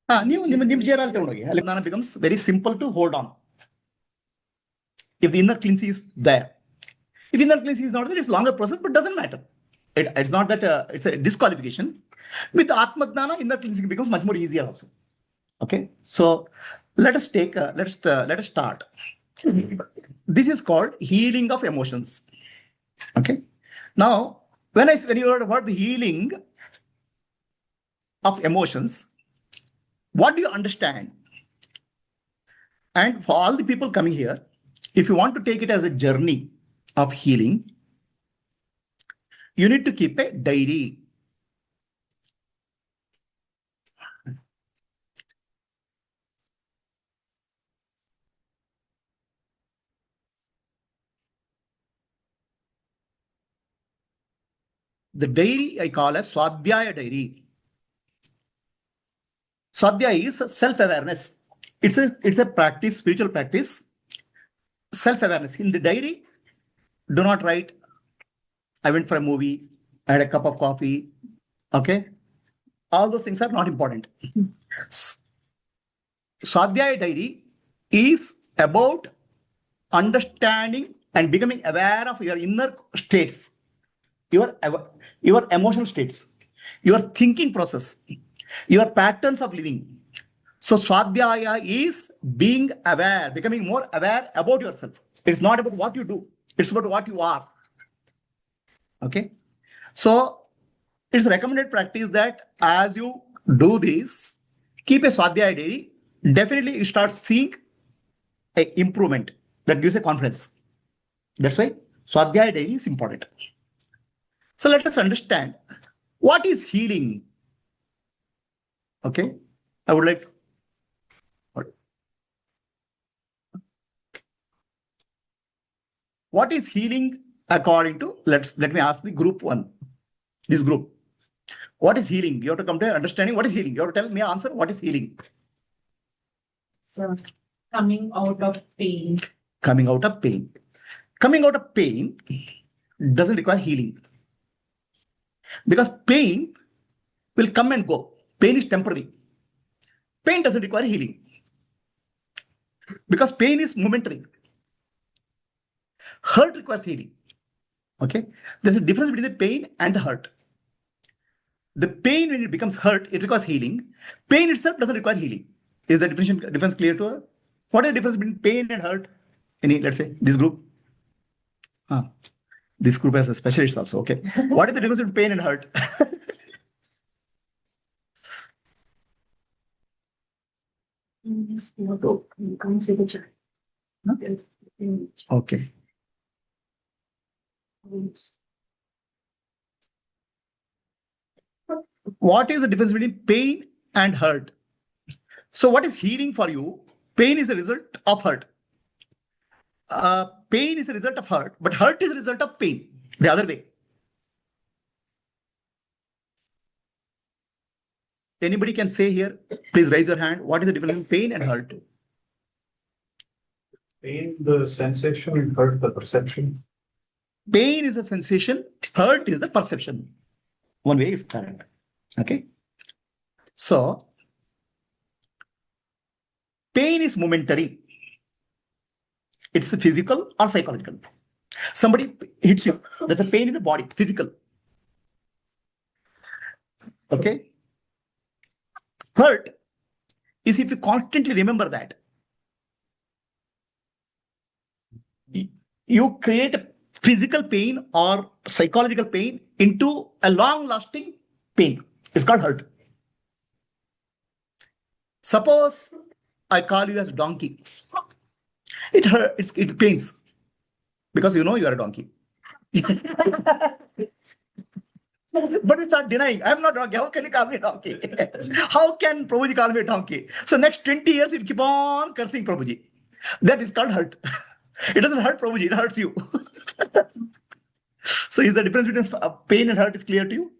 Jnana becomes very simple to hold on. If the inner cleansing is there. If inner cleansing is not there, it's a longer process, but doesn't matter. It's not that it's a disqualification. With Atma Jnana, inner cleansing becomes much more easier also. Okay, so let us start. This is called healing of emotions. Okay, now when you heard about the healing of emotions, what do you understand? And for all the people coming here, if you want to take it as a journey of healing, you need to keep a diary. The diary I call as Swadhyaya diary. Swadhyaya is self-awareness. It's a practice, spiritual practice, self-awareness. In the diary, do not write, I went for a movie, I had a cup of coffee. Okay, all those things are not important. Swadhyaya diary is about understanding and becoming aware of your inner states, your emotional states, your thinking process, your patterns of living. So Swadhyaya is being aware, becoming more aware about yourself. It's not about what you do, it's about what you are. Okay, so it's recommended practice that as you do this, keep a Swadhyaya diary. Definitely you start seeing an improvement that gives a confidence. That's why Swadhyaya diary is important. So let us understand what is healing. Okay, I would like. What is healing according to? Let me ask the group one. This group. What is healing? You have to come to understanding what is healing. You have to tell me answer what is healing. So, coming out of pain. Coming out of pain. Coming out of pain doesn't require healing. Because pain will come and go. Pain is temporary. Pain doesn't require healing. Because pain is momentary. Hurt requires healing. Okay? There's a difference between the pain and the hurt. The pain, when it becomes hurt, it requires healing. Pain itself doesn't require healing. Is the difference clear to her? What is the difference between pain and hurt? Let's say, this group? This group has a specialist also. Okay. What is the difference between pain and hurt? Okay. What is the difference between pain and hurt? So what is healing for you? Pain is a result of hurt. Pain is a result of hurt, but hurt is a result of pain. The other way. Anybody can say here, please raise your hand. What is the difference between pain and hurt? Pain, the sensation, and hurt, the perception. Pain is a sensation, hurt is the perception. One way is correct. Okay. So, pain is momentary. It's physical or psychological. Somebody hits you. There's a pain in the body, physical. Okay. Hurt is if you constantly remember that. You create a physical pain or psychological pain into a long-lasting pain. It's called hurt. Suppose I call you as a donkey. It hurts, it pains because you know you are a donkey. But you start denying, I'm not donkey. How can you call me a donkey? How can Prabhuji call me a donkey? So next 20 years, you keep on cursing Prabhuji. That is called hurt. It doesn't hurt Prabhuji, it hurts you. So is the difference between pain and hurt is clear to you?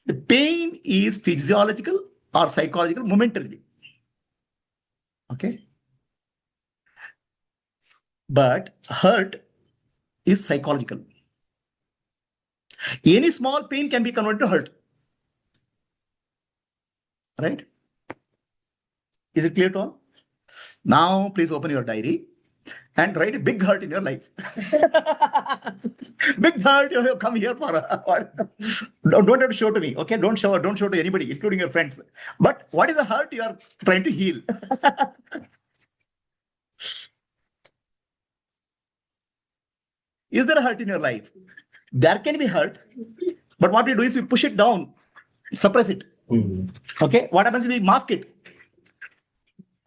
The pain is physiological or psychological momentarily. Okay. But hurt is psychological. Any small pain can be converted to hurt. Right? Is it clear to all? Now, please open your diary and write a big hurt in your life. Big hurt, you have come here for don't have to show to me, okay? Don't show to anybody, including your friends. But what is the hurt you are trying to heal? Is there a hurt in your life? There can be hurt, but what we do is we push it down, suppress it. Okay, what happens if we mask it?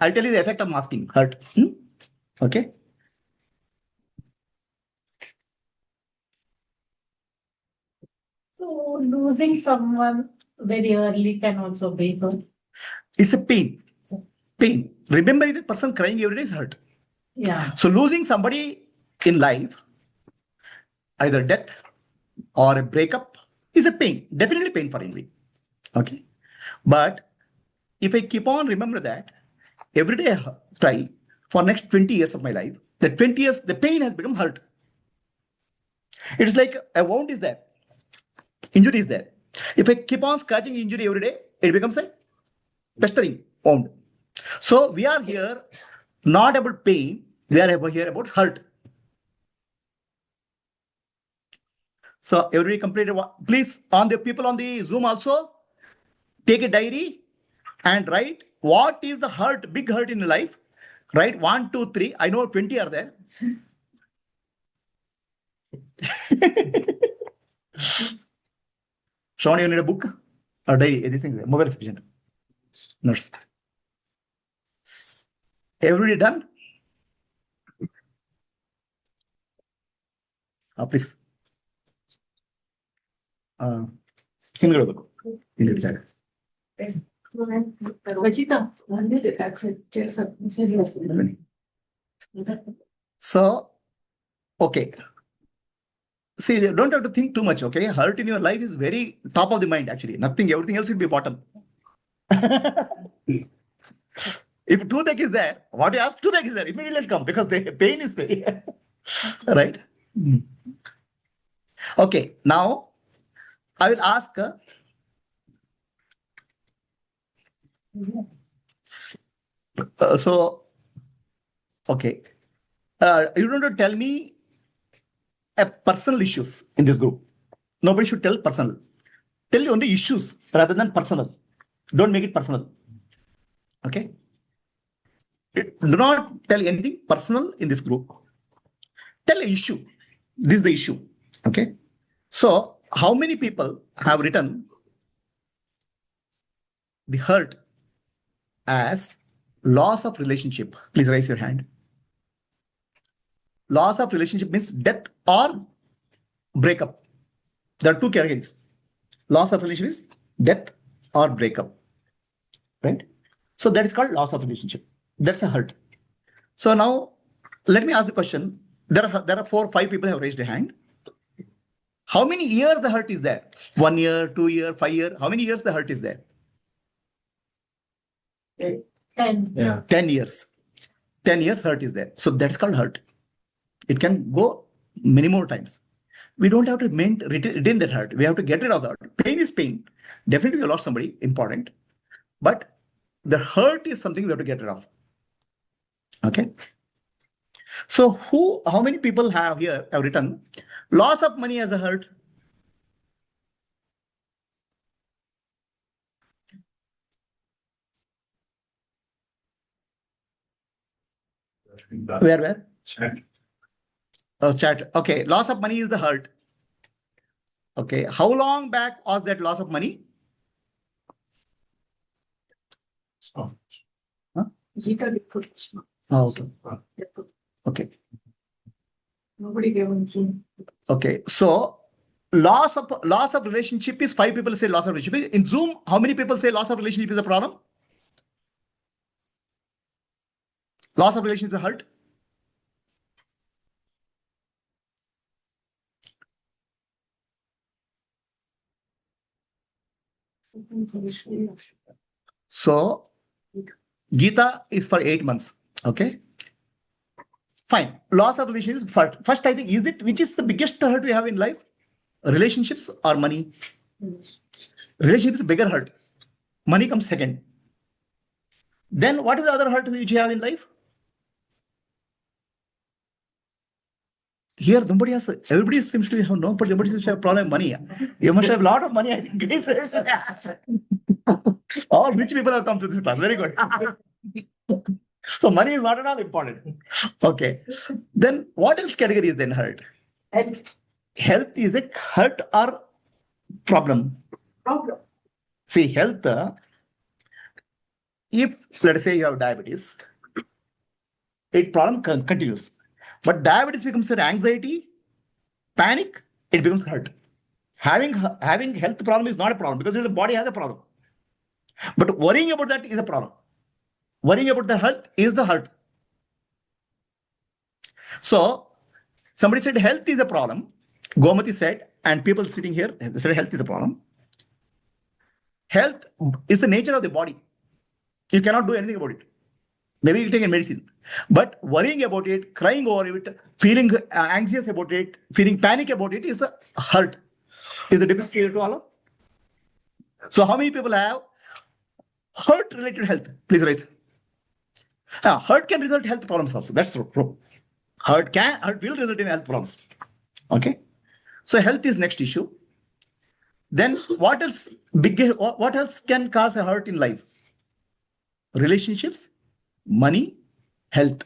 I'll tell you the effect of masking hurt. Okay. So losing someone very early can also be hurt. It's a pain. Pain. Remember, the person crying every day is hurt. Yeah. So losing somebody in life, either death or a breakup, is a pain. Definitely pain for anybody. Okay. But if I keep on remember that, every day I try for next 20 years of my life, the 20 years, the pain has become hurt. It's like a wound is there. Injury is there. If I keep on scratching injury every day, it becomes a pestering wound. So we are here not about pain, we are here about hurt. So everybody completed. Please, on the people on the Zoom also, take a diary and write what is the hurt, big hurt in your life. Write 1, 2, 3. I know 20 are there. Sean, you need a book or diary? This thing, mobile is sufficient. Nurse. Everybody done? Please. Single book. So, okay. See, you don't have to think too much, okay? Hurt in your life is very top of the mind, actually. Nothing, everything else will be bottom. If toothache is there, what you ask, toothache is there, immediately will come because the pain is very, right? Okay, now I will ask, okay, you don't have to tell me a personal issues in this group. Nobody should tell personal. Tell only issues rather than personal. Don't make it personal. Okay. Do not tell anything personal in this group. Tell an issue. This is the issue. Okay. So, how many people have written the hurt as loss of relationship? Please raise your hand. Loss of relationship means death or breakup. There are two categories. Loss of relationship is death or breakup. Right? So that is called loss of relationship. That's a hurt. So now let me ask the question. There are 4 or 5 people have raised a hand. How many years the hurt is there? 1 year, 2 year, 5 year. How many years the hurt is there? 10. Yeah. 10 years. 10 years hurt is there. So that's called hurt. It can go many more times. We don't have to retain that hurt. We have to get rid of that. Pain is pain. Definitely we lost somebody important. But the hurt is something we have to get rid of. Okay. So how many people have written loss of money as a hurt? Where? Chat. Chat. Okay. Loss of money is the hurt. Okay. How long back was that loss of money? Oh. Huh? Oh, okay. Okay. Nobody gave him. Okay. So loss of relationship is 5 people say loss of relationship. In Zoom, how many people say loss of relationship is a problem? Loss of relationship is a hurt. So Gita is for 8 months. Okay. Fine. Loss of relationship is first, I think, which is the biggest hurt we have in life? Relationships or money? Relationship is a bigger hurt. Money comes second. Then what is the other hurt which you have in life? Here, everybody seems to have no, but everybody seems to have problem with money. You must have a lot of money, I think. All rich people have come to this class. Very good. So money is not at all important. Okay. Then what else category is then hurt? Health. Health is a hurt or problem? Problem. See, health, if let's say you have diabetes, it problem continues. But diabetes becomes an anxiety, panic, it becomes hurt. Having health problem is not a problem because the body has a problem. But worrying about that is a problem. Worrying about the health is the hurt. So somebody said health is a problem. Gomati said, and people sitting here said health is a problem. Health is the nature of the body. You cannot do anything about it. Maybe you take a medicine. But worrying about it, crying over it, feeling anxious about it, feeling panic about it is a hurt. Is it difficult to follow? So how many people have hurt-related health? Please raise. Hurt can result in health problems also. That's true. Hurt will result in health problems. Okay. So health is next issue. Then what else? What else can cause a hurt in life? Relationships, money, health,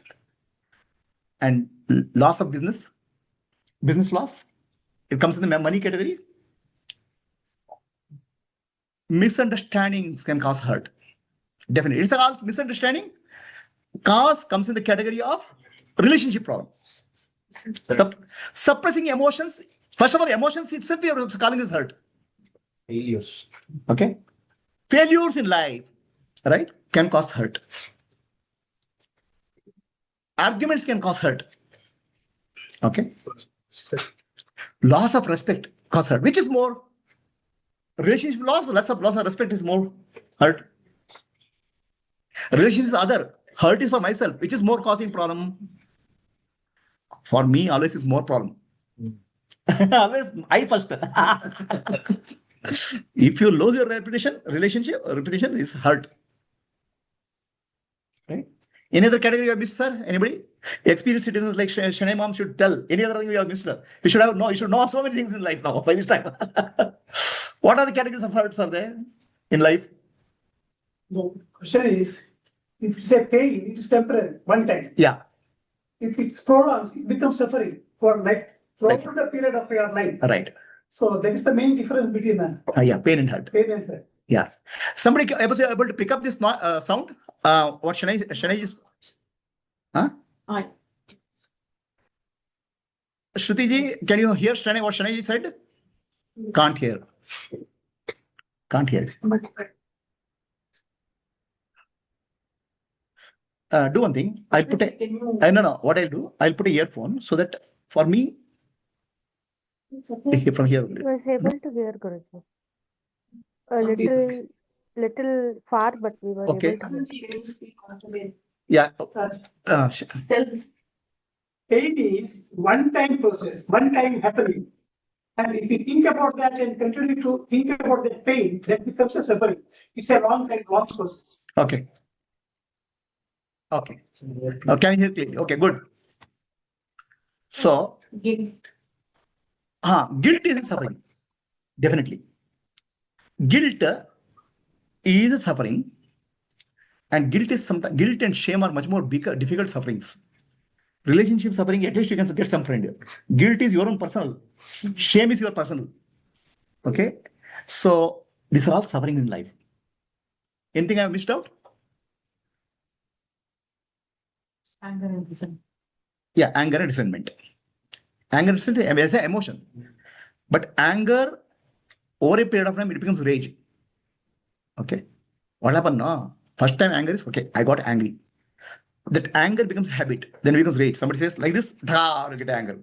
and loss of business loss. It comes in the money category. Misunderstandings can cause hurt. Definitely. It's a misunderstanding. Cause comes in the category of relationship problem. Suppressing emotions. First of all, emotions itself we are calling this hurt. Failures. Okay. Failures in life, right, can cause hurt. Arguments can cause hurt. Okay. Loss of respect cause hurt. Which is more? Relationship loss, loss of respect is more hurt. Relationship is other. Hurt is for myself, which is more causing problem. For me, always is more problem. Always I first. If you lose your reputation is hurt. Right? Any other category you have missed, sir? Anybody? Experienced citizens like Shanai Mom should tell. Any other thing you have missed, sir? You should know so many things in life now by this time. What are the categories of hurts are there in life? The question is, if it's a pain, it is temporary, one time. Yeah. If it's prolonged, it becomes suffering for life, throughout the period of your life. Right. So that is the main difference between pain and hurt. pain and hurt. Yeah. Somebody was able to pick up this sound? What Shanai is? Huh? Aye. Shruti ji, can you hear Shanai, what Shanai ji said? Can't hear. Can't hear. Do one thing. I'll put a no. What I'll do? I'll put a earphone so that for me, from here. I was able to hear Guruji. A Some people little far, but we were Okay. able to hear. Yeah. Tell this. Pain is one-time process, one-time happening. And if you think about that and continue to think about that pain, that becomes a suffering. It's a long process. Okay. Okay. Can you hear clearly? Okay, good. So, Guilt. guilt is a suffering. Definitely. Guilt is a suffering. And guilt and shame are much more bigger, difficult sufferings. Relationship suffering, at least you can get some friend. Guilt is your own personal. Shame is your personal. Okay. So these are all sufferings in life. Anything I have missed out? Anger and resentment. Yeah, anger and resentment. Anger and resentment is an emotion. But anger, over a period of time, it becomes rage. Okay. What happened now? First time anger is, okay, I got angry. That anger becomes habit, then it becomes rage. Somebody says like this, I get anger.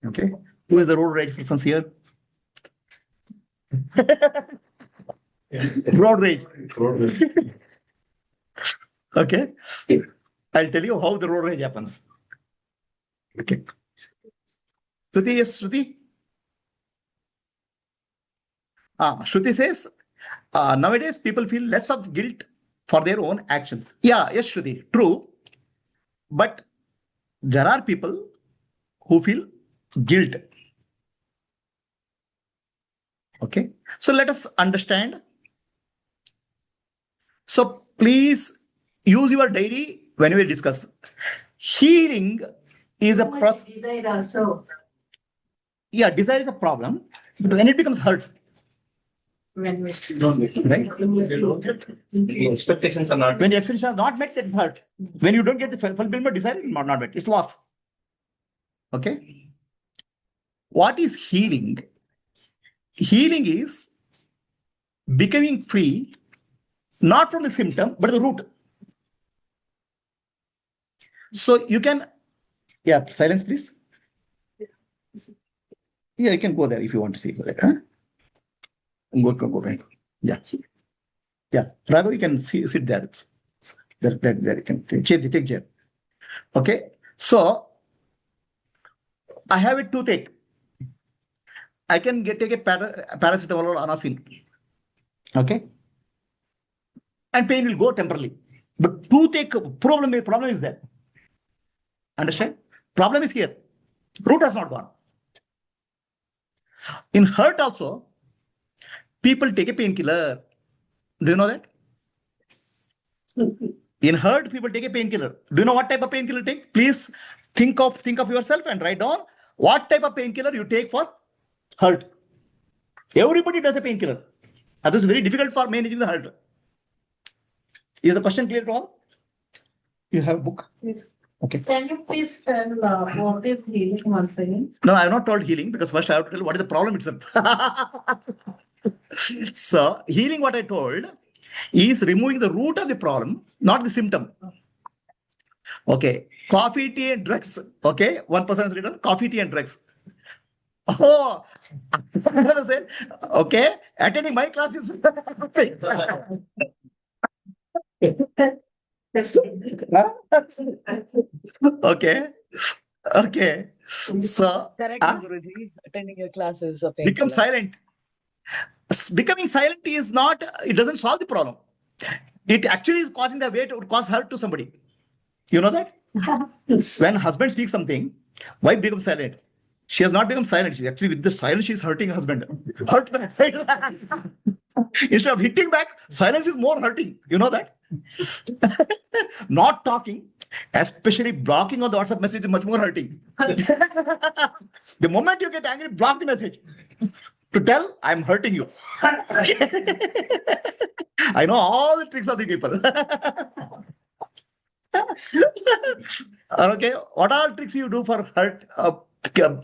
Okay. Who is the road rage persons here? Road rage. Okay. I'll tell you how the road rage happens. Okay. Shruti, yes, Shruti? Shruti says, nowadays people feel less of guilt for their own actions. Yeah, yes, Shruti, true. But there are people who feel guilt. Okay, so let us understand. So please use your diary when we discuss. Healing is a process. Desire also. Yeah, desire is a problem, but when it becomes hurt, When we right? Expectations are not. When the expectations are not met, that is hurt. When you don't get the fulfillment, desire is not met. It's lost. Okay. What is healing? Healing is becoming free, not from the symptom, but the root. So you can, yeah, silence, please. Yeah, you can go there if you want to see that. Huh? Go. Yeah. Yeah. Raghav, you can sit there. There you can take chair. Okay. So I have a toothache. I can take a paracetamol or anacin. Okay. And pain will go temporarily. But toothache problem is there. Understand? Problem is here. Root has not gone. In hurt also, people take a painkiller. Do you know that? In hurt, people take a painkiller. Do you know what type of painkiller take? Please think of yourself and write down what type of painkiller you take for hurt. Everybody does a painkiller. That is very difficult for managing the hurt. Is the question clear to all? You have a book? Yes. Okay. Can you please tell what is healing once again? No, I have not told healing because first I have to tell what is the problem itself. So, healing, what I told, is removing the root of the problem, not the symptom. Okay. Coffee, tea, and drugs. Okay. One person has written coffee, tea, and drugs. Oh, another said, okay, attending my classes. Okay. Okay. So, Correct, Guruji. Attending your class is a become painkiller. silent. Becoming silent is not, it doesn't solve the problem. It actually is causing the way to cause hurt to somebody. You know that? When husband speaks something, wife becomes silent. She has not become silent. She's actually, with the silence, she's hurting husband. Hurt back. Instead of hitting back, silence is more hurting. You know that? Not talking, especially blocking on the WhatsApp message, is much more hurting. The moment you get angry, block the message. To tell, I'm hurting you. I know all the tricks of the people. Okay, what all tricks you do for hurt,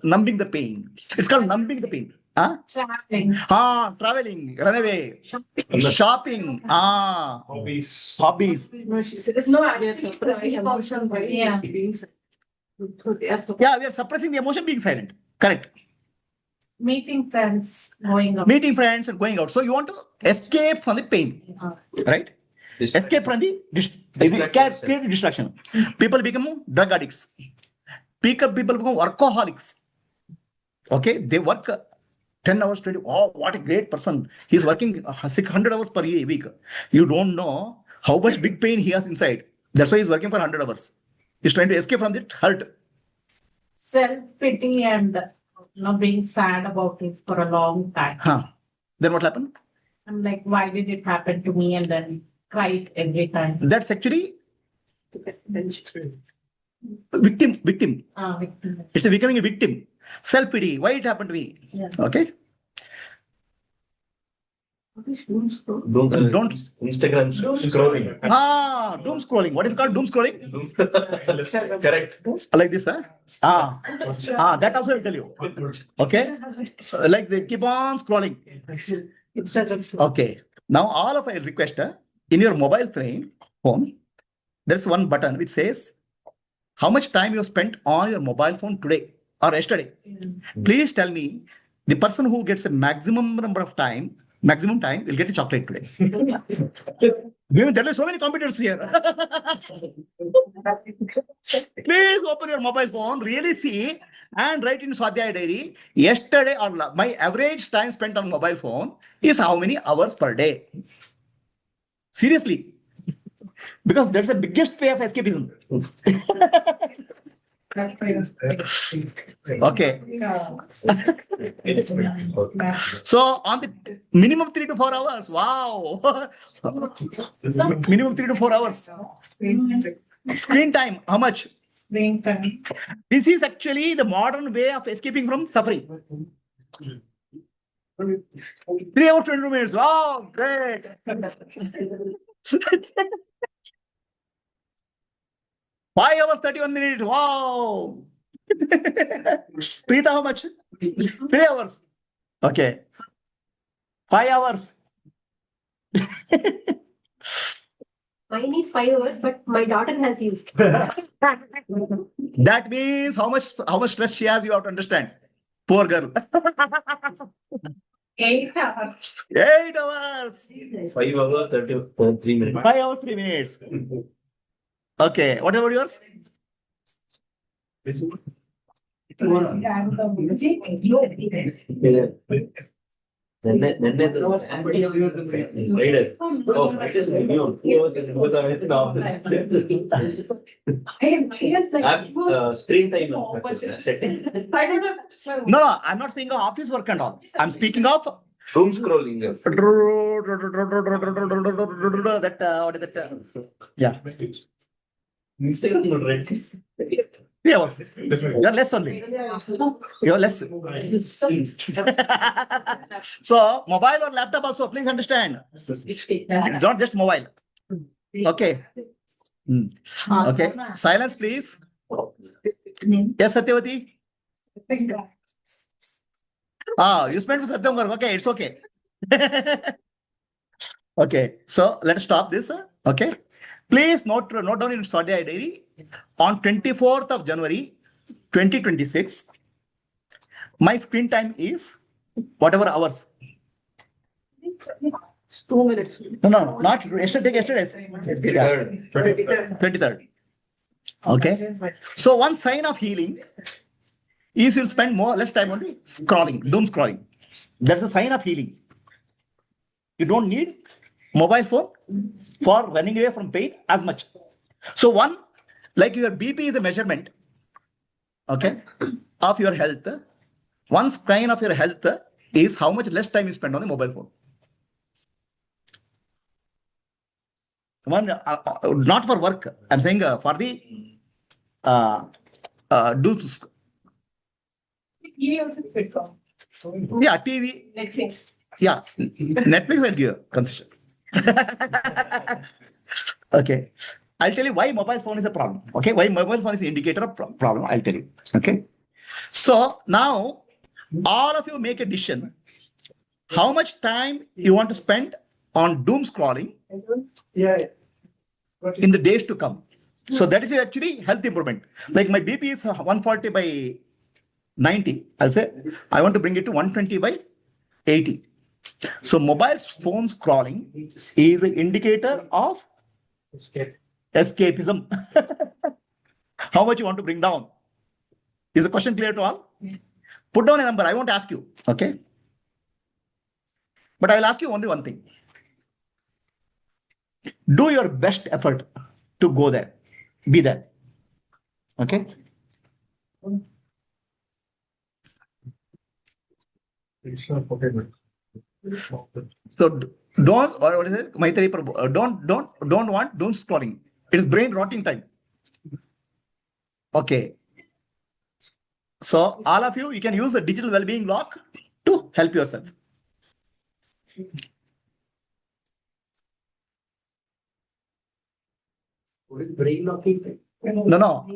numbing the pain? It's called numbing the pain. Huh? Traveling. Traveling, run away, shopping, Hobbies. hobbies. No, she said no idea. Suppressing emotion by Yeah. being silent. Yeah, we are suppressing the emotion, being silent. Correct. Meeting friends, going up. Meeting friends and going out. So you want to escape from the pain, right? Escape from the create distraction. People become drug addicts. People become workaholics. Okay, they work 10 hours, 20. Oh, what a great person. He's working 600 hours per week. You don't know how much big pain he has inside. That's why he's working for 100 hours. He's trying to escape from the hurt. Self-pity and being sad about it for a long time. Then what happened? I'm like, why did it happen to me? And then cried every time. That's actually victim. Victim. It's becoming a victim. Self-pity. Why it happened to me? Yeah. Okay. Don't Instagram scrolling. Doom scrolling. What is called doom scrolling? Correct. Like this, huh? That also will tell you. Okay. Like they keep on scrolling. Okay. Now all of I request, in your mobile phone, there's one button which says how much time you have spent on your mobile phone today or yesterday. Please tell me, the person who gets a maximum time will get a chocolate today. There are so many computers here. Please open your mobile phone, really see, and write in Swadhyaya diary, yesterday or my average time spent on mobile phone is how many hours per day. Seriously. Because that's the biggest way of escapism. That's right. Okay. So on the minimum 3 to 4 hours, wow. Minimum 3 to 4 hours. Screen time, how much? Screen time. This is actually the modern way of escaping from suffering. 3 hours, 22 minutes. Wow, great. 5 hours, 31 minutes. Wow. Preeta, how much? 3 hours. Okay. 5 hours. Mine is 5 hours, but my daughter has used. That means how much stress she has, you have to understand. Poor girl. 8 hours. 8 hours. 5 hours, 33 minutes. 5 hours, 3 minutes. Okay. What about yours? Friday. Oh, Friday is review. 2 hours and 2 hours in office. Screen time setting. I don't know. No, I'm not speaking of office work and all. I'm speaking of Doom scrolling. that. What is that? Yeah. Instagram not right. 3 hours. You're less only. You're less. So, mobile or laptop also, please understand. It's not just mobile. Okay. Okay. Silence, please. Yes, Satyavati. You spent for Satyam work. Okay, it's okay. Okay. So let's stop this. Okay. Please note down in Swadhyaya diary. On 24th of January, 2026, my screen time is whatever hours. 2 minutes. No, not yesterday. Yeah. 23rd. Okay. So one sign of healing is you'll spend less time on doom scrolling. That's a sign of healing. You don't need mobile phone for running away from pain as much. So one, like your BP is a measurement, okay, of your health. One sign of your health is how much less time you spend on the mobile phone. One, not for work. I'm saying for the TV also fit from. Yeah, TV. Netflix. Yeah, Netflix I'll give concession. Okay. I'll tell you why mobile phone is a problem. Okay. Why mobile phone is an indicator of problem. I'll tell you. Okay. So now all of you make a decision. How much time you want to spend on doom scrolling in the days to come. So that is actually health improvement. Like my BP is 140 by 90. I'll say I want to bring it to 120 by 80. So mobile phone scrolling is an indicator of escapism. How much you want to bring down? Is the question clear to all? Put down a number. I won't ask you. Okay. But I will ask you only one thing. Do your best effort to go there. Be there. Okay. So don't, or what is it? Maitri Prabhu, don't want doom scrolling. It is brain rotting time. Okay. So all of you can use the digital well-being lock to help yourself. Brain locking. No.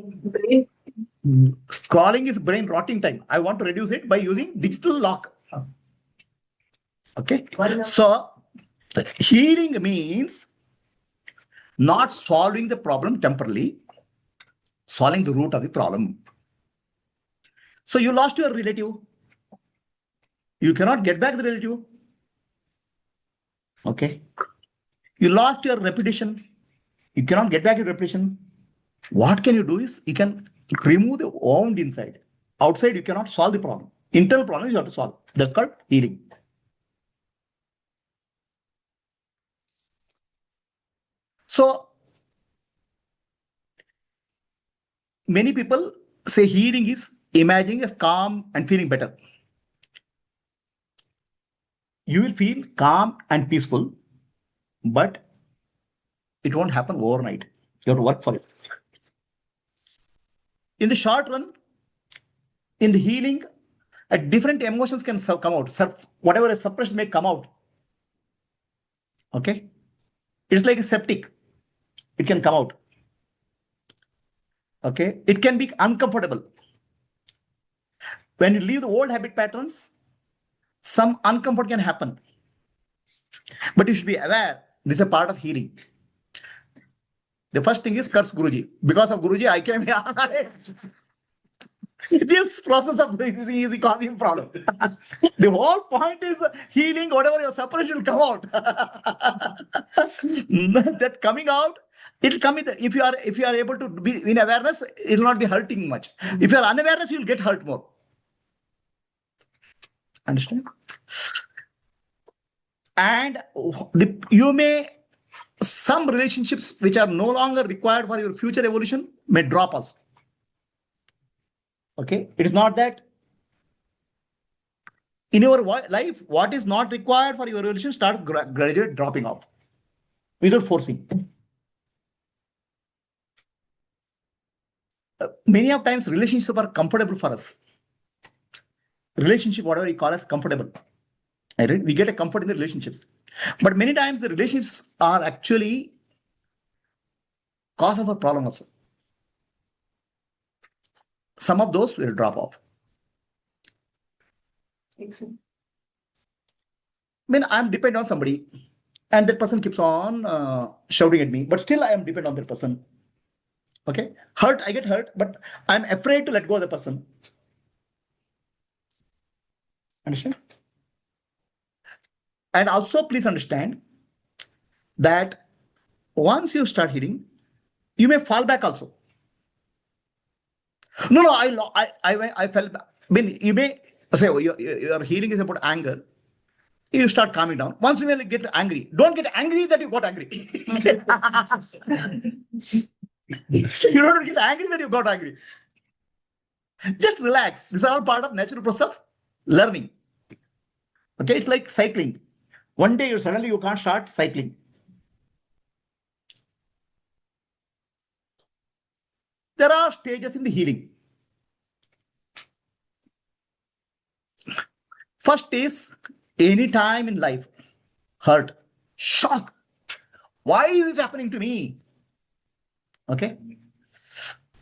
Scrolling is brain rotting time. I want to reduce it by using digital lock. Okay. So healing means not solving the problem temporarily, solving the root of the problem. So you lost your relative. You cannot get back the relative. Okay. You lost your reputation. You cannot get back your reputation. What can you do is you can remove the wound inside. Outside, you cannot solve the problem. Internal problem you have to solve. That's called healing. So many people say healing is imagining as calm and feeling better. You will feel calm and peaceful, but it won't happen overnight. You have to work for it. In the short run, in the healing, different emotions can come out. Whatever is suppressed may come out. Okay? It's like a septic. It can come out. Okay? It can be uncomfortable. When you leave the old habit patterns, some uncomfort can happen. But you should be aware, this is a part of healing. The first thing is curse Guruji. Because of Guruji, I came here. This process of is causing problem. The whole point is healing, whatever your suppression will come out. That coming out, it'll come with, if you are able to be in awareness, it will not be hurting much. If you are unawareness, you'll get hurt more. Understand? And some relationships which are no longer required for your future evolution may drop also. Okay? It is not that in your life, what is not required for your evolution starts gradually dropping off without forcing. Many of times relationships are comfortable for us. Relationship, whatever you call as comfortable. Right? We get a comfort in the relationships. But many times the relationships are actually cause of a problem also. Some of those will drop off. I mean, I'm dependent on somebody and that person keeps on shouting at me, but still I am dependent on that person. Okay? I get hurt, but I'm afraid to let go of the person. Understand? And also, please understand that once you start healing, you may fall back also. No, I fell back. I mean, you may say your healing is about anger. You start calming down. Once you will get angry, don't get angry that you got angry. You don't get angry that you got angry. Just relax. This is all part of natural process of learning. Okay, it's like cycling. One day suddenly you can't start cycling. There are stages in the healing. First is any time in life, hurt, shock. Why is it happening to me? Okay,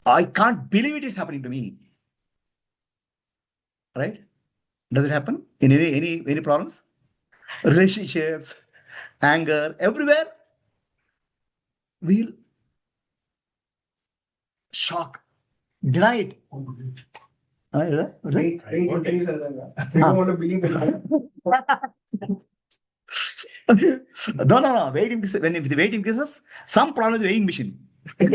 I can't believe it is happening to me. Right? Does it happen in any problems? Relationships, anger, everywhere. We'll shock, deny it. Weight increase. I don't want to believe that. No. Weight increases. If the weight increases, some problem with the weighing machine. Change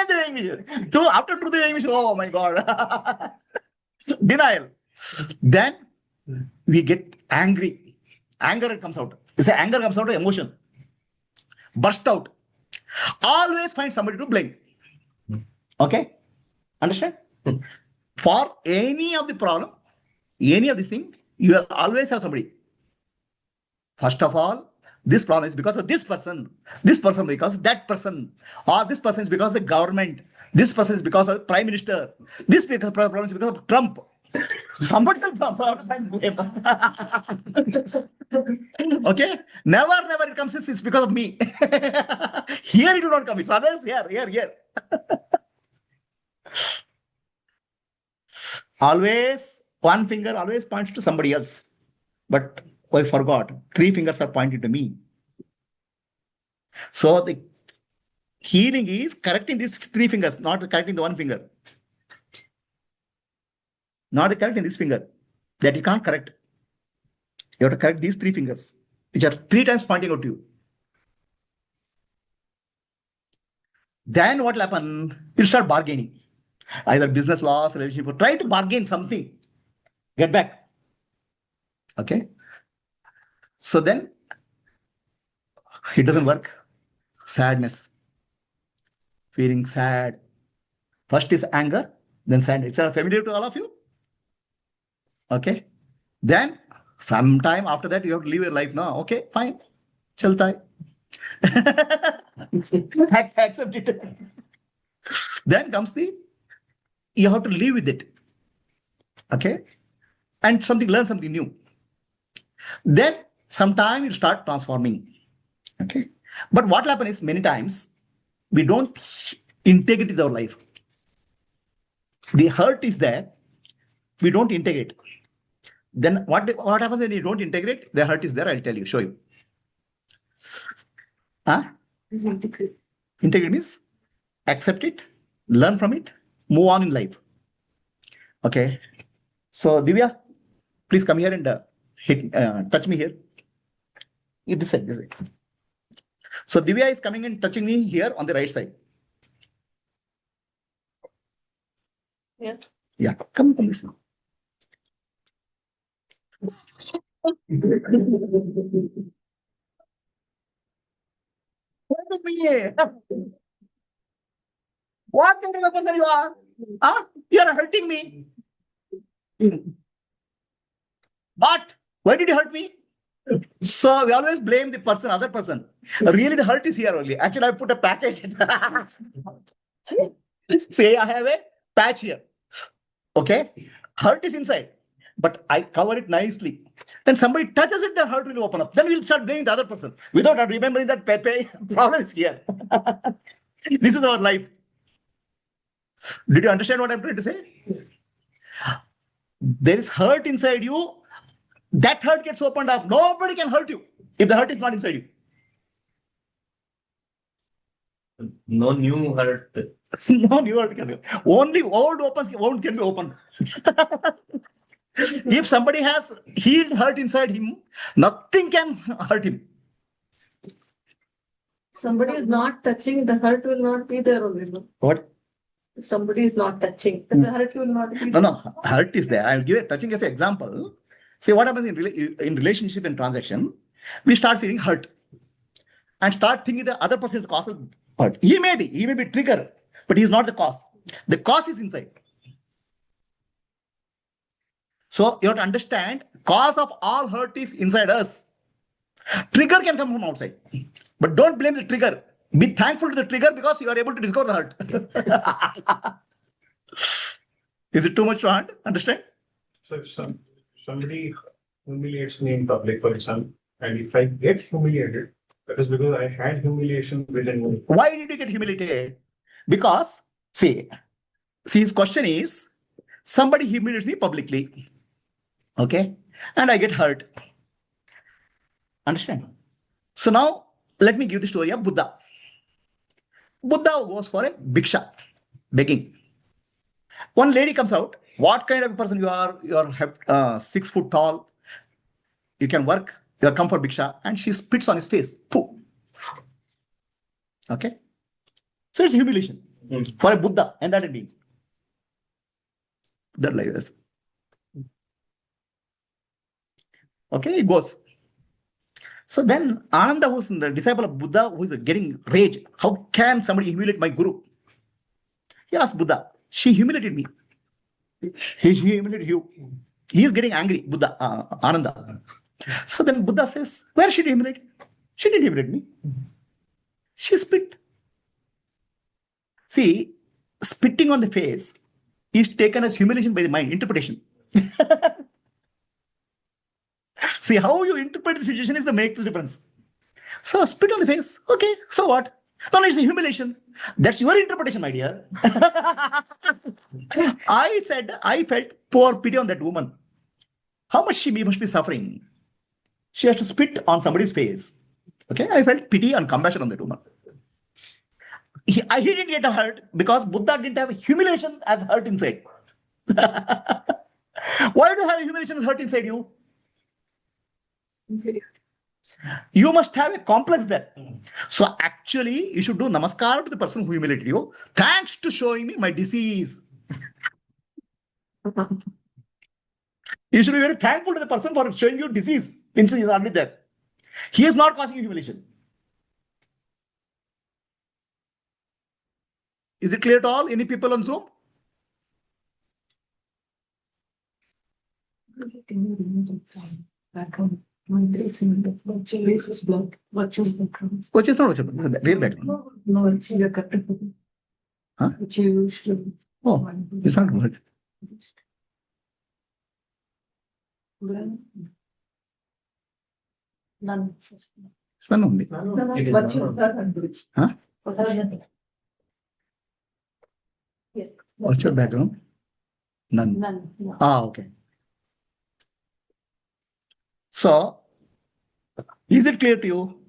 the weighing machine. After 2 the weighing machine, oh my God. Denial. Then we get angry. Anger comes out. Anger comes out of emotion. Burst out. Always find somebody to blame. Okay? Understand? For any of the problem, any of these things, you will always have somebody. First of all, this problem is because of this person because of that person, or this person is because of the government, this person is because of the prime minister, this problem is because of Trump. Somebody will find blame. Okay? Never it comes, it's because of me. Here it will not come, it's always here. Always, one finger always points to somebody else. But I forgot, 3 fingers are pointing to me. So the healing is correcting these 3 fingers, not correcting the 1 finger. Not correcting this finger. That you can't correct. You have to correct these 3 fingers, which are 3 times pointing out to you. Then what will happen? You'll start bargaining. Either business loss, relationship, try to bargain something. Get back. Okay? So then, it doesn't work. Sadness. feeling sad. First is anger, then sadness. It's familiar to all of you? Okay. Then sometime after that, you have to live your life now. Okay, fine. Chalta hai. Accept it. Then comes you have to live with it. Okay. And learn something new. Then sometime you start transforming. Okay. But what happens is many times we don't integrate our life. The hurt is there. We don't integrate. Then what happens when you don't integrate? The hurt is there. I'll tell you, show you. Integrate means accept it, learn from it, move on in life. Okay. So Divya, please come here and touch me here. This side, this side. So Divya is coming and touching me here on the right side. Yeah. Yeah, come this way. What is me? What kind of a person you are? Huh? You are hurting me. But why did you hurt me? So we always blame the person, other person. Really, the hurt is here only. Actually, I put a package. Say I have a patch here. Okay, hurt is inside, but I cover it nicely. Then somebody touches it, the hurt will open up. Then we'll start blaming the other person without remembering that problem is here. This is our life. Did you understand what I'm trying to say? There is hurt inside you. That hurt gets opened up. Nobody can hurt you if the hurt is not inside you. No new hurt. No new hurt can be. Only old wound can be opened. If somebody has healed hurt inside him, nothing can hurt him. Somebody is not touching, the hurt will not be there only. No? What? If somebody is not touching, then the hurt will not be there. No, hurt is there. I'll give it touching as an example. See what happens in relationship and transaction. We start feeling hurt and start thinking the other person is the cause of hurt. He may be trigger, but he is not the cause. The cause is inside. So you have to understand, cause of all hurt is inside us. Trigger can come from outside, but don't blame the trigger. Be thankful to the trigger because you are able to discover the hurt. Is it too much to understand? So if somebody humiliates me in public, for example, and if I get humiliated, that is because I had humiliation within me. Why did you get humiliated? Because, see, his question is, somebody humiliates me publicly, okay, and I get hurt. Understand? So now, let me give the story of Buddha. Buddha goes for a bhiksha, begging. One lady comes out. What kind of a person you are? You are 6 foot tall. You can work. You have come for bhiksha, and she spits on his face. Pooh. Okay. So it's humiliation for a Buddha and that being. That like this. Okay, it goes. So then Ananda, who's the disciple of Buddha, who is getting rage. How can somebody humiliate my guru? He asked Buddha, she humiliated me. He humiliated you. He is getting angry, Buddha, Ananda. So then Buddha says, where she humiliate? She didn't humiliate me. She spit. See, spitting on the face is taken as humiliation by the mind, interpretation. See, how you interpret the situation is the make the difference. So spit on the face. Okay, so what? No, it's a humiliation. That's your interpretation, my dear. I felt poor pity on that woman. How much she must be suffering. She has to spit on somebody's face. Okay, I felt pity and compassion on that woman. He didn't get hurt because Buddha didn't have humiliation as hurt inside. Why do you have humiliation as hurt inside you? You must have a complex there. So actually, you should do namaskar to the person who humiliated you. Thanks to showing me my disease. You should be very thankful to the person for showing you disease. Since he is already there. He is not causing you humiliation. Is it clear to all? Any people on Zoom? Can you remove the background? My place in the virtual base is black. Virtual background. Which is not virtual, this is real background. No, you kept it. Huh? Which you used to. Oh, it's not good. None. It's none only. Virtual. Huh? Yes. Virtual background? None. None. No. Ah, okay. So, is it clear to you?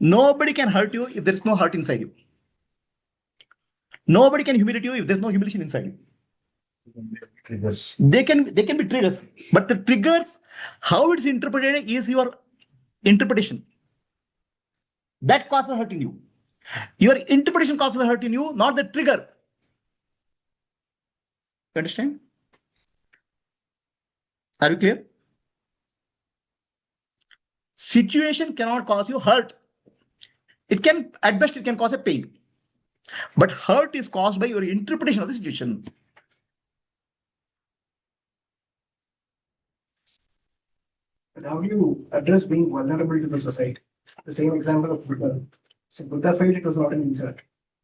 Nobody can hurt you if there is no hurt inside you. Nobody can humiliate you if there's no humiliation inside you. Triggers. They can be triggers, but the triggers, how it's interpreted is your interpretation. That causes hurt in you. Your interpretation causes hurt in you, not the trigger. You understand? Are you clear? Situation cannot cause you hurt. It can, at best, it can cause a pain. But hurt is caused by your interpretation of the situation. But how do you address being vulnerable to the society? The same example of Buddha. So Buddha felt it was not an insult.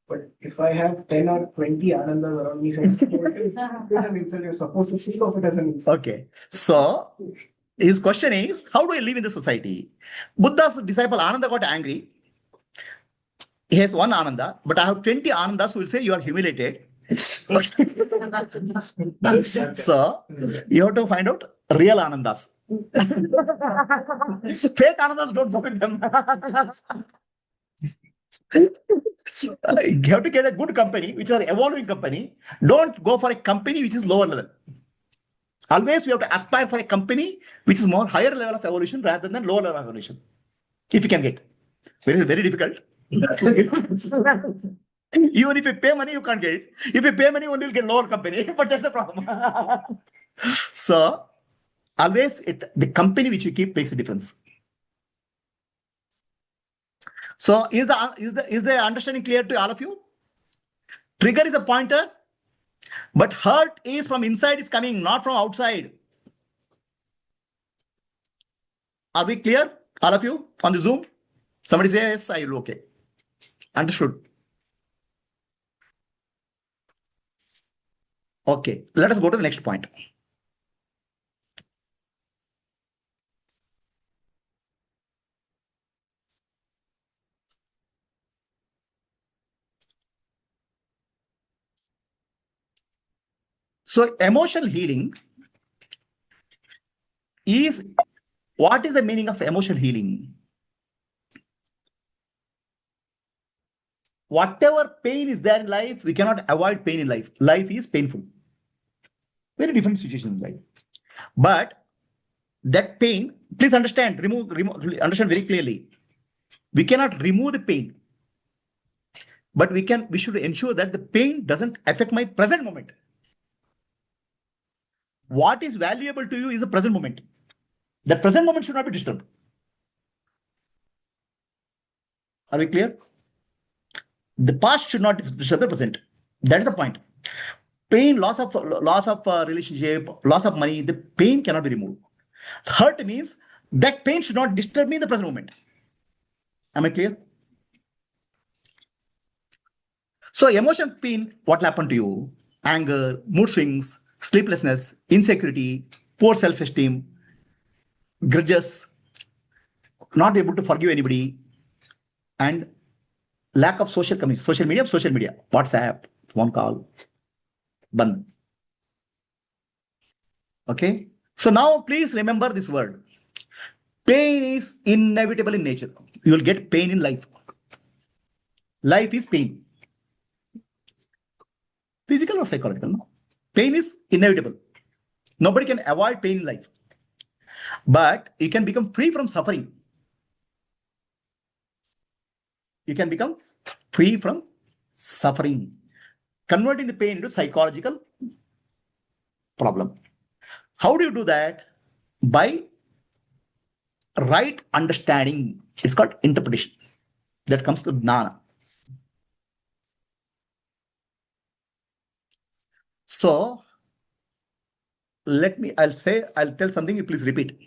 But if I have 10 or 20 Anandas around me saying, oh, it is an insult, you're supposed to think of it as an insult. Okay. So, his question is, how do I live in the society? Buddha's disciple Ananda got angry. He has one Ananda, but I have 20 Anandas who will say you are humiliated. So, you have to find out real Anandas. Fake Anandas, don't go with them. You have to get a good company, which is an evolving company. Don't go for a company which is lower level. Always we have to aspire for a company which is more higher level of evolution rather than lower level of evolution. If you can get. Very, very difficult. Even if you pay money, you can't get it. If you pay money, only you'll get lower company. But that's the problem. So, always the company which you keep makes a difference. So, is the understanding clear to all of you? Trigger is a pointer, but hurt is from inside is coming, not from outside. Are we clear, all of you, on the Zoom? Somebody say yes, I will. Okay. Understood. Okay, let us go to the next point. So, emotional healing is, what is the meaning of emotional healing? Whatever pain is there in life, we cannot avoid pain in life. Life is painful. Very different situation in life. But that pain, please understand, understand very clearly. We cannot remove the pain. But we should ensure that the pain doesn't affect my present moment. What is valuable to you is the present moment. The present moment should not be disturbed. Are we clear? The past should not disturb the present. That is the point. Pain, loss of relationship, loss of money, the pain cannot be removed. Hurt means that pain should not disturb me in the present moment. Am I clear? So emotion pain, what will happen to you? Anger, mood swings, sleeplessness, insecurity, poor self-esteem, grudges, not able to forgive anybody, and lack of social communication, social media, WhatsApp, phone call, band. Okay. So now please remember this word. Pain is inevitable in nature. You will get pain in life. Life is pain. Physical or psychological, no? Pain is inevitable. Nobody can avoid pain in life. But you can become free from suffering. You can become free from suffering. Converting the pain into psychological problem. How do you do that? By right understanding. It's called interpretation. That comes to jnana. So I'll tell something, you please repeat.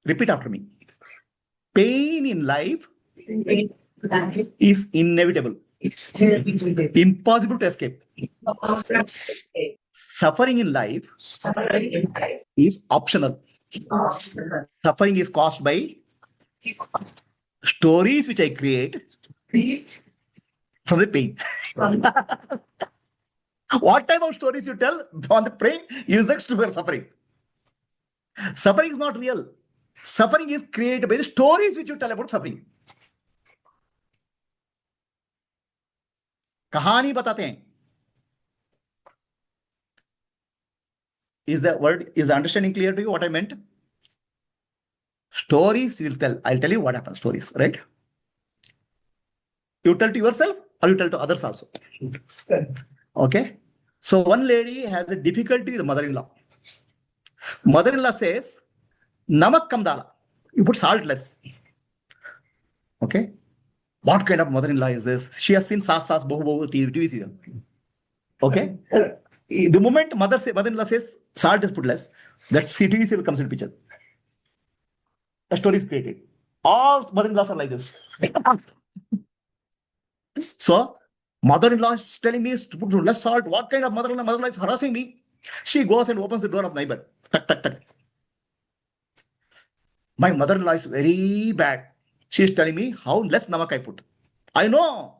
Repeat after me. Pain in life is inevitable, impossible to escape. Suffering in life is optional. Suffering is caused by stories which I create from the pain. What type of stories you tell on the pain is next to suffering. Suffering is not real. Suffering is created by the stories which you tell about suffering. कहानी बताते हैं. Is the understanding clear to you what I meant? Stories will tell. I'll tell you what happens. Stories, right? You tell to yourself or you tell to others also. Okay. So one lady has a difficulty with the mother-in-law. Mother-in-law says, Namak kam dala. You put salt less. Okay. What kind of mother-in-law is this? She has seen Saas Bahu Bahu TV serial. Okay. The moment mother-in-law says salt is put less, that TV serial comes into picture. A story is created. All mother-in-laws are like this. So, mother-in-law is telling me to put less salt. What kind of mother-in-law? Mother-in-law is harassing me. She goes and opens the door of neighbor. Tuck, tuck, tuck. My mother-in-law is very bad. She is telling me how less namak I put. I know.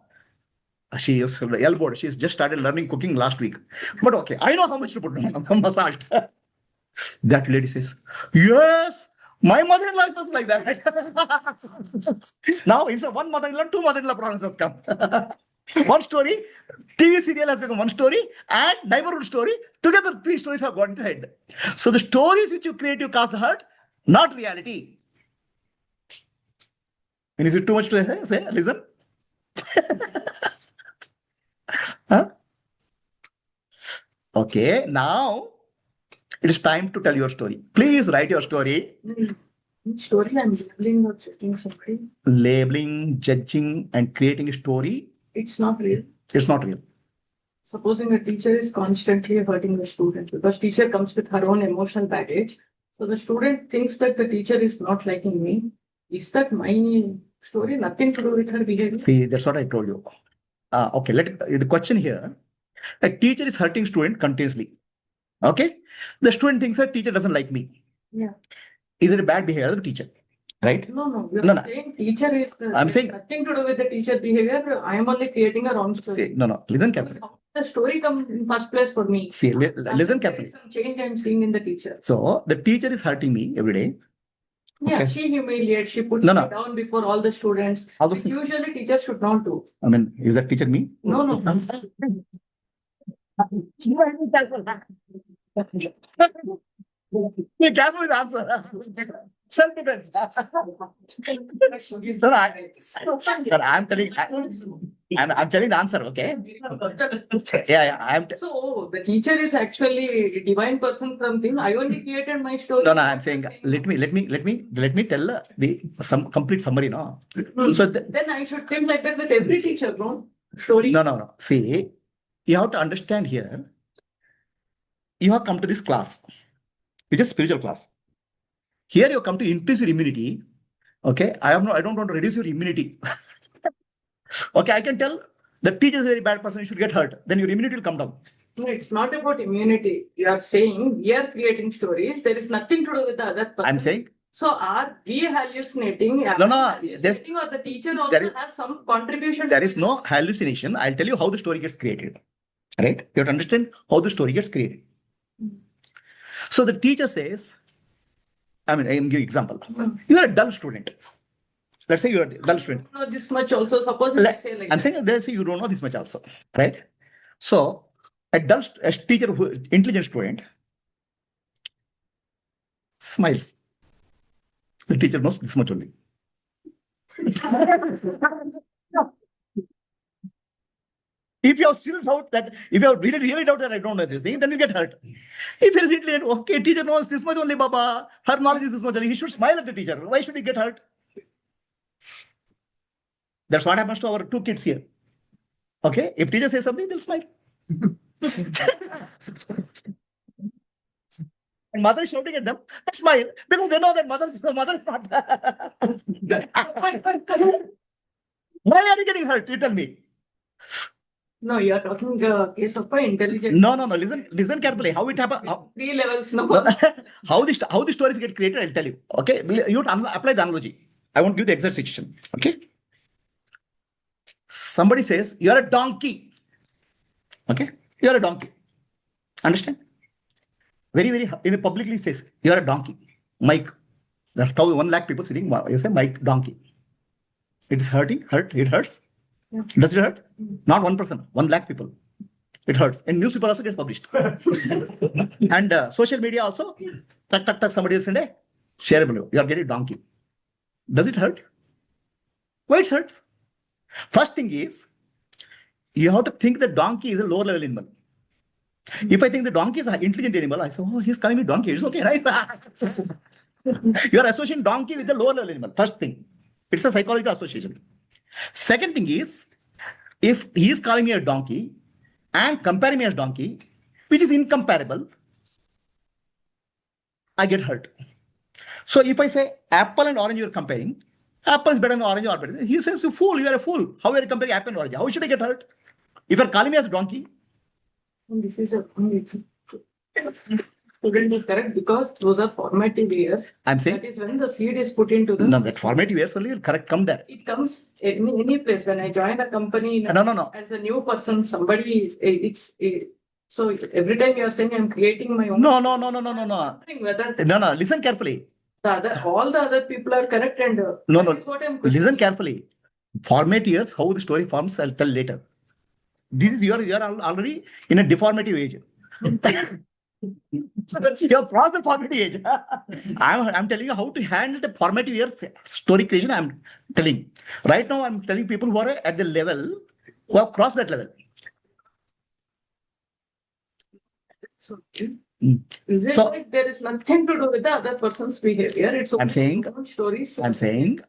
She is elbowed. She's just started learning cooking last week. But okay, I know how much to put salt. That lady says, yes, my mother-in-law is just like that. Now, instead of one mother-in-law, two mother-in-law problems has come. One story, TV serial has become one story, and neighborhood story. Together, three stories have gone to head. So the stories which you create, you cause the hurt, not reality. And is it too much to say? Listen. Huh? Okay, now it is time to tell your story. Please write your story. Story I'm labeling or judging somebody. Labeling, judging, and creating a story. It's not real. It's not real. Supposing a teacher is constantly hurting the student because teacher comes with her own emotional baggage. So the student thinks that the teacher is not liking me. Is that my story? Nothing to do with her behavior. See, that's what I told you. Okay, the question here. A teacher is hurting student continuously. Okay? The student thinks that teacher doesn't like me. Yeah. Is it a bad behavior of the teacher? Right? No. You're No. saying teacher is I'm saying nothing to do with the teacher behavior. I am only creating a wrong story. No. Listen carefully. How did the story come in first place for me? See, listen carefully. Some change I'm seeing in the teacher. So the teacher is hurting me every day. Yeah, Okay. she humiliates. She puts No. me down before all the students. All those Which things. usually teachers should not do. I mean, is that teacher me? No. Be careful with the answer. Self-defense. Sir, I'm telling the answer, okay? Yeah. So the teacher is actually a divine person from thing. I only created my story. No, I'm saying, let me tell some complete summary, no? So Then I should think like that with every teacher, no? Story. No. See, you have to understand here. You have come to this class, which is spiritual class. Here you come to increase your immunity. Okay, I don't want to reduce your immunity. Okay, I can tell the teacher is a very bad person, you should get hurt. Then your immunity will come down. No, it's not about immunity. You are saying we are creating stories. There is nothing to do with the other person. I'm saying. So are we hallucinating? No. Hallucinating or the teacher also has some contribution. There is no hallucination. I'll tell you how the story gets created. Right? You have to understand how the story gets created. So the teacher says, I can give you an example. You are a dull student. Let's say you are a dull student. I don't know this much also. Suppose I say like I'm saying they say you don't know this much also. Right? So a teacher, intelligent student, smiles. The teacher knows this much only. If you have still doubt that, if you have really doubt that I don't know this thing, then you get hurt. If he is intelligent, okay, teacher knows this much only, Baba. Her knowledge is this much only. He should smile at the teacher. Why should he get hurt? That's what happens to our two kids here. Okay, if teacher says something, they'll smile. And mother is shouting at them, they smile because they know that mother is not. Why are you getting hurt? You tell me. No, you are talking case of an intelligent. No. Listen carefully. How it happened? Three levels, no. How the stories get created? I'll tell you. Okay, you apply the analogy. I won't give the exact situation. Okay. Somebody says you are a donkey. Okay, you are a donkey. Understand? Very in a publicly says you are a donkey. Mike. That's how 1 lakh people sitting. You say Mike donkey. It is hurting. It hurts. Yeah. Does it hurt? Not 1 person. 1 lakh people. It hurts. And newspaper also gets published. And social media also. Tuck. Somebody will send a shareable. You are getting donkey. Does it hurt? Why it's hurt? First thing is, you have to think that donkey is a lower level animal. If I think the donkey is an intelligent animal, I say, oh, he's calling me donkey. It's okay, right? You are associating donkey with the lower level animal. First thing. It's a psychological association. Second thing is, if he is calling me a donkey and comparing me as donkey, which is incomparable, I get hurt. So if I say apple and orange you are comparing, apple is better than orange or better. He says, you fool, you are a fool. How are you comparing apple and orange? How should I get hurt? If you are calling me as a donkey. This is a student is correct because those are formative years. I'm saying. That is when the seed is put into the. No, that formative years only will correct come there. It comes any place. When I join a company. No. As a new person, somebody so every time you are saying I'm creating my own. No. Whether No. Listen carefully. all the other people are correct and. No. That is what I'm Listen carefully. Formative years, how the story forms, I'll tell later. This is you are already in a deformative age. You have crossed the formative age. I'm telling you how to handle the formative years story creation. I'm telling. Right now, I'm telling people who are at the level, who have crossed that level. So, is it like there is nothing to do with the other person's behavior? It's I'm saying. own stories. I'm saying.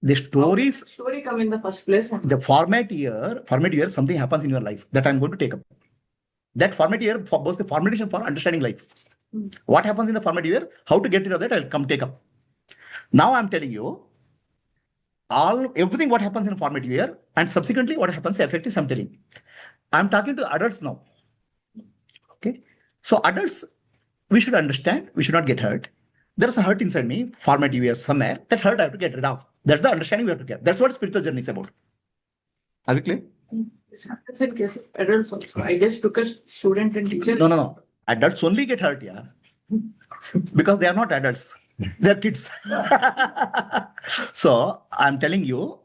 The stories. Story come in the first place. The formative year, something happens in your life that I'm going to take up. That formative year for both the formation for understanding life. What happens in the formative year? How to get rid of that? I'll come take up. Now I'm telling you everything what happens in formative year and subsequently what happens effectively. I'm telling. I'm talking to adults now. Okay, so adults, we should understand. We should not get hurt. There's a hurt inside me, formative years somewhere. That hurt I have to get rid of. That's the understanding we have to get. That's what spiritual journey is about. Are we clear? This happens in case of adults also. I just took a student and teacher. No. Adults only get hurt, yeah. Because they are not adults. They're kids. So I'm telling you,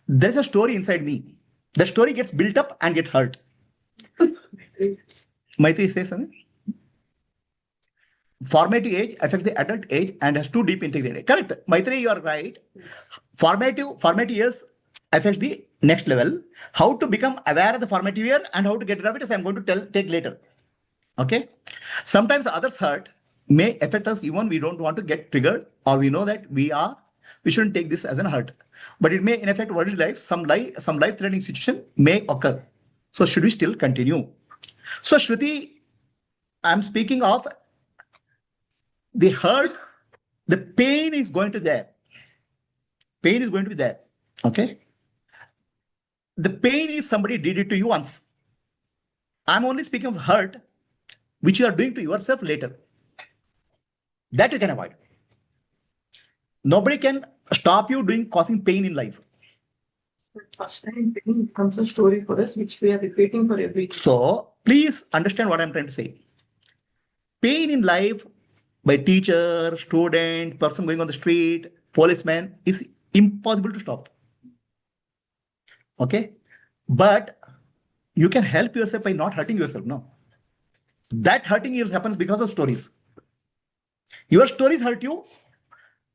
there's a story inside me. The story gets built up and get hurt. Maitri says something. Formative age affects the adult age and has too deep integrated. Correct. Maitri, you are right. Formative years affects the next level. How to become aware of the formative year and how to get rid of it is I'm going to take later. Okay. Sometimes others hurt may affect us even we don't want to get triggered or we know that we shouldn't take this as an hurt. But it may in effect worldly life, some life-threatening situation may occur. So should we still continue? So Shruti, I'm speaking of the hurt, the pain is going to be there. Pain is going to be there. Okay. The pain is somebody did it to you once. I'm only speaking of hurt, which you are doing to yourself later. That you can avoid. Nobody can stop you causing pain in life. First time pain becomes a story for us, which we are repeating for every day. So please understand what I'm trying to say. Pain in life by teacher, student, person going on the street, policeman is impossible to stop. Okay. But you can help yourself by not hurting yourself. No. That hurting you happens because of stories. Your stories hurt you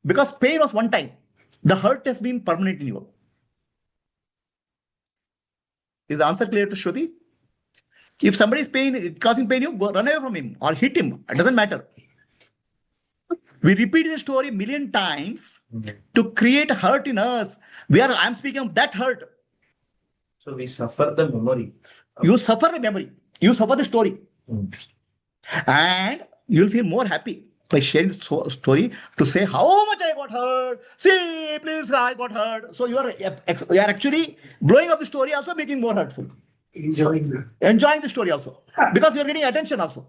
because pain was one time. The hurt has been permanent in you. Is the answer clear to Shruti? If somebody is causing pain, you go run away from him or hit him. It doesn't matter. We repeat the story 1,000,000 times to create hurt in us. I'm speaking of that hurt. So we suffer the memory. You suffer the memory. You suffer the story. And you'll feel more happy by sharing the story to say how much I got hurt. See, please, I got hurt. So you are actually blowing up the story, also making more hurtful. Enjoying the story also. Because you're getting attention also.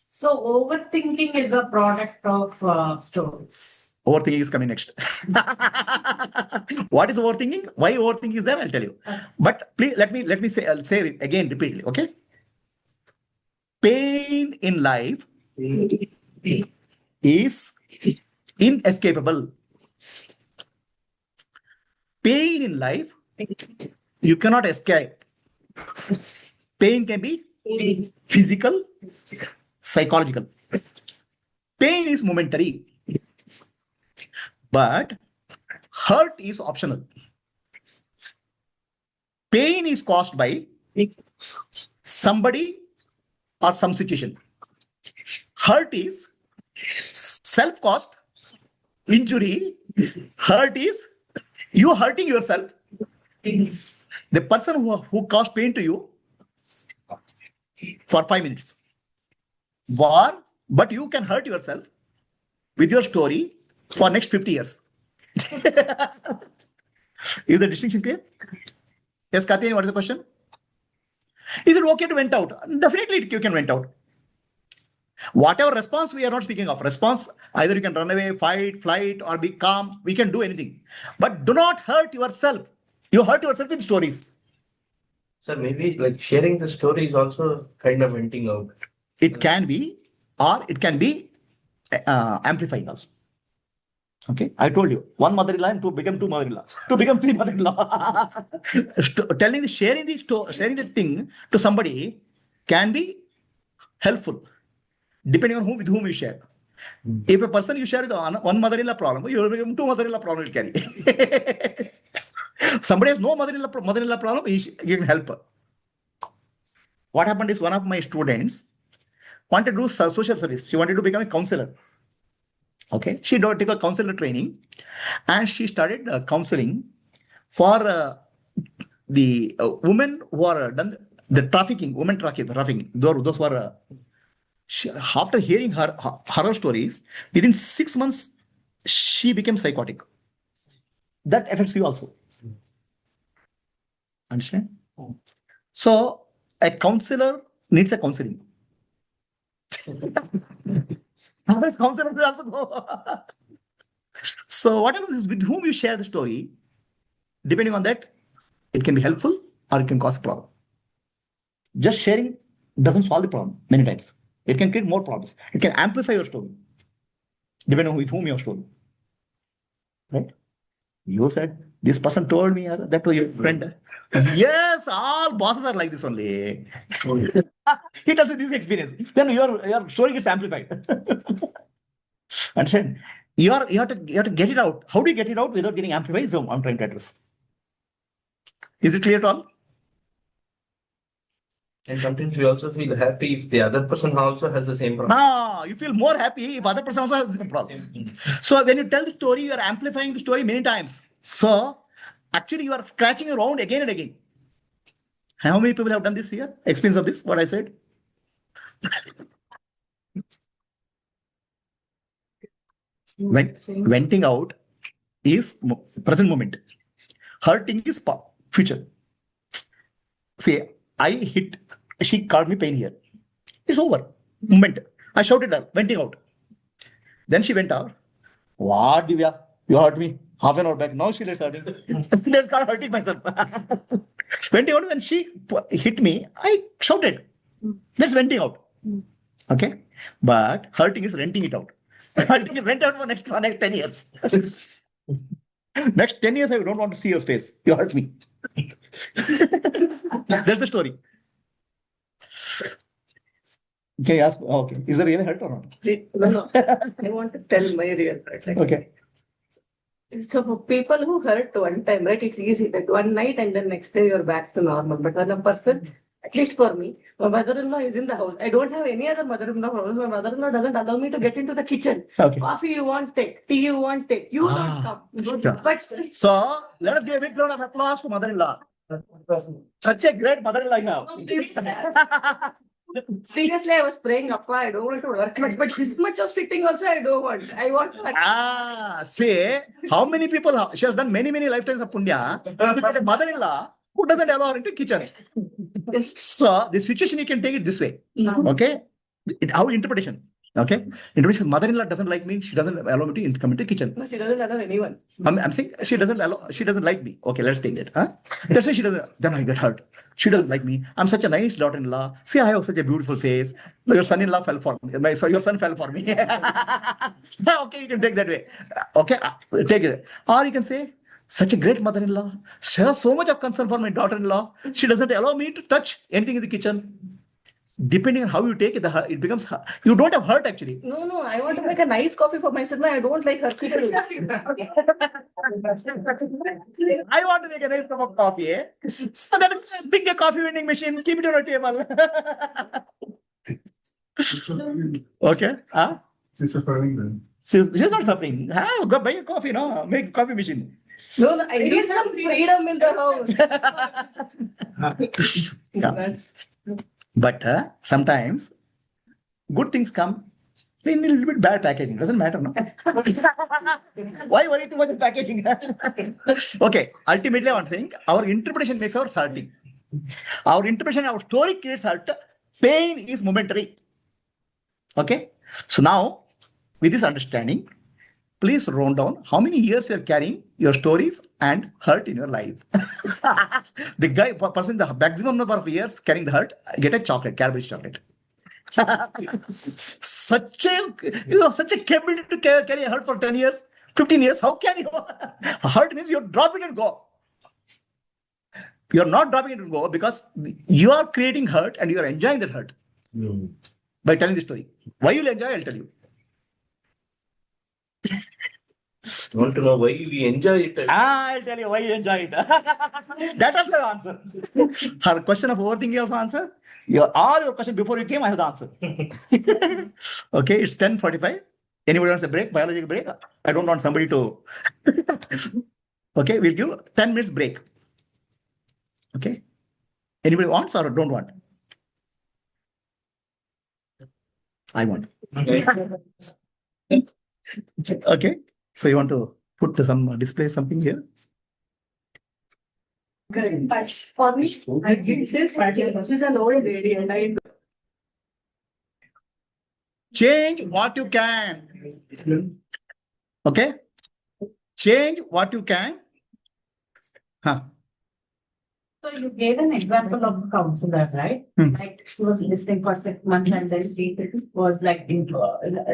So overthinking is a product of stories. Overthinking is coming next. What is overthinking? Why overthinking is there? I'll tell you. But please let me say, I'll say it again repeatedly, okay? Pain in life is inescapable. Pain in life, you cannot escape. Pain can be physical, psychological. Pain is momentary, but hurt is optional. Pain is caused by somebody or some situation. Hurt is self-caused injury. Hurt is you hurting yourself. The person who caused pain to you for 5 minutes. But you can hurt yourself with your story for next 50 years. Is the distinction clear? Yes, Katya, what is the question? Is it okay to vent out? Definitely you can vent out. Whatever response we are not speaking of. Response, either you can run away, fight, flight, or be calm. We can do anything. But do not hurt yourself. You hurt yourself in stories. Sir, maybe like sharing the story is also kind of venting out. It can be, or it can be amplifying also. Okay, I told you, one mother-in-law and two become two mother-in-law, to become three mother-in-law. Sharing the thing to somebody can be helpful, depending on with whom you share. If a person you share with one mother-in-law problem, you will become two mother-in-law problem will carry. Somebody has no mother-in-law problem, you can help her. What happened is one of my students wanted to do social service. She wanted to become a counselor. Okay, she took a counselor training and she started counseling for the women who are done the trafficking, women trafficking. Those who are, after hearing her horror stories, within 6 months, she became psychotic. That affects you also. Understand? So, a counselor needs a counseling. Otherwise, counselor will also go. So, whatever is with whom you share the story, depending on that, it can be helpful or it can cause a problem. Just sharing doesn't solve the problem many times. It can create more problems. It can amplify your story, depending on with whom your story. Right? You said, this person told me that was your friend. Yes, all bosses are like this only. He tells you this experience. Then your story gets amplified. Understand? You have to get it out. How do you get it out without getting amplified? So I'm trying to address. Is it clear at all? And sometimes we also feel happy if the other person also has the same problem. No, you feel more happy if other person also has the same problem. So when you tell the story, you are amplifying the story many times. So actually you are scratching around again and again. How many people have done this here? Experience of this, what I said? Venting out is present moment. Hurting is future. See, she caused me pain here. It's over. Moment. I shouted her, venting out. Then she went out. What, Divya? You hurt me. Half an hour back. Now she is hurting. That's not hurting myself. Venting out, when she hit me, I shouted. That's venting out. Okay? But hurting is renting it out. Hurting is rent out for next 10 years. Next 10 years, I don't want to see your face. You hurt me. That's the story. Can you ask? Okay. Is there really hurt or not? No. I want to tell my real part. Okay. So for people who hurt one time, right, it's easy that one night and then next day you're back to normal. But when a person At least for me, my mother-in-law is in the house. I don't have any other mother-in-law house. My mother-in-law doesn't allow me to get into the kitchen. Okay. Coffee you want, take. Tea you want, take. You don't come. Sure. But So let us give a big round of applause for mother-in-law. Such a great mother-in-law you have. seriously, I was praying, Appa, I don't want to work much, but this much of sitting also I don't want. I want to. See, how many people, she has done many lifetimes of punya, but a mother-in-law who doesn't allow her into kitchen. So the situation you can take it this way, okay? How interpretation, okay? Interpretation, mother-in-law doesn't like me, she doesn't allow me to come into kitchen. No, she doesn't allow anyone. I'm saying she doesn't like me. Okay, let's take that. Huh? That's why she doesn't, then I get hurt. She doesn't like me. I'm such a nice daughter-in-law. See, I have such a beautiful face. Your son-in-law fell for me. Your son fell for me. Okay, you can take that way. Okay, take it. Or you can say, such a great mother-in-law. She has so much of concern for my daughter-in-law. She doesn't allow me to touch anything in the kitchen. Depending on how you take it, it becomes, you don't have hurt actually. No, I want to make a nice coffee for myself. I don't like her. I want to make a nice cup of coffee. So then bring a coffee vending machine, keep it on a table. Okay. Huh? She's suffering then. She's not suffering. Go buy a coffee, no? Make a coffee machine. No, I need some freedom in the house. Yeah. But sometimes good things come in a little bit bad packaging. Doesn't matter, no? Why worry too much of packaging? Okay, ultimately, I think our interpretation makes our hurting. Our interpretation, our story creates hurt. Pain is momentary. Okay, so now with this understanding, please round down how many years you are carrying your stories and hurt in your life. The person, the maximum number of years carrying the hurt, get a chocolate, Cadbury chocolate. Such a capability to carry a hurt for 10 years, 15 years. How can you? Hurt means you drop it and go. You are not dropping it and go because you are creating hurt and you are enjoying that hurt by telling the story. Why you will enjoy, I'll tell you. You want to know why we enjoy it? I'll tell you why you enjoy it. That also I have answer. Her question of overthinking also answer. All your question before you came, I have the answer. Okay, it's 10:45. Anybody wants a break? Biological break? I don't want somebody to. Okay, we'll give 10 minutes break. Okay. Anybody wants or don't want? I want. Okay. So you want to put some display something here? Correct. But for me, it says she's an old lady and I Change what you can. Okay? Change what you can. Huh. So you gave an example of counselor, right? Like she was listening for 6 months and then she was like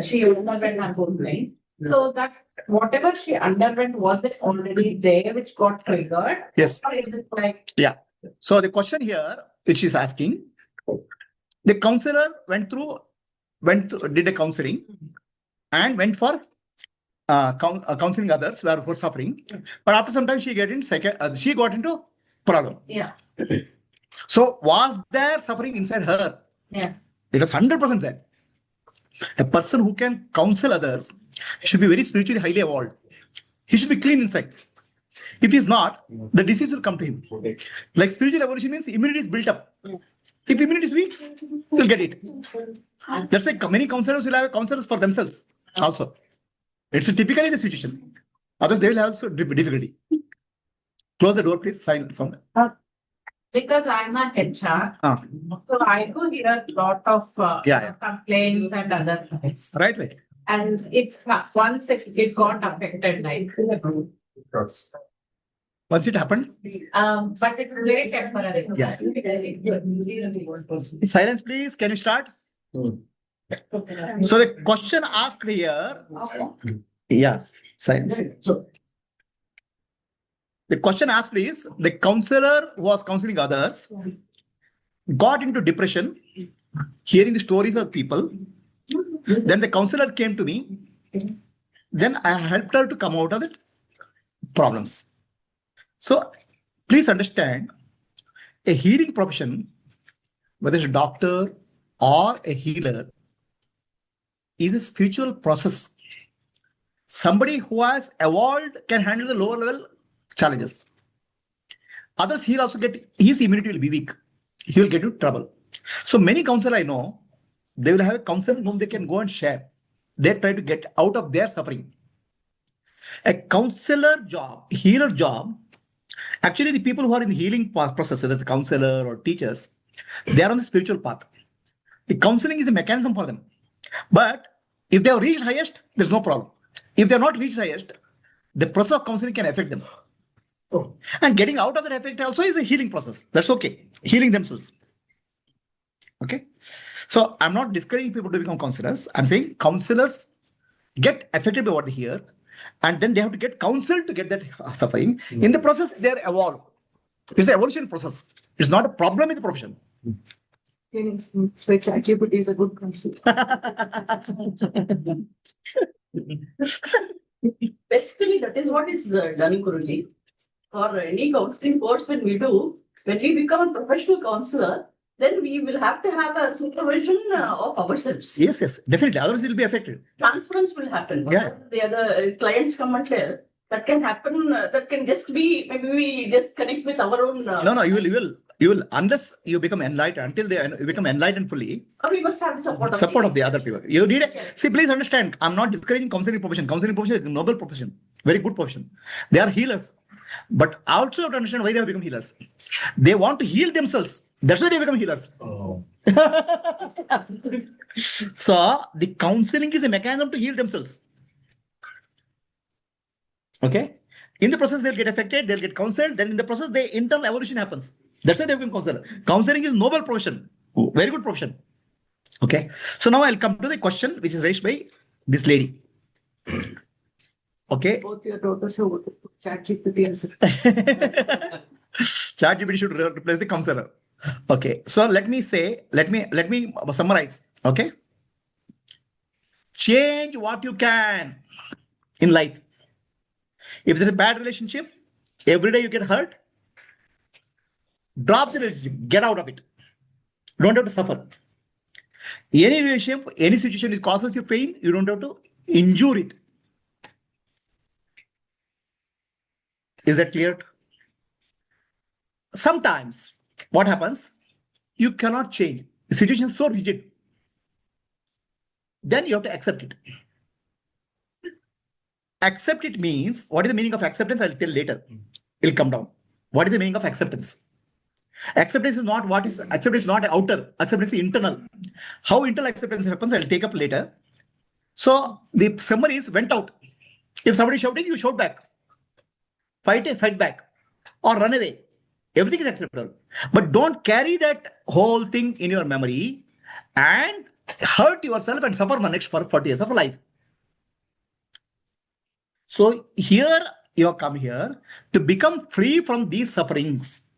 she underwent her whole brain. So that whatever she underwent, was it already there which got triggered? Yes. Or is it like Yeah. So the question here, which she's asking, the counselor did a counseling and went for counseling others who are suffering. But after some time, she got into problem. yeah. So was there suffering inside her? Yeah. It was 100% there. A person who can counsel others should be very spiritually highly evolved. He should be clean inside. If he is not, the disease will come to him. Like spiritual evolution means immunity is built up. If immunity is weak, he'll get it. That's why many counselors will have counselors for themselves also. It's typically the situation. Otherwise, they will have also difficulty. Close the door, please. Silence. Because I'm a HR, so I do hear a lot of complaints and other things. Right. And once it got affected, like. Once it happened? But it was very temporary. Yeah. Silence, please. Can you start? So the question asked here. Yes. Silence. The question asked is, the counselor who was counseling others got into depression, hearing the stories of people. Then the counselor came to me. Then I helped her to come out of the problems. So please understand, a healing profession whether it's a doctor or a healer, is a spiritual process. Somebody who has evolved can handle the lower level challenges. Others, he'll also get, his immunity will be weak. He will get into trouble. So many counselors I know, they will have a counselor whom they can go and share. They try to get out of their suffering. A counselor job, healer job, actually the people who are in the healing process, whether it's a counselor or teachers, they are on the spiritual path. The counseling is a mechanism for them. But if they have reached highest, there's no problem. If they have not reached highest, the process of counseling can affect them. And getting out of that effect also is a healing process. That's okay. Healing themselves. Okay. So I'm not discouraging people to become counselors. I'm saying counselors get affected by what they hear, and then they have to get counseled to get that suffering. In the process, they evolve. It's an evolution process. It's not a problem in the profession. So ChatGPT is a good concept. Basically, that is what is done, Guruji. For any counseling course, when we become a professional counselor, then we will have to have a supervision of ourselves. Yes, definitely. Otherwise, it will be affected. Transference will happen. Yeah. The other clients come and tell, that can happen. That can just be, maybe we just connect with our own. No, you will, unless you become enlightened, until you become enlightened fully. We must have the support of the other people. You need it. See, please understand, I'm not discouraging counseling profession. Counseling profession is a noble profession, very good profession. They are healers. But also to understand why they have become healers. They want to heal themselves. That's why they become healers. Oh. So the counseling is a mechanism to heal themselves. Okay. In the process, they'll get affected, they'll get counseled, then in the process, the internal evolution happens. That's why they become counselor. Counseling is noble profession. Very good profession. Okay. So now I'll come to the question which is raised by this lady. Okay. Both your daughters have ChatGPT answer. ChatGPT should replace the counselor. Okay. So let me summarize. Okay. Change what you can in life. If there's a bad relationship, every day you get hurt, drop the relationship, get out of it. Don't have to suffer. Any relationship, any situation which causes you pain, you don't have to endure it. Is that clear? Sometimes what happens? You cannot change. The situation is so rigid. Then you have to accept it. Accept it means, what is the meaning of acceptance? I'll tell later. It'll come down. What is the meaning of acceptance? Acceptance is not outer. Acceptance is internal. How internal acceptance happens, I'll take up later. So the summary is went out. If somebody is shouting, you shout back. Fight back. Or run away. Everything is acceptable. But don't carry that whole thing in your memory and hurt yourself and suffer the next 40 years of life. So here you have come here to become free from these sufferings.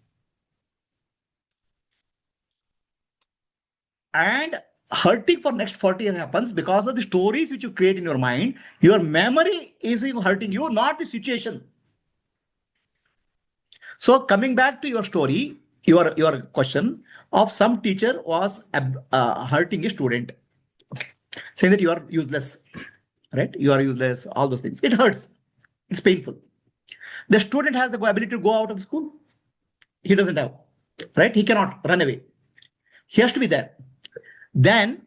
And hurting for next 40 years happens because of the stories which you create in your mind. Your memory is hurting you, not the situation. So coming back to your story, your question of some teacher was hurting a student, okay, saying that you are useless, right? You are useless, all those things. It hurts. It's painful. The student has the ability to go out of school. He doesn't have, right? He cannot run away. He has to be there. Then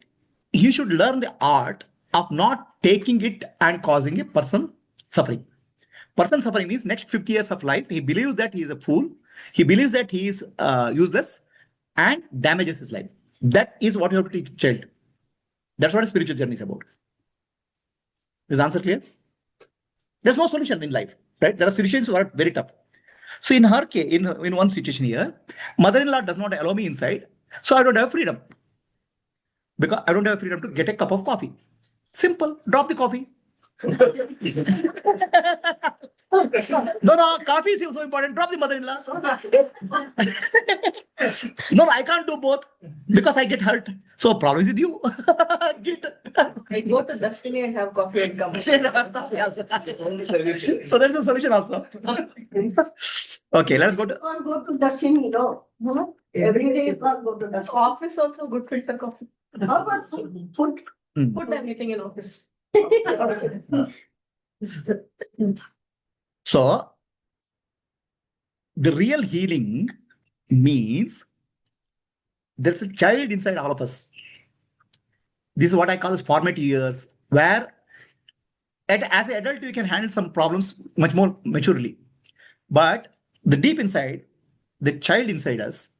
he should learn the art of not taking it and causing a person suffering. Person suffering means next 50 years of life, he believes that he is a fool. He believes that he is useless and damages his life. That is what you have to teach a child. That's what a spiritual journey is about. Is the answer clear? There's no solution in life, right? There are situations who are very tough. So in her case, in one situation here, mother-in-law does not allow me inside. So I don't have freedom. Because I don't have freedom to get a cup of coffee. Simple. Drop the coffee. No, coffee is so important. Drop the mother-in-law. No, I can't do both. Because I get hurt. So problem is with you. Guilt. I go to Destiny and have coffee and come. So there's a solution also. Okay, let's go to. You can't go to Destiny, no. No? Every day you can't go to Destiny. Office also good filter coffee. How about food? Food I'm eating in office. So the real healing means there's a child inside all of us. This is what I call formative years, where as an adult you can handle some problems much more maturely. But the deep inside, the child inside us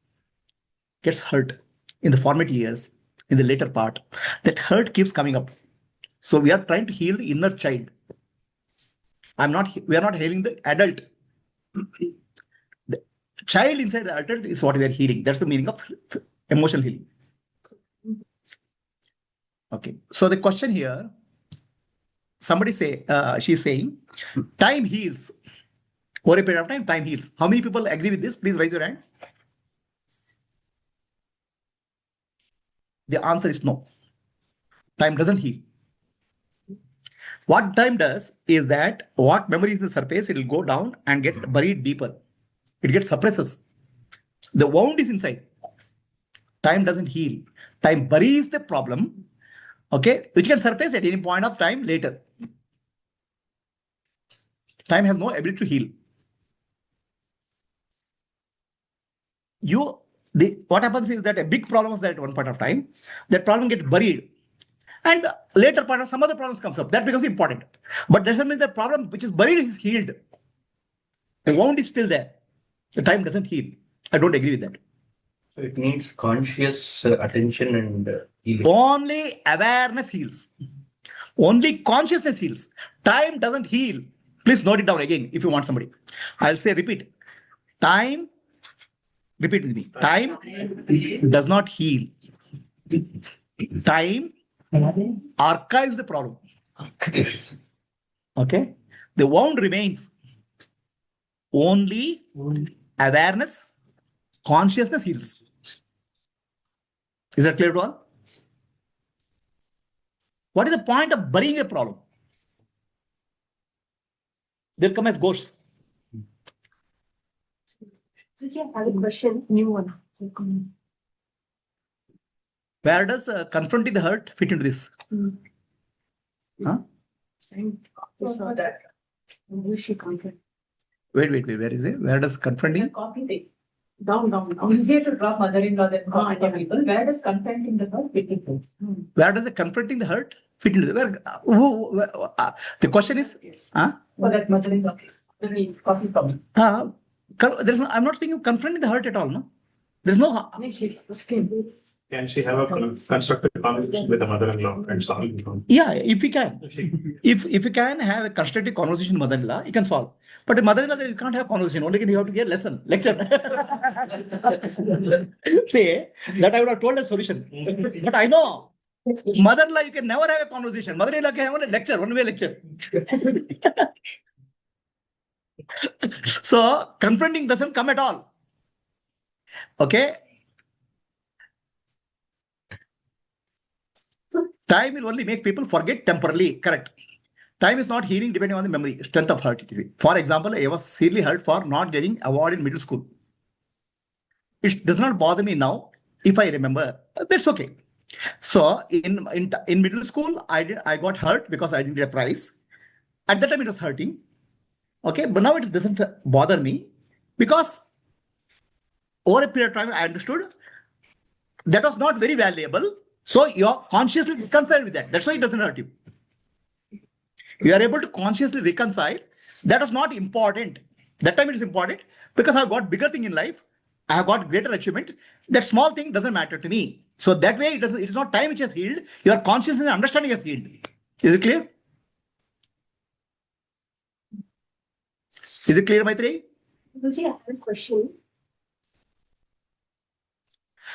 gets hurt in the formative years, in the later part. That hurt keeps coming up. So we are trying to heal the inner child. We are not healing the adult. The child inside the adult is what we are healing. That's the meaning of emotional healing. Okay. So the question here, somebody she's saying, time heals. Over a period of time, time heals. How many people agree with this? Please raise your hand. The answer is no. Time doesn't heal. What time does is that what memory is in the surface, it will go down and get buried deeper. It gets suppresses. The wound is inside. Time doesn't heal. Time buries the problem, okay, which can surface at any point of time later. Time has no ability to heal. What happens is that a big problem was there at one point of time. That problem gets buried. And later part of some other problems comes up. That becomes important. But doesn't mean the problem which is buried is healed. The wound is still there. The time doesn't heal. I don't agree with that. So it needs conscious attention and healing. Only awareness heals. Only consciousness heals. Time doesn't heal. Please note it down again if you want somebody. I'll say repeat. Time, repeat with me. Time does not heal. Time archives the problem. Okay? The wound remains. Only awareness, consciousness heals. Is that clear to all? What is the point of burying a problem? They'll come as ghosts. Suji, I have a question. New one. Where does confronting the hurt fit into this? Huh? So that. She conflict. Wait. Where is it? Where does confronting? Copy thing. Down. Easier to drop mother-in-law than confronting people. Where does confronting the hurt fit into? Where does the confronting the hurt fit into the? The question is, huh? For that mother-in-law case. Copy problem. I'm not speaking of confronting the hurt at all, no? There's no. Can she have a constructive conversation with the mother-in-law and solve it? Yeah, if we can. If you can have a constructive conversation with mother-in-law, you can solve. But a mother-in-law, you can't have conversation. Only you have to get lecture. Say that I would have told a solution. But I know. Mother-in-law, you can never have a conversation. Mother-in-law can have only lecture, one-way lecture. So confronting doesn't come at all. Okay. Time will only make people forget temporarily. Correct. Time is not healing depending on the memory, strength of hurt. For example, I was seriously hurt for not getting award in middle school. It does not bother me now. If I remember, that's okay. So in middle school, I got hurt because I didn't get a prize. At that time, it was hurting. Okay, but now it doesn't bother me because over a period of time, I understood that was not very valuable. So you're consciously reconciled with that. That's why it doesn't hurt you. You are able to consciously reconcile. That was not important. That time it is important because I've got bigger thing in life. I have got greater achievement. That small thing doesn't matter to me. So that way it is not time which has healed. Your consciousness and understanding has healed. Is it clear? Is it clear, Maitreyi? Suji, I have a question.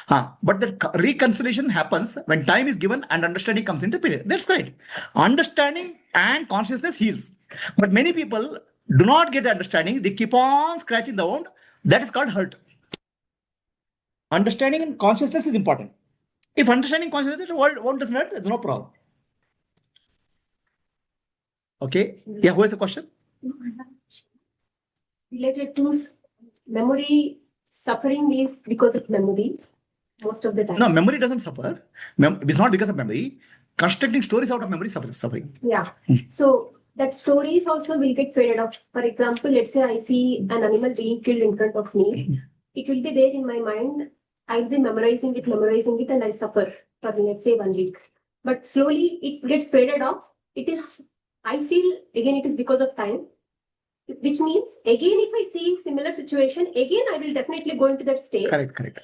But the reconciliation happens when time is given and understanding comes into play. That's right. Understanding and consciousness heals. But many people do not get the understanding. They keep on scratching the wound. That is called hurt. Understanding and consciousness is important. If understanding consciousness, the world doesn't hurt, there's no problem. Okay. Yeah, who has a question? Related to memory, suffering is because of memory most of the time. No, memory doesn't suffer. It's not because of memory. Constructing stories out of memory suffers suffering. Yeah. So that stories also will get faded off. For example, let's say I see an animal being killed in front of me. It will be there in my mind. I'll be memorizing it, and I'll suffer for let's say 1 week. But slowly it gets faded off. I feel again it is because of time. Which means again, if I see similar situation, again I will definitely go into that state. Correct.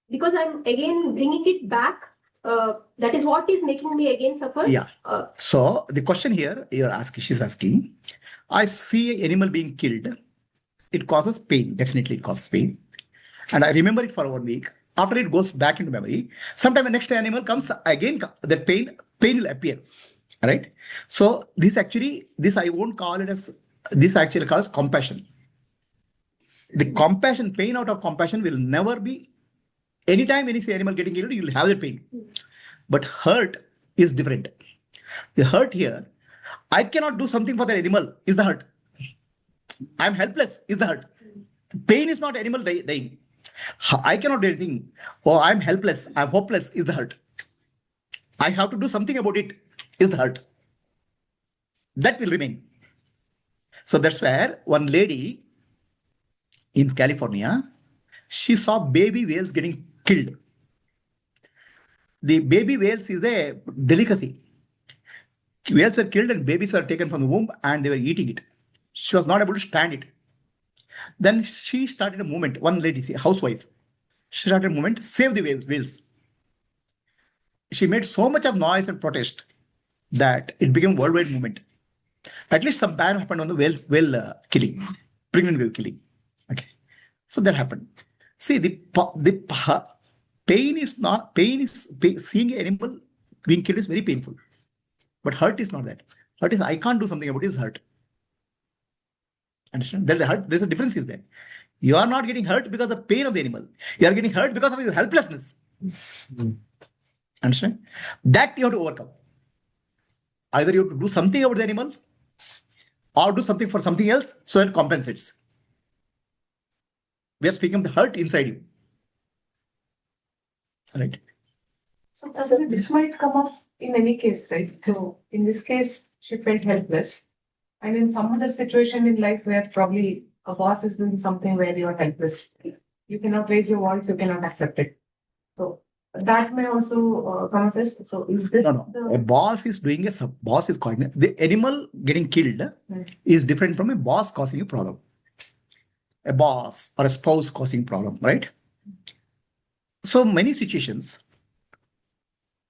Because I'm again bringing it back. That is what is making me again suffer. Yeah. So the question here she's asking, I see an animal being killed. It causes pain. Definitely it causes pain. And I remember it for 1 week. After it goes back into memory, sometime the next animal comes again, that pain will appear. Right? So this I won't call it as, this actually calls compassion. The compassion, pain out of compassion will never be, anytime any animal getting killed, you'll have the pain. But hurt is different. The hurt here, I cannot do something for the animal, is the hurt. I'm helpless, is the hurt. Pain is not animal dying. I cannot do anything. Oh, I'm helpless, I'm hopeless, is the hurt. I have to do something about it, is the hurt. That will remain. So that's where one lady in California, she saw baby whales getting killed. The baby whales is a delicacy. Whales were killed and babies were taken from the womb and they were eating it. She was not able to stand it. Then she started a movement. One lady, a housewife, she started a movement to save the whales. She made so much of noise and protest that it became a worldwide movement. At least some ban happened on the whale killing, pregnant whale killing. Okay, so that happened. See, the pain is not seeing an animal being killed is very painful, but hurt is not that. Hurt is I can't do something about it, is hurt. Understand? There's a hurt. There's a difference is there. You are not getting hurt because of the pain of the animal. You are getting hurt because of your helplessness. Understand? That you have to overcome. Either you have to do something about the animal or do something for something else so that it compensates. We are speaking of the hurt inside you. Right? So this might come up in any case, right? So in this case, she felt helpless. And in some other situation in life where probably a boss is doing something where you are helpless, you cannot raise your voice, you cannot accept it. So that may also come as this. So is this A boss is doing boss is causing the animal getting killed is different from a boss causing a problem. A boss or a spouse causing problem, right? So many situations,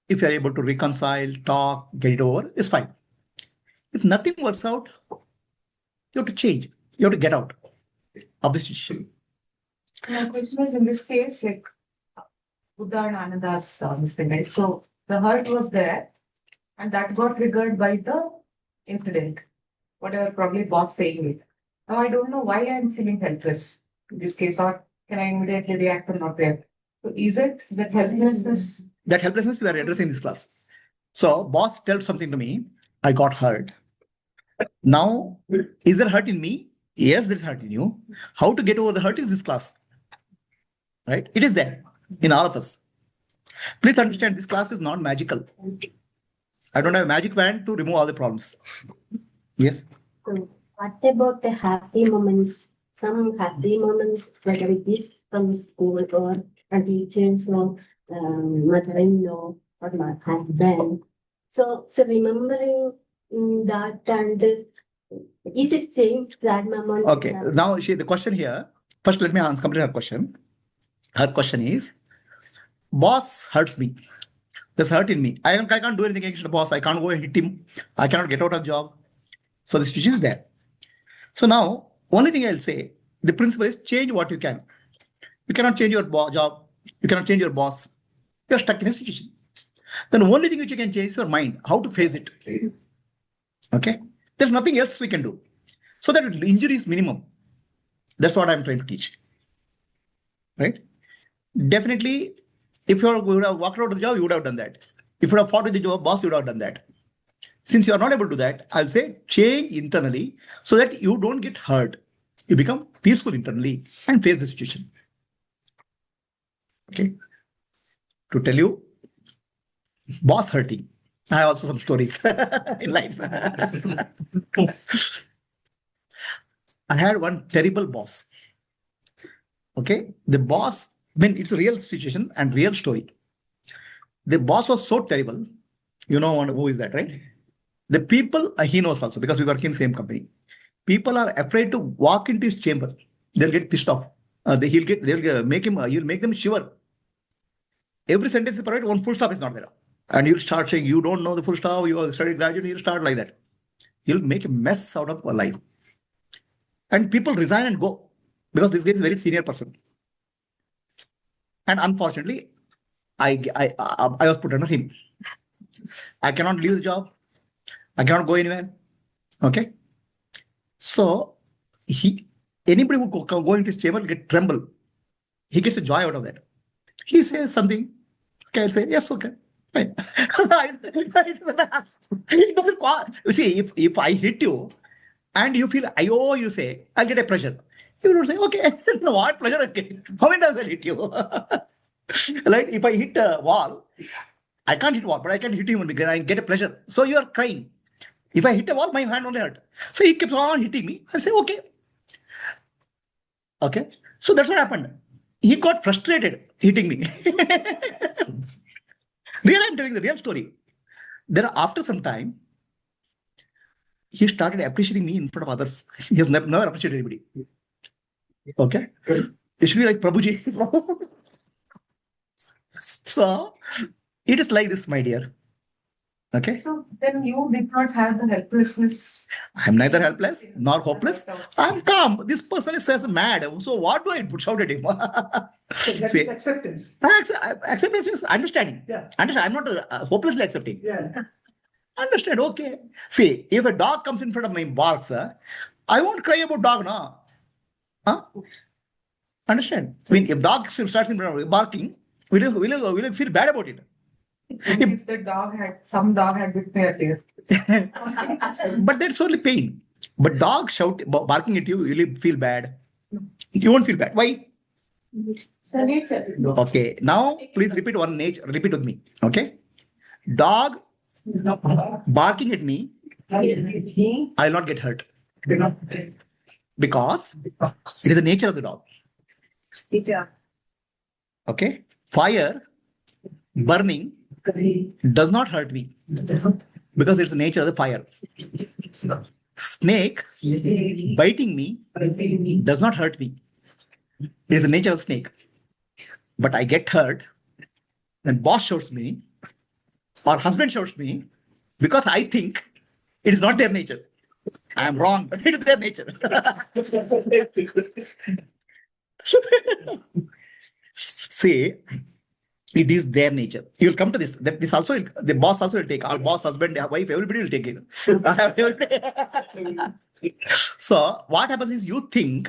if you are able to reconcile, talk, get it over, is fine. If nothing works out, you have to change. You have to get out of the situation. My question is in this case, like Buddha and Ananda's this thing, right? So the hurt was there and that got triggered by the incident, whatever probably boss saying it. Now I don't know why I'm feeling helpless in this case, or can I immediately react or not react? So is it that helplessness? That helplessness we are addressing in this class. So boss tells something to me, I got hurt. Now, is there hurt in me? Yes, there's hurt in you. How to get over the hurt is this class. Right? It is there in all of us. Please understand, this class is not magical. I don't have a magic wand to remove all the problems. Yes? So what about the happy moments? Some happy moments, like with this from school or a teachers or mother-in-law or my husband. So remembering that and is it same that moment? Okay. Now the question here. First, let me complete her question. Her question is, boss hurts me. There's hurt in me. I can't do anything against the boss. I can't go and hit him. I cannot get out of job. So the situation is there. So now, only thing I'll say, the principle is change what you can. You cannot change your job. You cannot change your boss. You're stuck in a situation. Then the only thing which you can change is your mind, how to face it. Okay? There's nothing else we can do. So that injury is minimum. That's what I'm trying to teach. Right? Definitely, If you would have walked out of the job, you would have done that. If you would have fought with the job boss, you would have done that. Since you are not able to do that, I'll say change internally so that you don't get hurt. You become peaceful internally and face the situation. Okay. To tell you, boss hurting. I have also some stories in life. I had one terrible boss. Okay. The boss, it's a real situation and real story. The boss was so terrible. You know who is that, right? The people, he knows also because we work in the same company. People are afraid to walk into his chamber. They'll get pissed off. You'll make them shiver. Every sentence is provided, one full stop is not there. And you'll start saying, you don't know the full stop, you are a study graduate, you'll start like that. You'll make a mess out of a life. And people resign and go because this guy is a very senior person. And unfortunately, I was put under him. I cannot leave the job. I cannot go anywhere. Okay. So anybody who go into his chamber will get tremble. He gets a joy out of that. He says something. Okay, I say, yes, okay. Fine. It doesn't you see, if I hit you and you feel, you say, I'll get a pressure. You don't say, okay, what pleasure I get? How many times I hit you? Like if I hit a wall, I can't hit wall, but I can hit him and I get a pleasure. So you are crying. If I hit a wall, my hand only hurt. So he keeps on hitting me. I say, okay. Okay. So that's what happened. He got frustrated hitting me. Really, I'm telling the real story. Then after some time, he started appreciating me in front of others. He has never appreciated anybody. Okay. It should be like Prabhuji. So it is like this, my dear. Okay. So then you did not have the helplessness. I'm neither helpless nor hopeless. I'm calm. This person is says mad. So what do I shout at him? So that See, is acceptance. acceptance means understanding. Yeah. Understand. I'm not hopelessly accepting. Yeah. Understand. Okay. See, if a dog comes in front of me and barks, I won't cry about dog, no. Huh? Understand? I mean, if dog starts in front of me barking, will you feel bad about it? If some dog had bit me earlier. But that's only pain. But dog barking at you, will you feel bad? You won't feel bad. Why? So nature. Okay. Now, please repeat repeat with me. Okay. Dog barking at me, I will not get hurt. Because it is the nature of the dog. Okay. Fire, burning, does not hurt me because it's the nature of the fire. Snake biting me does not hurt me. It is the nature of snake. But I get hurt when boss shouts me or husband shouts me because I think it is not their nature. I am wrong. It is their nature. See, it is their nature. You will come to this. This also, the boss also will take. Our boss, husband, wife, everybody will take it. So what happens is you think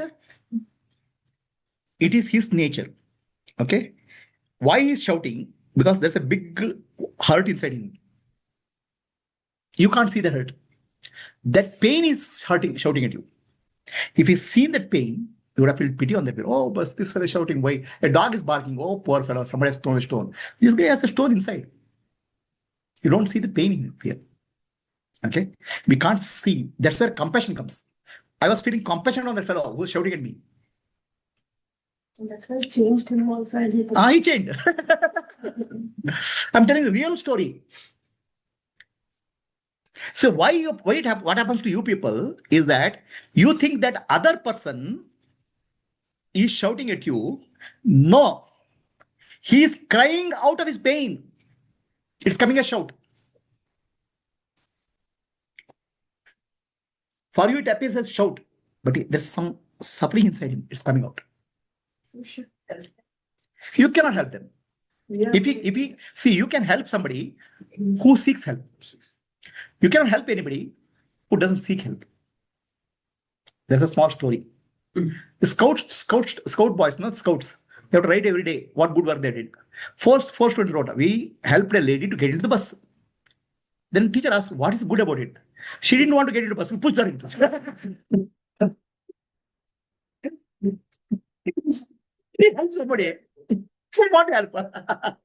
it is his nature. Okay. Why he is shouting? Because there's a big hurt inside him. You can't see the hurt. That pain is shouting at you. If he's seen that pain, you would have felt pity on that. Oh, but this fellow is shouting. Why? A dog is barking. Oh, poor fellow. Somebody has thrown a stone. This guy has a stone inside. You don't see the pain in here. Okay. We can't see. That's where compassion comes. I was feeling compassion on that fellow who was shouting at me. And that's why I changed him also. And he changed. I'm telling you a real story. So what happens to you people is that you think that other person is shouting at you. No, he is crying out of his pain. It's coming a shout. For you, it appears as shout, but there's some suffering inside him. It's coming out. You cannot help them. Yeah. See, you can help somebody who seeks help. You cannot help anybody who doesn't seek help. There's a small story. The scout boys, not scouts, You have to write every day what good work they did. First student wrote, we helped a lady to get into the bus. Then teacher asked, what is good about it? She didn't want to get into the bus. We pushed her into the we help somebody. Someone help her.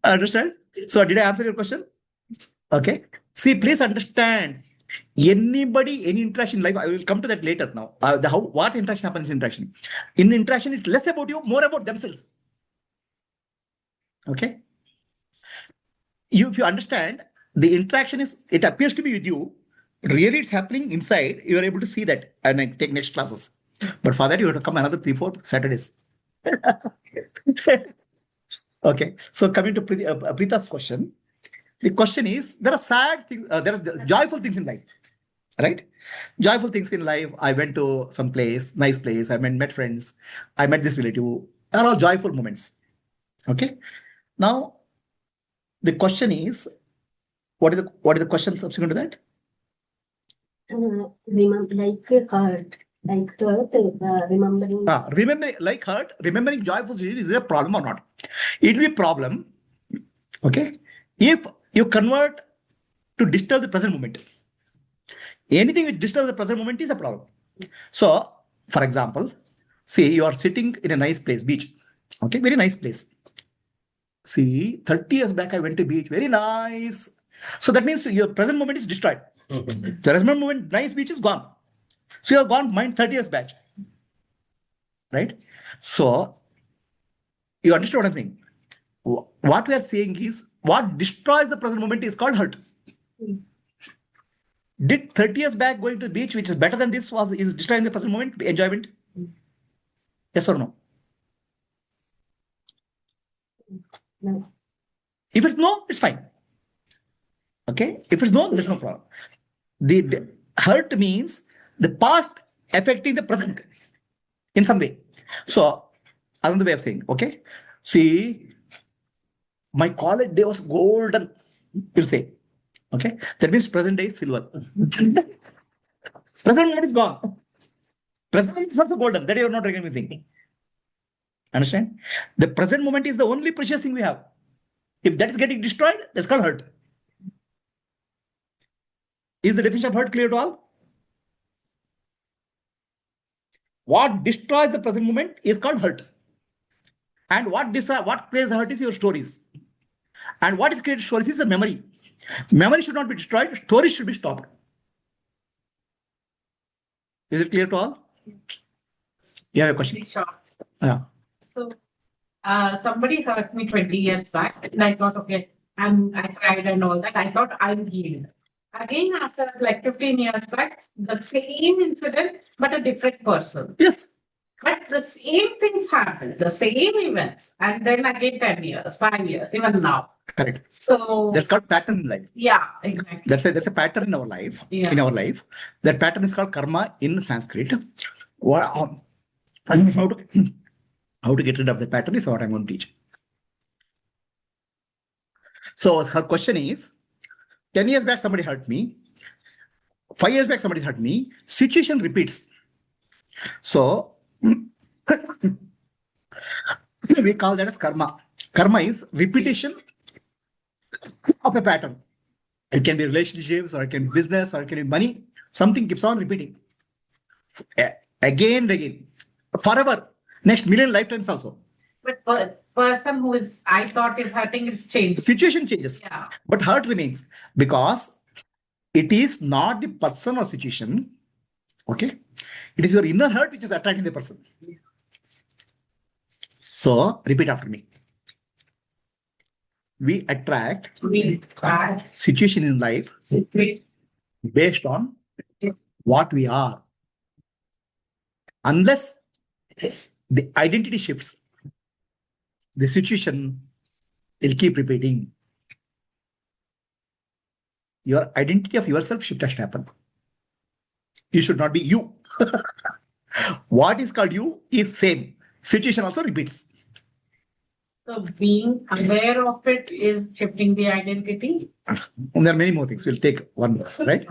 Understand? So did I answer your question? Okay. See, please understand. Anybody, any interaction in life, I will come to that later now. What interaction happens in interaction? In interaction, it's less about you, more about themselves. Okay. If you understand, the interaction is, it appears to be with you. Really, it's happening inside. You are able to see that and I take next classes. But for that, you have to come another 3-4 Saturdays. Okay. So coming to Preeta's question. The question is, there are sad things, there are joyful things in life, right? Joyful things in life. I went to some place, nice place. I met friends. I met this relative. Are all joyful moments. Okay. Now, the question is, what is the question subsequent to that? Remember, remembering. Remembering joyful situations, is it a problem or not? It will be a problem. Okay. If you convert to disturb the present moment. Anything which disturbs the present moment is a problem. So, for example, see, you are sitting in a nice place, beach. Okay, very nice place. See, 30 years back, I went to beach, very nice. So that means your present moment is destroyed. The present moment, nice beach is gone. So you have gone mind 30 years back. Right? So, you understand what I'm saying? What we are saying is, what destroys the present moment is called hurt. Did 30 years back going to the beach, which is better than this, is destroying the present moment, enjoyment? Yes or no? No. If it's no, it's fine. Okay? If it's no, there's no problem. The hurt means the past affecting the present in some way. So, another way of saying, okay? See, my college day was golden, you'll say. Okay? That means present day is silver. Present moment is gone. Present moment is also golden. That you are not recognizing. Understand? The present moment is the only precious thing we have. If that is getting destroyed, that's called hurt. Is the definition of hurt clear to all? What destroys the present moment is called hurt. And what creates the hurt is your stories. And what is created stories is a memory. Memory should not be destroyed. Stories should be stopped. Is it clear to all? You have a question? Yeah. So, somebody hurt me 20 years back, and I thought, okay, I cried and all that. I thought I'm healed. Again, after like 15 years back, the same incident, but a different person. Yes. But the same things happen, the same events, and then again 10 years, 5 years, even now. Correct. So that's called pattern in life. Yeah, exactly. That's a pattern in our life. Yeah. In our life, that pattern is called karma in Sanskrit. How to get rid of the pattern is what I'm going to teach. So her question is, 10 years back somebody hurt me. 5 years back somebody hurt me. Situation repeats. So we call that as karma. Karma is repetition of a pattern. It can be relationships, or it can be business, or it can be money. Something keeps on repeating. Again and again. Forever. Next million lifetimes also. But person who is, I thought is hurting is changed. The situation changes. Yeah. But hurt remains. Because it is not the person or situation. Okay. It is your inner hurt which is attracting the person. So, repeat after me. We attract situation in life based on what we are. Unless the identity shifts, the situation will keep repeating. Your identity of yourself shift has to happen. You should not be you. What is called you is same. Situation also repeats. So being aware of it is shifting the identity. And there are many more things. We'll take one more, right?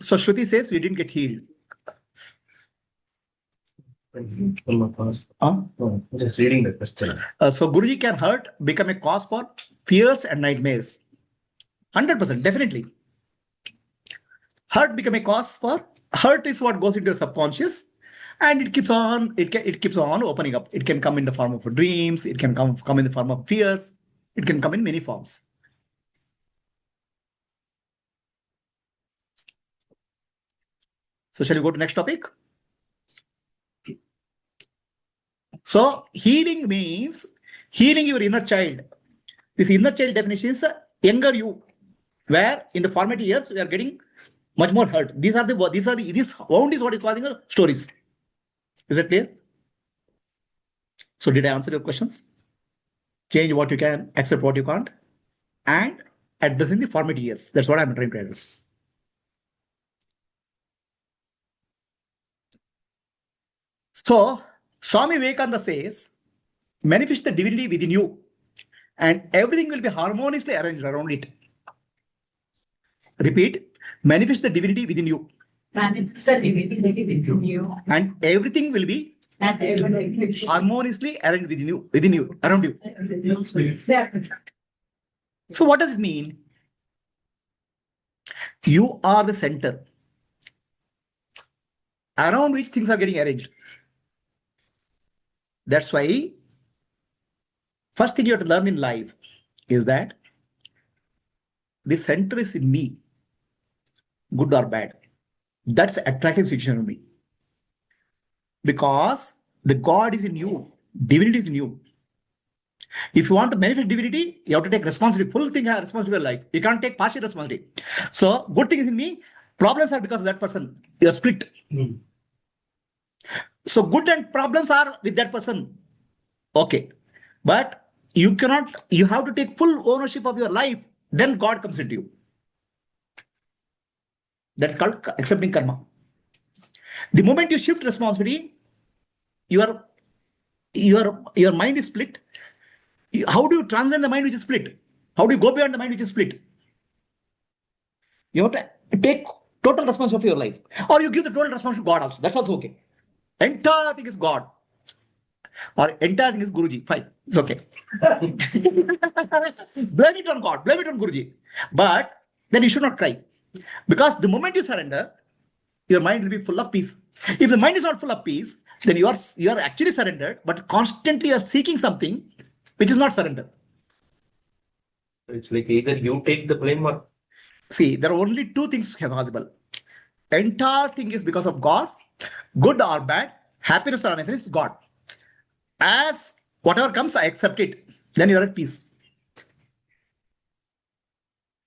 So Shruti says we didn't get healed. No, just reading the question. So Guruji can hurt become a cause for fears and nightmares. 100%, definitely. Hurt become a cause for hurt is what goes into your subconscious, and it keeps on. It keeps on opening up. It can come in the form of dreams. It can come in the form of fears. It can come in many forms. So shall we go to next topic? So healing means healing your inner child. This inner child definition is younger you, where in the formative years we are getting much more hurt. This wound is what is causing the stories. Is it clear? So did I answer your questions? Change what you can, accept what you can't, and addressing the formative years. That's what I'm trying to address. So Swami Vivekananda says, manifest the divinity within you, and everything will be harmoniously arranged around it. Repeat, manifest the divinity within you. Manifest the divinity within you. And everything will be harmoniously arranged within you, around you. So what does it mean? You are the center around which things are getting arranged. That's why first thing you have to learn in life is that the center is in me, good or bad. That's attractive situation in me. Because the God is in you, divinity is in you. If you want to manifest divinity, you have to take responsibility, full thing has responsibility for life. You can't take partial responsibility. So good thing is in me, problems are because of that person. You are split. So good and problems are with that person. Okay. But you have to take full ownership of your life, then God comes into you. That's called accepting karma. The moment you shift responsibility, your mind is split. How do you transcend the mind which is split? How do you go beyond the mind which is split? You have to take total responsibility of your life. Or you give the total responsibility to God also. That's also okay. Entire thing is God. Or entire thing is Guruji. Fine. It's okay. Blame it on God. Blame it on Guruji. But then you should not cry. Because the moment you surrender, your mind will be full of peace. If the mind is not full of peace, then you are actually surrendered, but constantly you are seeking something which is not surrender. It's like either you take the blame or... See, there are only two things possible. Entire thing is because of God, good or bad, happiness or unhappiness, God. As whatever comes, I accept it. Then you are at peace.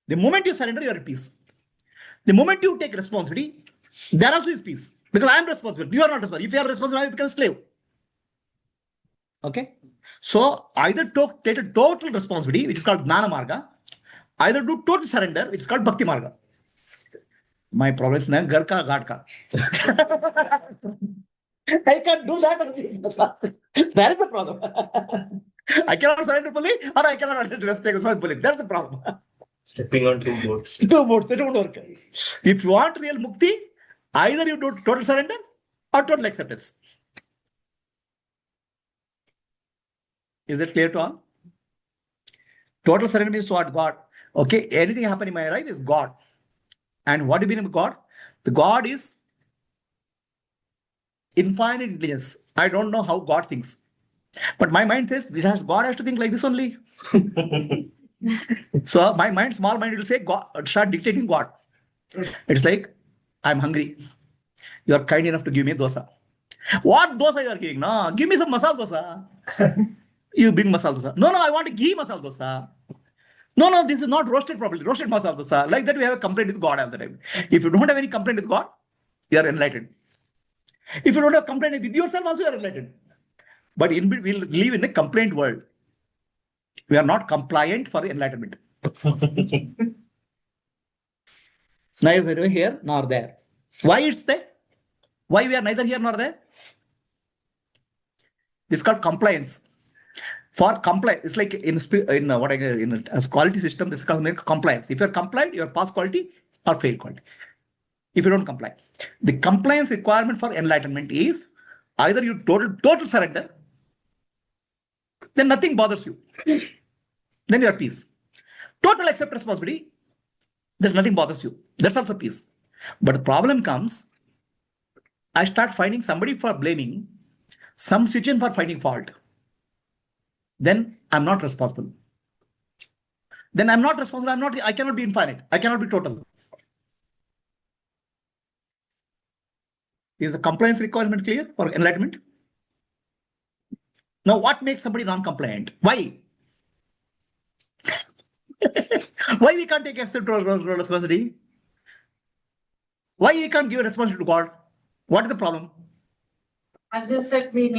The moment you surrender, you are at peace. The moment you take responsibility, there also is peace. Because I am responsible. You are not responsible. If you are responsible, you become a slave. Okay? So either take a total responsibility, which is called Jnana Marga, either do total surrender, which is called Bhakti Marga. My problem is na ghar ka ghat ka. I can't do that. That is the problem. I cannot surrender fully, or I cannot respect responsibility. That's the problem. Stepping on two boats. Two boats, they don't work. If you want real mukti, either you do total surrender or total acceptance. Is it clear to all? Total surrender means what? God. Okay, anything happen in my life is God. And what do you mean by God? The God is infinite intelligence. I don't know how God thinks. But my mind says God has to think like this only. So my mind, small mind, will say God, start dictating God. It's like, I'm hungry. You are kind enough to give me dosa. What dosa you are giving? No, give me some masala dosa. You bring masala dosa. No, I want ghee masala dosa. No, this is not roasted properly. Roasted masala dosa. Like that, we have a complaint with God all the time. If you don't have any complaint with God, you are enlightened. If you don't have complaint with yourself, also you are enlightened. But we live in a complaint world. We are not compliant for the enlightenment. Neither here nor there. Why it's there? Why we are neither here nor there? This is called compliance. For compliance, it's like in as quality system, this is called compliance. If you are compliant, you are pass quality or fail quality. if you don't comply. The compliance requirement for enlightenment is either you total surrender, then nothing bothers you. Then you are peace. Total accept responsibility, then nothing bothers you. That's also peace. But the problem comes, I start finding somebody for blaming, some situation for finding fault. Then I'm not responsible. Then I'm not responsible. I cannot be infinite. I cannot be total. Is the compliance requirement clear for enlightenment? Now, what makes somebody non-compliant? Why? Why we can't take responsibility? Why we can't give responsibility to God? What is the problem? As you said, we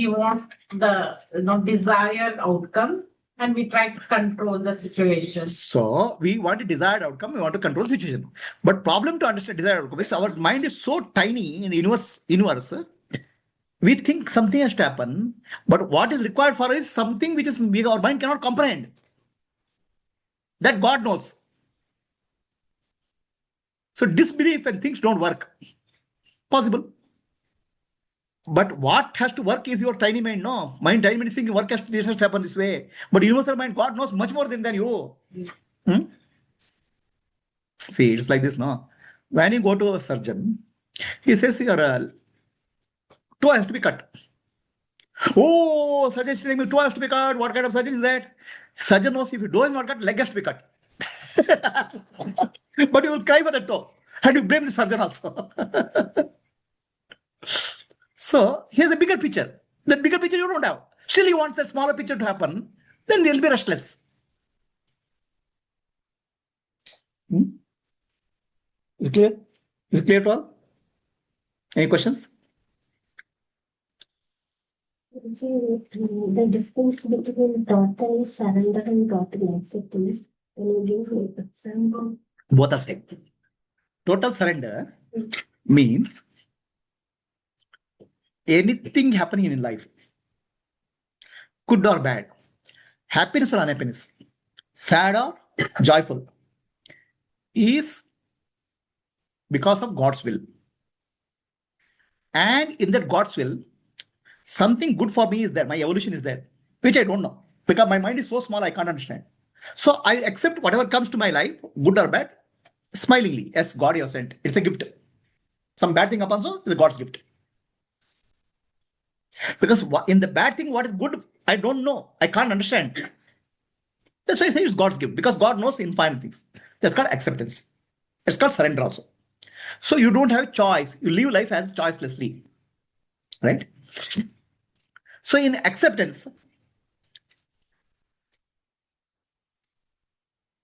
want the desired outcome, and we try to control the situation. So we want a desired outcome, we want to control the situation. But problem to understand desired outcome is our mind is so tiny in the universe. We think something has to happen, but what is required for is something which is our mind cannot comprehend. That God knows. So disbelief when things don't work. Possible. But what has to work is your tiny mind. No, tiny mind is thinking this has to happen this way. But universal mind, God knows much more than you. See, it's like this, no? When you go to a surgeon, he says your toe has to be cut. Oh, surgeon is telling me toe has to be cut. What kind of surgeon is that? Surgeon knows if your toe is not cut, leg has to be cut. But you will cry for the toe. And you blame the surgeon also. So here's a bigger picture. That bigger picture you don't have. Still you want the smaller picture to happen, then they'll be restless. Is it clear? Is it clear to all? Any questions? The difference between total surrender and total acceptance, can you give me an example? Both are same. Total surrender means anything happening in life, good or bad, happiness or unhappiness, sad or joyful, is because of God's will. And in that God's will, something good for me is there, my evolution is there, which I don't know, because my mind is so small, I can't understand. So I accept whatever comes to my life, good or bad, smilingly, as God you have sent. It's a gift. Some bad thing happens, so it's God's gift. Because in the bad thing, what is good, I don't know. I can't understand. That's why I say it's God's gift, because God knows infinite things. That's called acceptance. It's called surrender also. So you don't have a choice. You live life as choicelessly. Right? So in acceptance,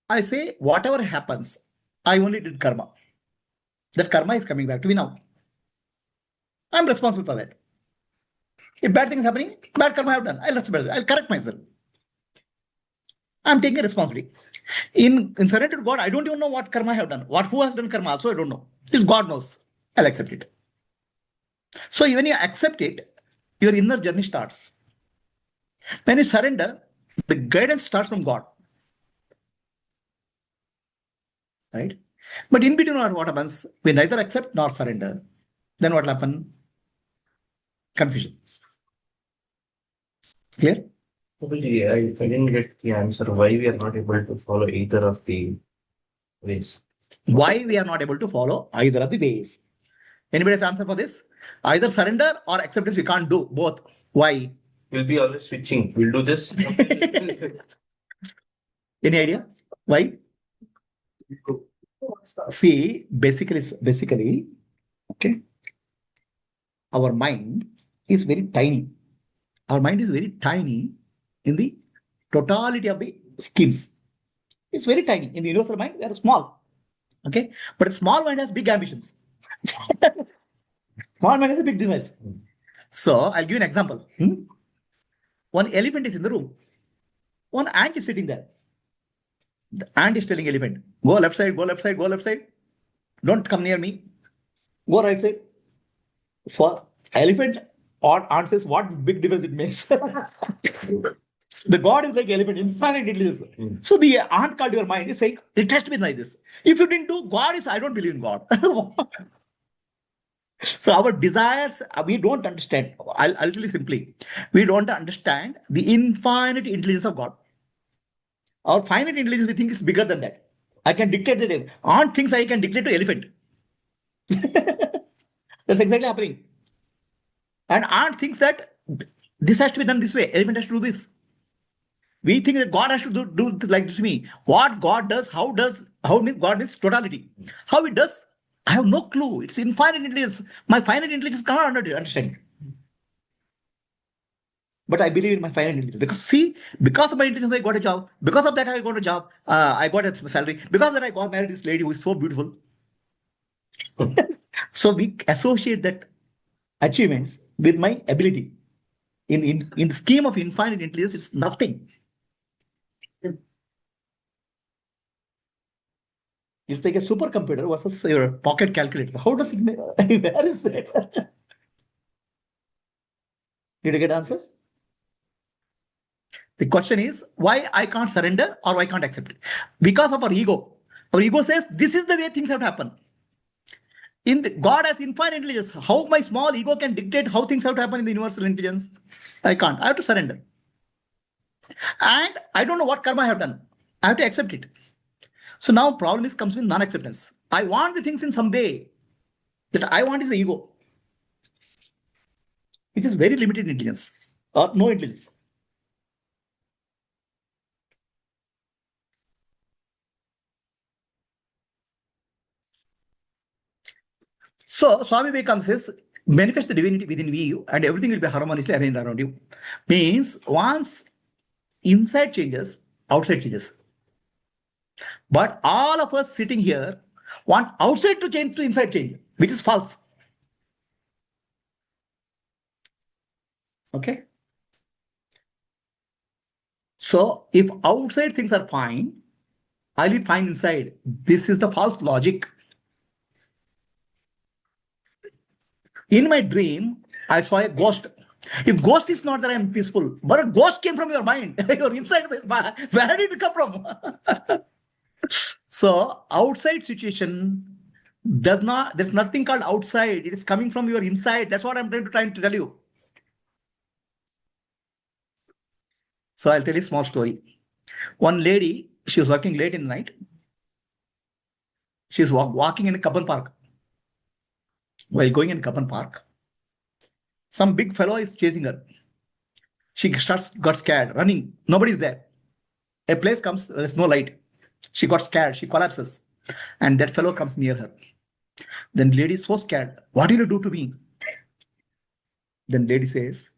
I say whatever happens, I only did karma. That karma is coming back to me now. I'm responsible for that. If bad things are happening, bad karma I have done. I'll correct myself. I'm taking a responsibility. In surrender to God, I don't even know what karma I have done. Who has done karma also, I don't know. This God knows. I'll accept it. So when you accept it, your inner journey starts. When you surrender, the guidance starts from God. Right? But in between what happens, we neither accept nor surrender. Then what will happen? Confusion. Clear? Prabhuji, I didn't get the answer why we are not able to follow either of the ways. Why we are not able to follow either of the ways? Anybody has answer for this? Either surrender or acceptance, we can't do both. Why? We'll be always switching. We'll do this. Any idea? Why? See, basically, okay, our mind is very tiny. Our mind is very tiny in the totality of the schemes. It's very tiny. In the universal mind, we are small. Okay? But a small mind has big ambitions. Small mind has a big desires. So I'll give you an example. One elephant is in the room. One ant is sitting there. The ant is telling elephant, go left side, go left side, go left side. Don't come near me. Go right side. For elephant, or ant says, what big difference it makes. The God is like elephant, infinite intelligence. So the aunt called your mind is saying, it has to be like this. If you didn't do, God is, I don't believe in God. So our desires, we don't understand. I'll tell you simply. We don't understand the infinite intelligence of God. Our finite intelligence, we think, is bigger than that. I can dictate the aunt thinks I can dictate to elephant. That's exactly happening. And aunt thinks that this has to be done this way. Elephant has to do this. We think that God has to do like this to me. What God does, how means God is totality. How it does, I have no clue. It's infinite intelligence. My finite intelligence cannot understand. But I believe in my finite intelligence. Because of my intelligence, I got a job. Because of that, I got a job. I got a salary. Because of that, I got married to this lady who is so beautiful. So we associate that achievements with my ability. In the scheme of infinite intelligence, it's nothing. It's like a supercomputer versus your pocket calculator. How does it make? Where is it? Did you get answer? The question is why I can't surrender or why I can't accept it? Because of our ego. Our ego says this is the way things have to happen. God has infinite intelligence. How my small ego can dictate how things have to happen in the universal intelligence? I can't. I have to surrender. And I don't know what karma I have done. I have to accept it. So now problem comes with non-acceptance. I want the things in some way. That I want is the ego. It is very limited intelligence or no intelligence. So Swami Vivekananda says, manifest the divinity within you and everything will be harmoniously arranged around you. Means once inside changes, outside changes. But all of us sitting here want outside to change to inside change, which is false. Okay. So if outside things are fine, I'll be fine inside. This is the false logic. In my dream, I saw a ghost. If ghost is not there, I'm peaceful. But a ghost came from your mind. Your inside, where did it come from? So outside situation there's nothing called outside. It is coming from your inside. That's what I'm trying to tell you. So I'll tell you a small story. One lady, she was working late in the night. She's walking in a Kaban Park. While going in Kaban Park, some big fellow is chasing her. She got scared, running. Nobody's there. A place comes, there's no light. She got scared. She collapses. And that fellow comes near her. Then lady is so scared. What will you do to me? Then lady says,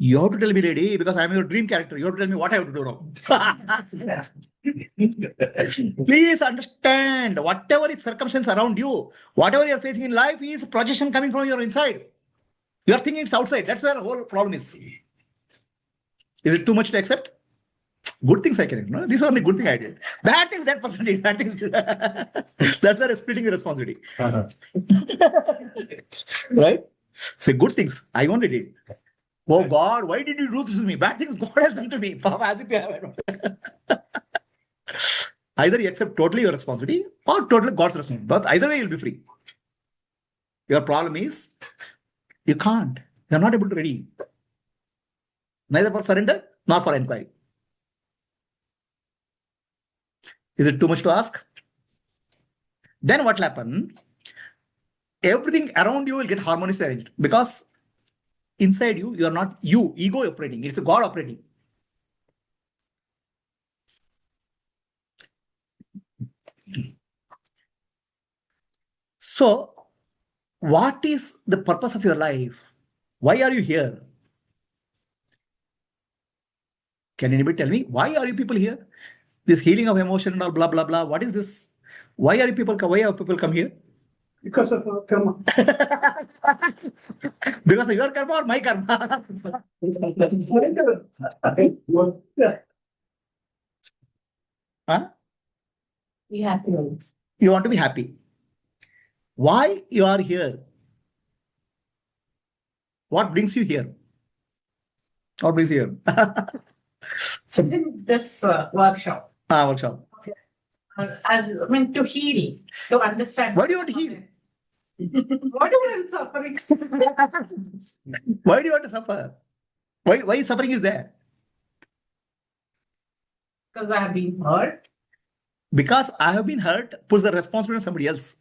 you have to tell me, lady, because I'm your dream character. You have to tell me what I have to do now. Please understand, whatever is circumstance around you, whatever you're facing in life is a projection coming from your inside. You are thinking it's outside. That's where the whole problem is. Is it too much to accept? Good things I can ignore. These are only good things I did. Bad things that person did. Bad things. That's where I'm splitting the responsibility. Right? So good things I only did. Oh God, why did you do this to me? Bad things God has done to me. As if you have. Either you accept totally your responsibility or totally God's responsibility. But either way, you'll be free. Your problem is you can't. You're not able to ready. Neither for surrender nor for inquiry. Is it too much to ask? Then what will happen? Everything around you will get harmoniously arranged because inside you, you are not you, ego operating. It's a God operating. So, what is the purpose of your life? Why are you here? Can anybody tell me? Why are you people here? This healing of emotion and all blah, blah, blah. What is this? Why have people come here? Because of karma. Because of your karma or my karma? Huh? Be happy always. You want to be happy. Why you are here? What brings you here? What brings you here? in this workshop. Workshop. As I mean, to heal, to understand. Why do you want to heal? What are suffering? Why do you want to suffer? Why suffering is there? Because I have been hurt. Because I have been hurt puts the responsibility on somebody else.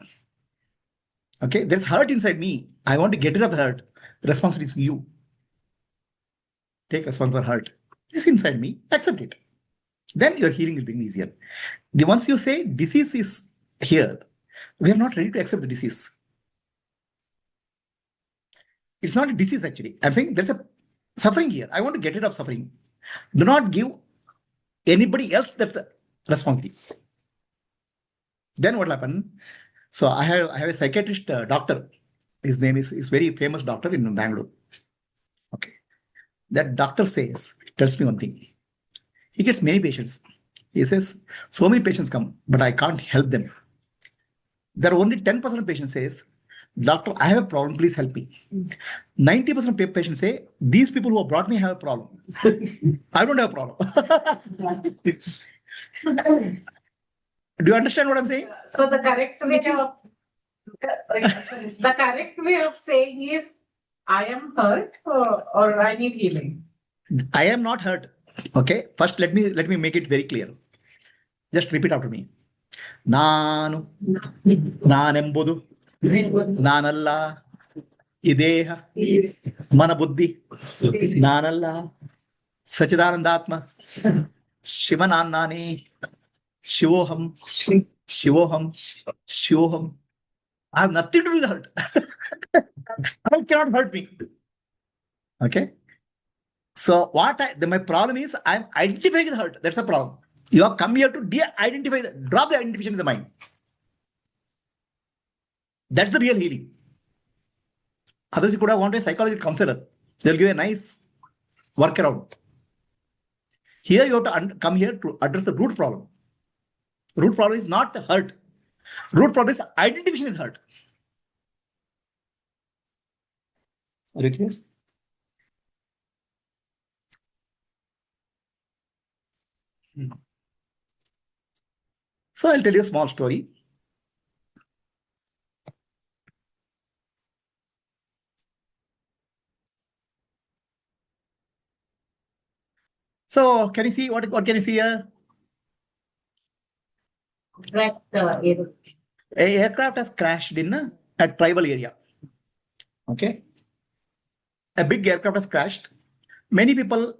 Okay, there's hurt inside me. I want to get rid of the hurt. The responsibility is you. Take responsibility for hurt. It's inside me. Accept it. Then your healing will be easier. Once you say disease is here, we are not ready to accept the disease. It's not a disease actually. I'm saying there's a suffering here. I want to get rid of suffering. Do not give anybody else that responsibility. Then what will happen? So I have a psychiatrist doctor. His name is very famous doctor in Bangalore. Okay. That doctor tells me one thing. He gets many patients. He says, so many patients come, but I can't help them. There are only 10% of patients says, doctor, I have a problem, please help me. 90% of patients say, these people who have brought me have a problem. I don't have a problem. Do you understand what I'm saying? So the correct way of saying is, I am hurt or I need healing. I am not hurt. Okay. First, let me make it very clear. Just repeat after me. Nanu, nanembudu, nanalla, ideha, manabuddhi, nanalla, sachidanandatma, shivanannani, shivoham, shivoham, shivoham. I have nothing to do with hurt. I cannot hurt me. Okay. So my problem is I'm identifying the hurt. That's the problem. You have come here to de-identify, drop the identification in the mind. That's the real healing. Others you could have wanted a psychological counselor. They'll give a nice workaround. Here you have to come here to address the root problem. Root problem is not the hurt. Root problem is identification with hurt. Are you clear? So I'll tell you a small story. So can you see what can you see here? A aircraft has crashed in a tribal area. Okay. A big aircraft has crashed. Many people,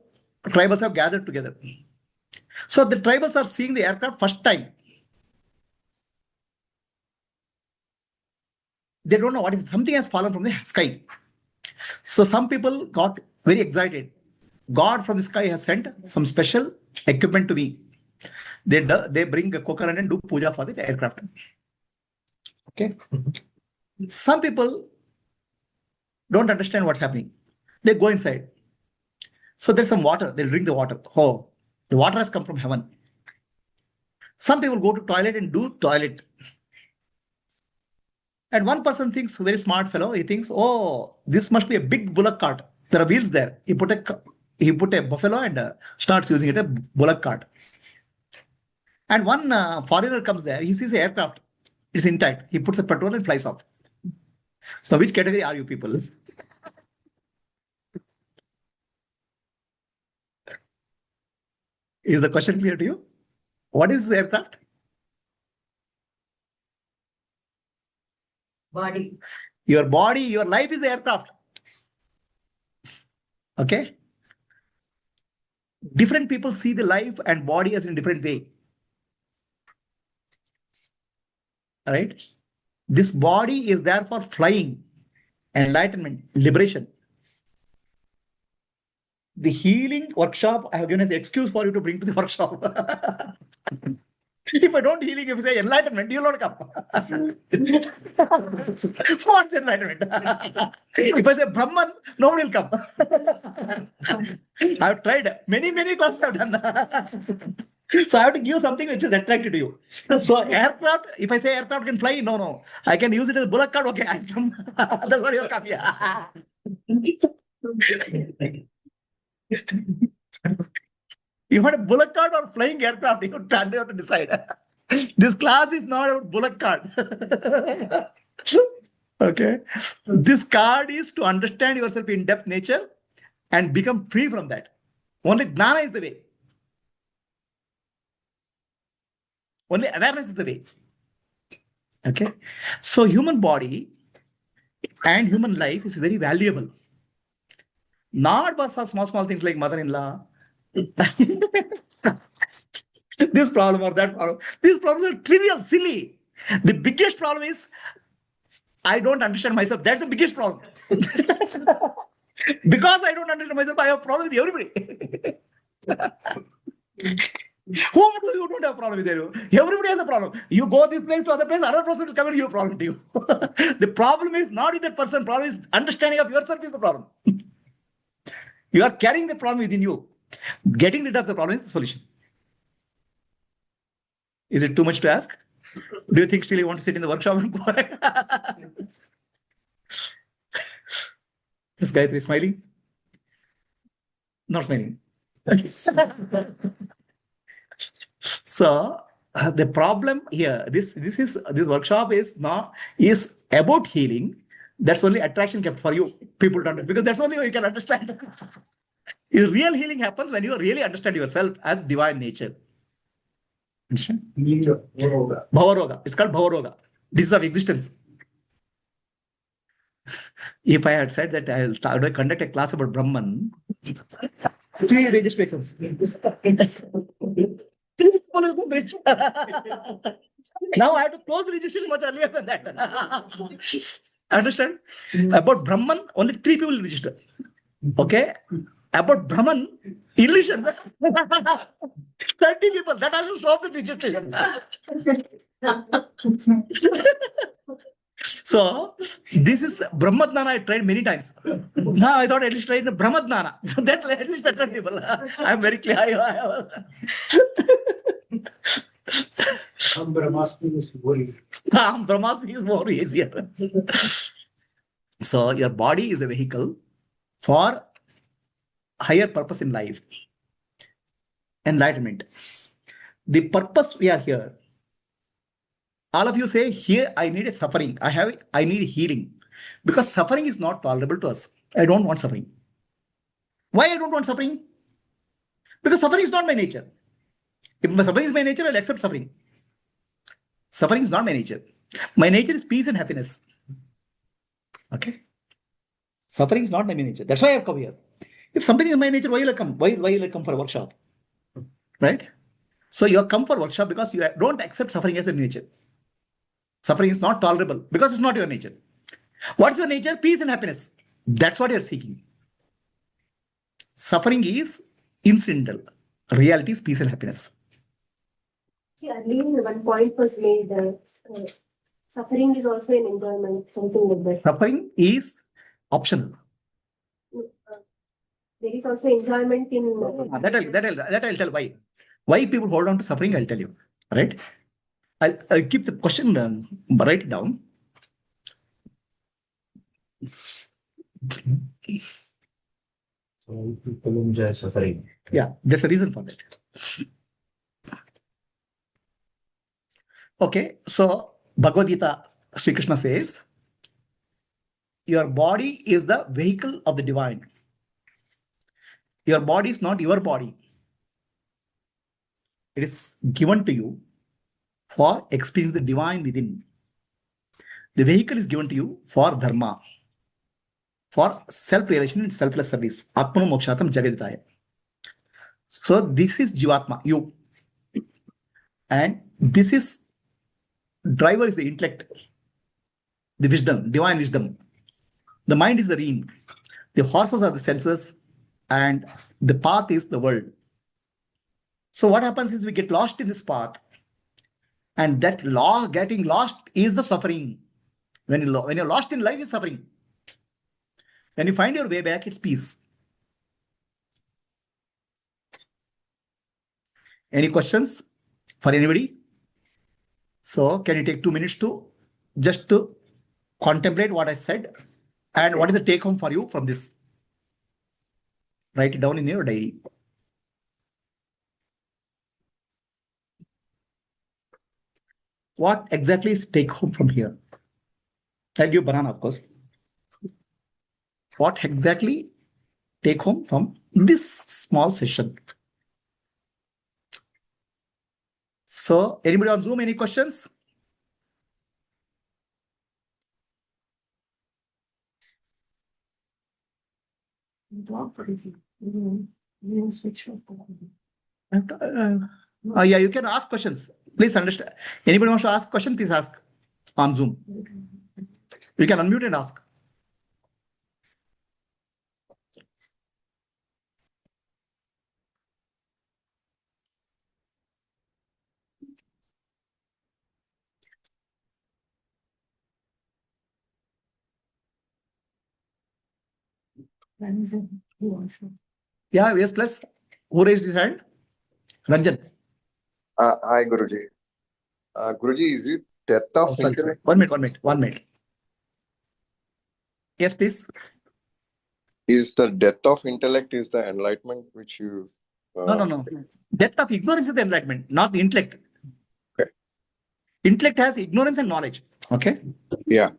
tribals have gathered together. So the tribals are seeing the aircraft first time. They don't know what is something has fallen from the sky. So some people got very excited. God from the sky has sent some special equipment to me. They bring a coconut and do puja for the aircraft. Okay. Some people don't understand what's happening. They go inside. So there's some water. They'll drink the water. Oh, the water has come from heaven. Some people go to toilet and do toilet. And one person thinks, very smart fellow, he thinks, oh, this must be a big bullock cart. There are wheels there. He put a buffalo and starts using it a bullock cart. And one foreigner comes there. He sees the aircraft. It's intact. He puts a petrol and flies off. So which category are you people? Is the question clear to you? What is the aircraft? Body. Your body, your life is the aircraft. Okay? Different people see the life and body as in a different way. All right? This body is there for flying, enlightenment, liberation. The healing workshop I have given as an excuse for you to bring to the workshop. If I don't healing, if you say enlightenment, you will not come. What's enlightenment? If I say Brahman, nobody will come. I have tried many classes I've done. So I have to give something which is attractive to you. So aircraft, if I say aircraft can fly, no. I can use it as a bullock cart, okay, I come. That's what you come here. You want a bullock cart or flying aircraft? You have to decide. This class is not about bullock cart. Okay. This card is to understand yourself in depth nature and become free from that. Only jnana is the way. Only awareness is the way. Okay. So human body and human life is very valuable. Not for small things like mother-in-law. This problem or that problem. These problems are trivial, silly. The biggest problem is I don't understand myself. That's the biggest problem. Because I don't understand myself, I have a problem with everybody. Whom do you don't have a problem with you? Everybody has a problem. You go this place to other place, another person will come and give a problem to you. The problem is not with that person. Problem is understanding of yourself is the problem. You are carrying the problem within you. Getting rid of the problem is the solution. Is it too much to ask? Do you think still you want to sit in the workshop and go? This Gayatri is smiling? Not smiling. So the problem here, this workshop is about healing. That's only attraction kept for you people to understand, because that's only how you can understand. Real healing happens when you really understand yourself as divine nature. Understand? Bhavaroga. It's called Bhavaroga. Disease of existence. If I had said that I'll conduct a class about Brahman, 3 registrations. Now I have to close the registration much earlier than that. Understand? About Brahman, only 3 people will register. Okay? About Brahman, illusion. 30 people. That has to stop the registration. So, this is Brahmadnana I tried many times. Now I thought at least try Brahmadnana. So that at least 10 people. I'm very clear. Brahmasmi is more easy. Brahmasmi is more easier. So, your body is a vehicle for higher purpose in life. Enlightenment. The purpose we are here. All of you say, here I need a suffering. I need healing. Because suffering is not tolerable to us. I don't want suffering. Why I don't want suffering? Because suffering is not my nature. If suffering is my nature, I'll accept suffering. Suffering is not my nature. My nature is peace and happiness. Okay? Suffering is not my nature. That's why I have come here. If something is my nature, why will I come? Why will I come for a workshop? Right? So you have come for workshop because you don't accept suffering as a nature. Suffering is not tolerable because it's not your nature. What's your nature? Peace and happiness. That's what you're seeking. Suffering is incidental. Reality is peace and happiness. See, earlier one point was made that suffering is also an enjoyment, something like that. Suffering is optional. There is also enjoyment in. That I'll tell why. Why people hold on to suffering, I'll tell you. Right? I'll keep the question, write it down. So people enjoy suffering. Yeah, there's a reason for that. Okay, so Bhagavad Gita, Sri Krishna says, your body is the vehicle of the divine. Your body is not your body. It is given to you for experiencing the divine within. The vehicle is given to you for dharma, for self-realization and selfless service. Atma mokshatam jagaditaya. So this is Jivatma, you. And this is, driver is the intellect, the wisdom, divine wisdom. The mind is the rein. The horses are the senses, and the path is the world. So what happens is we get lost in this path, and that getting lost is the suffering. When you're lost in life, is suffering. When you find your way back, it's peace. Any questions for anybody? So can you take 2 minutes to just to contemplate what I said, and what is the take home for you from this? Write it down in your diary. what exactly is take home from here? I'll give banana, of course. What exactly take home from this small session? So, anybody on Zoom, any questions? Yeah, you can ask questions. Please understand. Anybody wants to ask question, please ask on Zoom. You can unmute and ask. Yeah, yes, plus. Who raised his hand? Ranjan. Hi, Guruji. Guruji, is it death Oh, of sorry. intellect? 1 minute. Yes, please. Is the death of intellect is the enlightenment which you? No. Depth of ignorance is the enlightenment, not the intellect. Okay. Intellect has ignorance and knowledge. Okay. Yeah.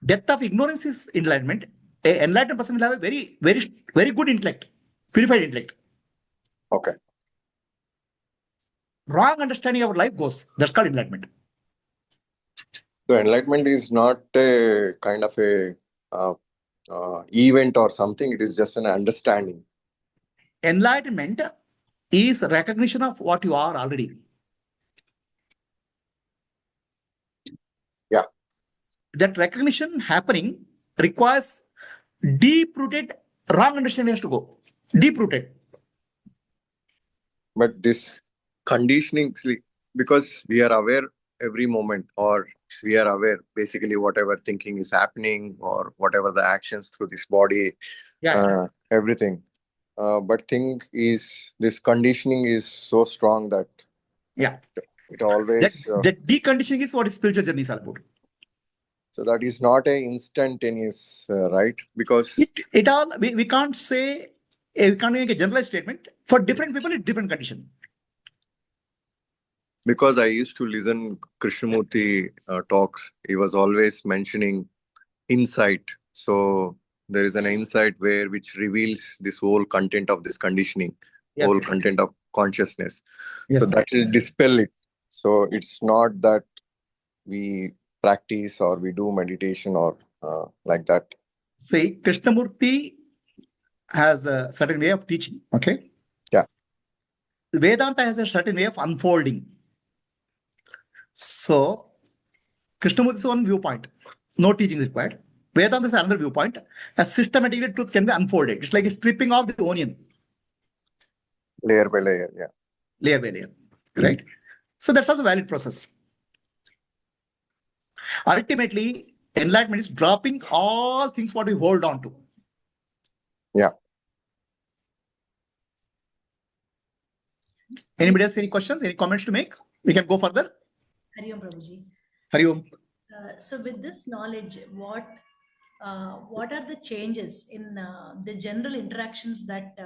Depth of ignorance is enlightenment. A enlightened person will have a very good intellect, purified intellect. Okay. Wrong understanding of life goes. That's called enlightenment. So enlightenment is not a kind of a event or something. It is just an understanding. Enlightenment is recognition of what you are already. Yeah. That recognition happening requires deep-rooted wrong understanding has to go. Deep-rooted. But this conditioning, because we are aware every moment, or we are aware basically whatever thinking is happening or whatever the actions through this body, everything. But thing is, this conditioning is so strong that it always. That deconditioning is what spiritual journey is all about. So that is not a instantaneous, right? Because we can't say, we can't make a generalized statement. For different people, it's different condition. Because I used to listen Krishnamurti talks, he was always mentioning insight. So there is an insight which reveals this whole content of this conditioning, content of consciousness. So that will dispel it. So it's not that we practice or we do meditation or like that. See, Krishnamurti has a certain way of teaching. Okay. Yeah. Vedanta has a certain way of unfolding. So, Krishnamurti is one viewpoint. No teaching is required. Vedanta is another viewpoint. A systematically truth can be unfolded. It's like stripping off the onion. Layer by layer, yeah. Layer by layer. Right? So that's also a valid process. Ultimately, enlightenment is dropping all things what we hold on to. Yeah. Anybody else, any questions, any comments to make? We can go further. Hari Om, Prabhuji. Hari Om. So with this knowledge, what are the changes in the general interactions that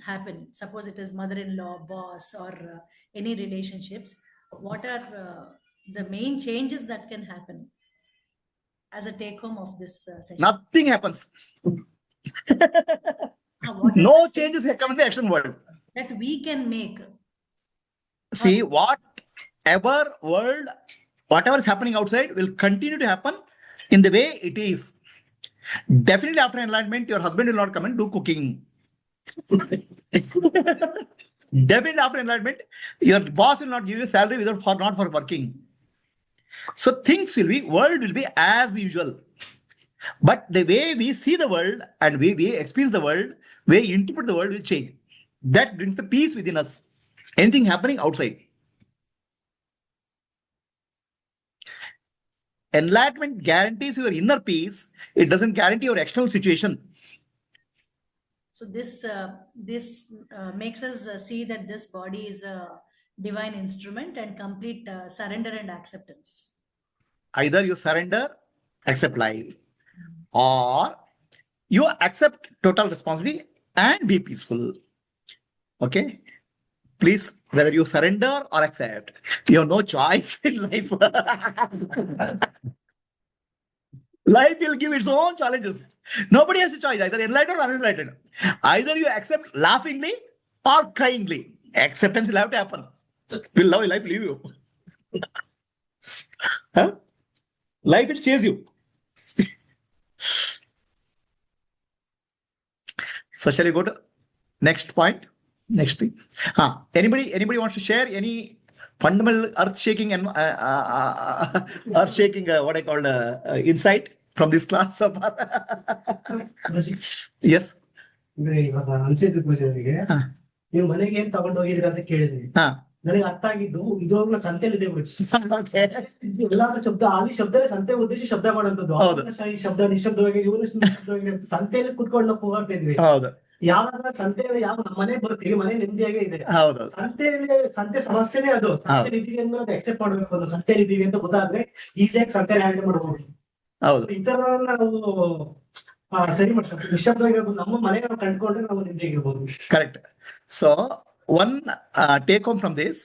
happen? Suppose it is mother-in-law, boss, or any relationships. What are the main changes that can happen as a take-home of this session? Nothing happens. No changes come in the action world. That we can make. See, whatever is happening outside will continue to happen in the way it is. Definitely after enlightenment, your husband will not come and do cooking. Definitely after enlightenment, your boss will not give you salary not for working. So world will be as usual. But the way we see the world and we experience the world, way we interpret the world will change. That brings the peace within us. Anything happening outside. Enlightenment guarantees your inner peace. It doesn't guarantee your external situation. So this makes us see that this body is a divine instrument and complete surrender and acceptance. Either you surrender, accept life, or you accept total responsibility and be peaceful. Okay. Please, whether you surrender or accept, you have no choice in life. Life will give its own challenges. Nobody has a choice, either enlightened or unenlightened. Either you accept laughingly or cryingly. Acceptance will have to happen. Will life leave you? Huh? Life will chase you. So shall we go to next point? Next thing. Anybody wants to share any fundamental earth-shaking and earth-shaking what I call insight from this class? Yes. ಅಂದ್ರೆ ಇವಾಗ ಅನ್ಸಿದ್ದು ಪೂಜಾರಿಗೆ ನೀವು ಮನೆಗೆ ಏನ್ ತಗೊಂಡು ಹೋಗಿದ್ರಿ ಅಂತ ಕೇಳಿದ್ರಿ. ನನಗೆ ಅರ್ಥ ಆಗಿದ್ದು ಇದುವಾಗ್ಲೂ ಸಂತೆಯಲ್ಲಿ ಎಲ್ಲಾದ್ರೂ ಶಬ್ದ ಅಲ್ಲಿ ಶಬ್ದವೇ ಸಂತೆ ಉದ್ದೇಶ ಶಬ್ದ ಮಾಡುವಂತದ್ದು. ಈ ಶಬ್ದ ನಿಶಬ್ದವಾಗಿ ಇವರು ಶಬ್ದವಾಗಿ ಸಂತೆಯಲ್ಲಿ ಕುತ್ಕೊಂಡು ನಾವು ಹೋಗ್ತಿದ್ವಿ. ಯಾವಾಗ ಸಂತೆಯಲ್ಲಿ ಯಾವ ನಮ್ಮ ಮನೆಗೆ ಬರ್ತೀವಿ ಮನೆ ನೆಮ್ಮದಿಯಾಗೇ ಇದೆ. ಸಂತೆಯಲ್ಲಿ ಸಂತೆ ಸಮಸ್ಯೆನೇ ಅದು. ಸಂತೆಯಲ್ಲಿ ಇದೀವಿ ಅಂದ್ಮೇಲೆ ಅದು ಎಕ್ಸೆಪ್ಟ್ ಮಾಡ್ಬೇಕು. ಅದು ಸಂತೆಯಲ್ಲಿ ಇದೀವಿ ಅಂತ ಗೊತ್ತಾದ್ರೆ ಈಸಿಯಾಗಿ ಸಂತೆ ಹ್ಯಾಂಡಲ್ ಮಾಡಬಹುದು. ಈ ತರ ನಾವು ಸರಿ ಮಾಡ್ತೀವಿ. ನಿಶಬ್ದವಾಗಿರ್ಬೋದು ನಮ್ಮ ಮನೆ ನಾವು ಕಂಡ್ಕೊಂಡ್ರೆ ನಾವು ನೆಮ್ಮದಿಯಾಗಿರ್ಬೋದು. Correct. So one take home from this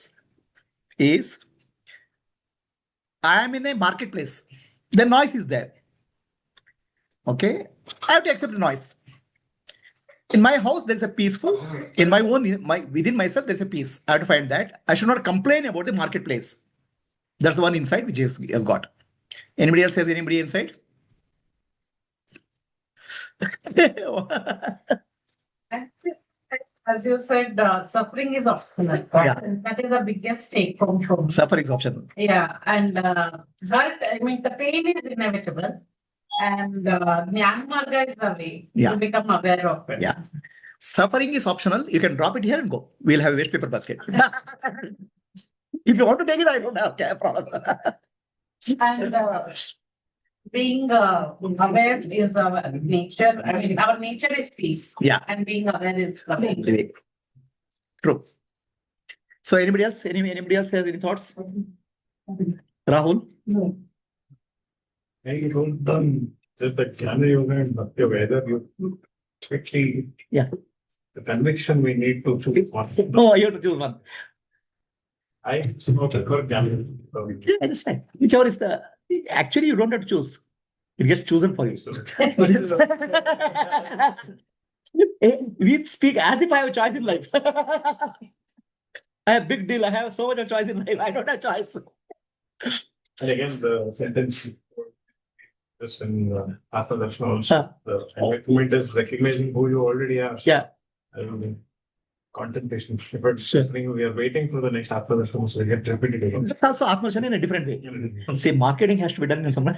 is, I am in a marketplace. The noise is there. Okay, I have to accept the noise. In my house, there is a peaceful. In my own, within myself, there is a peace. I have to find that. I should not complain about the marketplace. That's one insight which has got. Anybody else has anybody insight? As you said, suffering is optional. Yeah. That is the biggest take home from. Suffering is optional. Yeah, and but I mean the pain is inevitable, and Jnana Marga is the way to become aware of it. Yeah, suffering is optional. You can drop it here and go. We'll have a waste paper basket. If you want to take it, I don't have a problem. And being aware is our nature. I mean, our nature is peace. Yeah. And being aware is loving. True. So anybody else? Anybody else has any thoughts? Rahul? No. I don't done just the Jnana Yoga and Bhakti Yoga. Whether you quickly, the conviction we need to choose one. Oh, you have to choose one. I support Jnana Yoga. Yeah, that's fine. Whichever is the. Actually, you don't have to choose. It gets chosen for you. We speak as if I have a choice in life. I have a big deal. I have so much of choice in life. I don't have choice. And again, the sentence this in Atma Darshana also. The enlightenment is recognizing who you already are. Yeah. Contemplation. But we are waiting for the next Atma Darshana, so we get repetitive. That's also Atma Darshana in a different way. See, marketing has to be done in some way.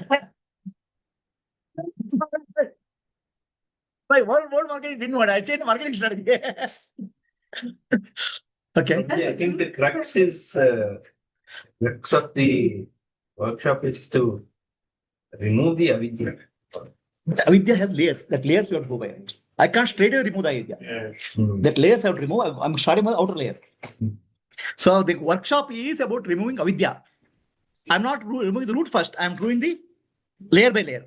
My world marketing didn't want. I changed marketing strategy. Okay. I think the crux is crux of the workshop is to remove the avidya. Avidya has layers. That layers you have to go by. I can't straight away remove the avidya. That layers I have to remove. I'm starting with the outer layer. So the workshop is about removing avidya. I'm not removing the root first. I'm doing the layer by layer.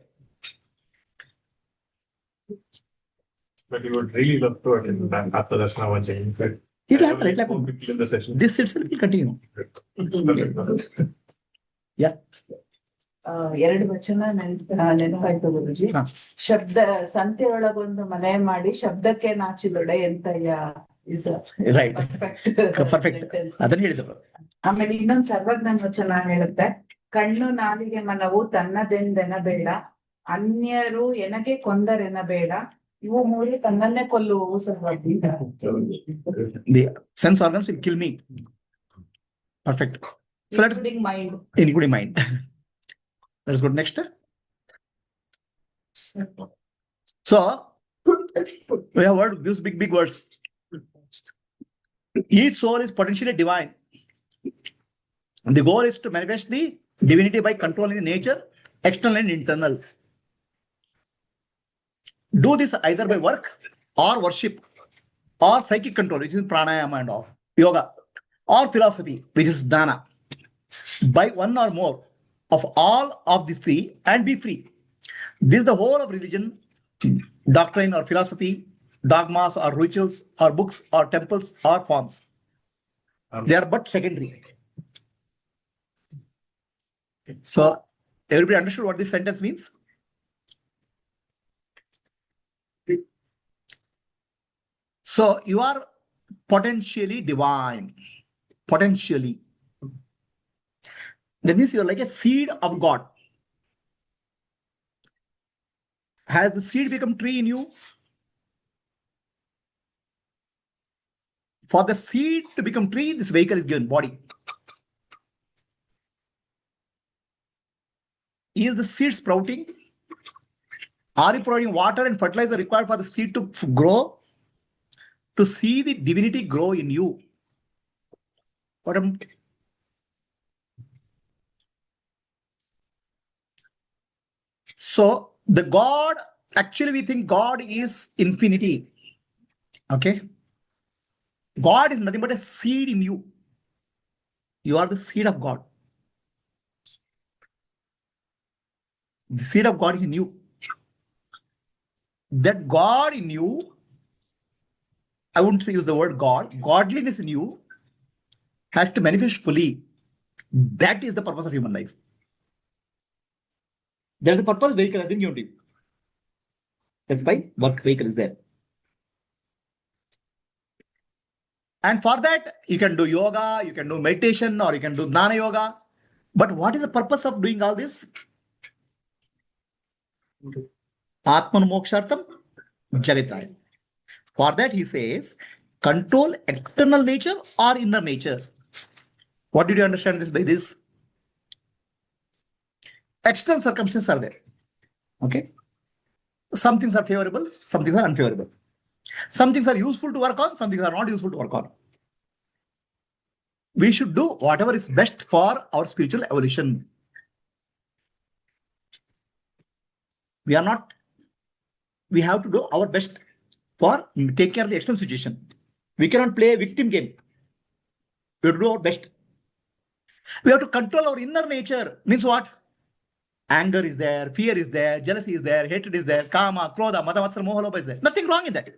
But you would really love to attend that Atma Darshana once again. It will happen. It will happen. In the session. This itself will continue. Yeah. ಎರಡು ವಚನ ನೆನಪಾಯ್ತು ಗುರುಜಿ. ಶಬ್ದ ಸಂತೆ ಒಳಗೊಂದು ಮನೆ ಮಾಡಿ ಶಬ್ದಕ್ಕೆ ನಾಚಿದೊಡೆ ಎಂತಯ್ಯ is right perfect ಅದನ್ನ ಹೇಳಿದ್ರು. ಆಮೇಲೆ ಇನ್ನೊಂದು ಸರ್ವಜ್ಞಾನ ವಚನ ಹೇಳುತ್ತೆ, ಕಣ್ಣು ನಾಲಿಗೆ ಮನವು ತನ್ನದೆಂದೆನಬೇಡ, ಅನ್ಯರು ಎನಗೆ ಕೊಂದರೆನಬೇಡ, ಇವು ಮೂರು ತನ್ನನ್ನೇ ಕೊಲ್ಲುವವು ಸರ್ವಜ್ಞ. The sense organs will kill me. Perfect. So including mind. Including mind. Let's go next. So we have use big words. Each soul is potentially divine. The goal is to manifest the divinity by controlling the nature, external and internal. Do this either by work or worship or psychic control, which is pranayama and all, yoga, or philosophy, which is dana, by one or more of all of these three and be free. This is the whole of religion, doctrine or philosophy, dogmas or rituals or books or temples or forms. They are but secondary. So, everybody understood what this sentence means? So, you are potentially divine. Potentially. That means you are like a seed of God. Has the seed become tree in you? For the seed to become tree, this vehicle is given, body. Is the seed sprouting? Are you providing water and fertilizer required for the seed to grow? To see the divinity grow in you. So the God, actually we think God is infinity. Okay. God is nothing but a seed in you. You are the seed of God. The seed of God is in you. That God in you, I wouldn't say use the word God, godliness in you has to manifest fully. That is the purpose of human life. There is a purpose vehicle has been given to you. That's why work vehicle is there. And for that, you can do yoga, you can do meditation, or you can do jnana yoga. But what is the purpose of doing all this? Atman mokshartam jagataya. For that, he says, control external nature or inner nature. What did you understand this by this? External circumstances are there. Okay. Some things are favorable, some things are unfavorable. Some things are useful to work on, some things are not useful to work on. We should do whatever is best for our spiritual evolution. We have to do our best for take care of the external situation. We cannot play a victim game. We have to do our best. We have to control our inner nature. Means what? Anger is there, fear is there, jealousy is there, hatred is there, kama, krodha, mada, matsara, moha, lobha is there. Nothing wrong in that.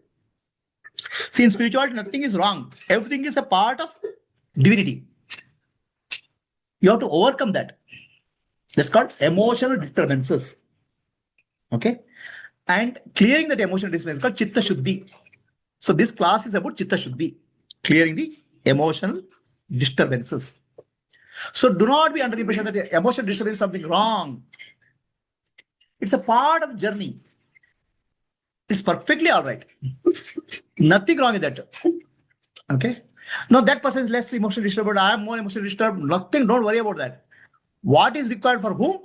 See, in spirituality, nothing is wrong. Everything is a part of divinity. You have to overcome that. That's called emotional disturbances. Okay? And clearing that emotional disturbance is called chitta shuddhi. So this class is about chitta shuddhi, clearing the emotional disturbances. So do not be under the impression that emotional disturbance is something wrong. It's a part of the journey. It's perfectly all right. Nothing wrong with that. Okay. No, that person is less emotionally disturbed. I am more emotionally disturbed. Nothing. Don't worry about that. What is required for whom?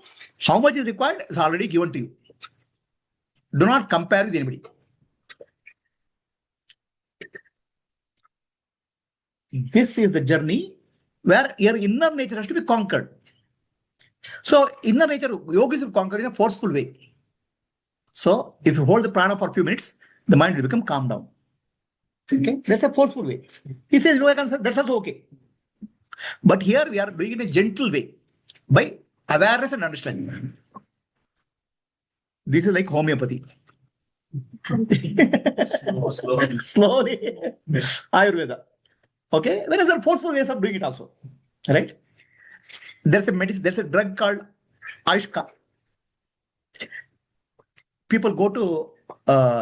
How much is required is already given to you. Do not compare with anybody. This is the journey where your inner nature has to be conquered. So inner nature, yogis will conquer in a forceful way. So if you hold the prana for a few minutes, the mind will become calm down. Okay, that's a forceful way. He says, no, I can say that's also okay. But here we are doing it in a gentle way by awareness and understanding. This is like homeopathy. Slowly. Ayurveda. Okay, whereas there are forceful ways of doing it also. Right? There's a medicine, there's a drug called Aishka. People go to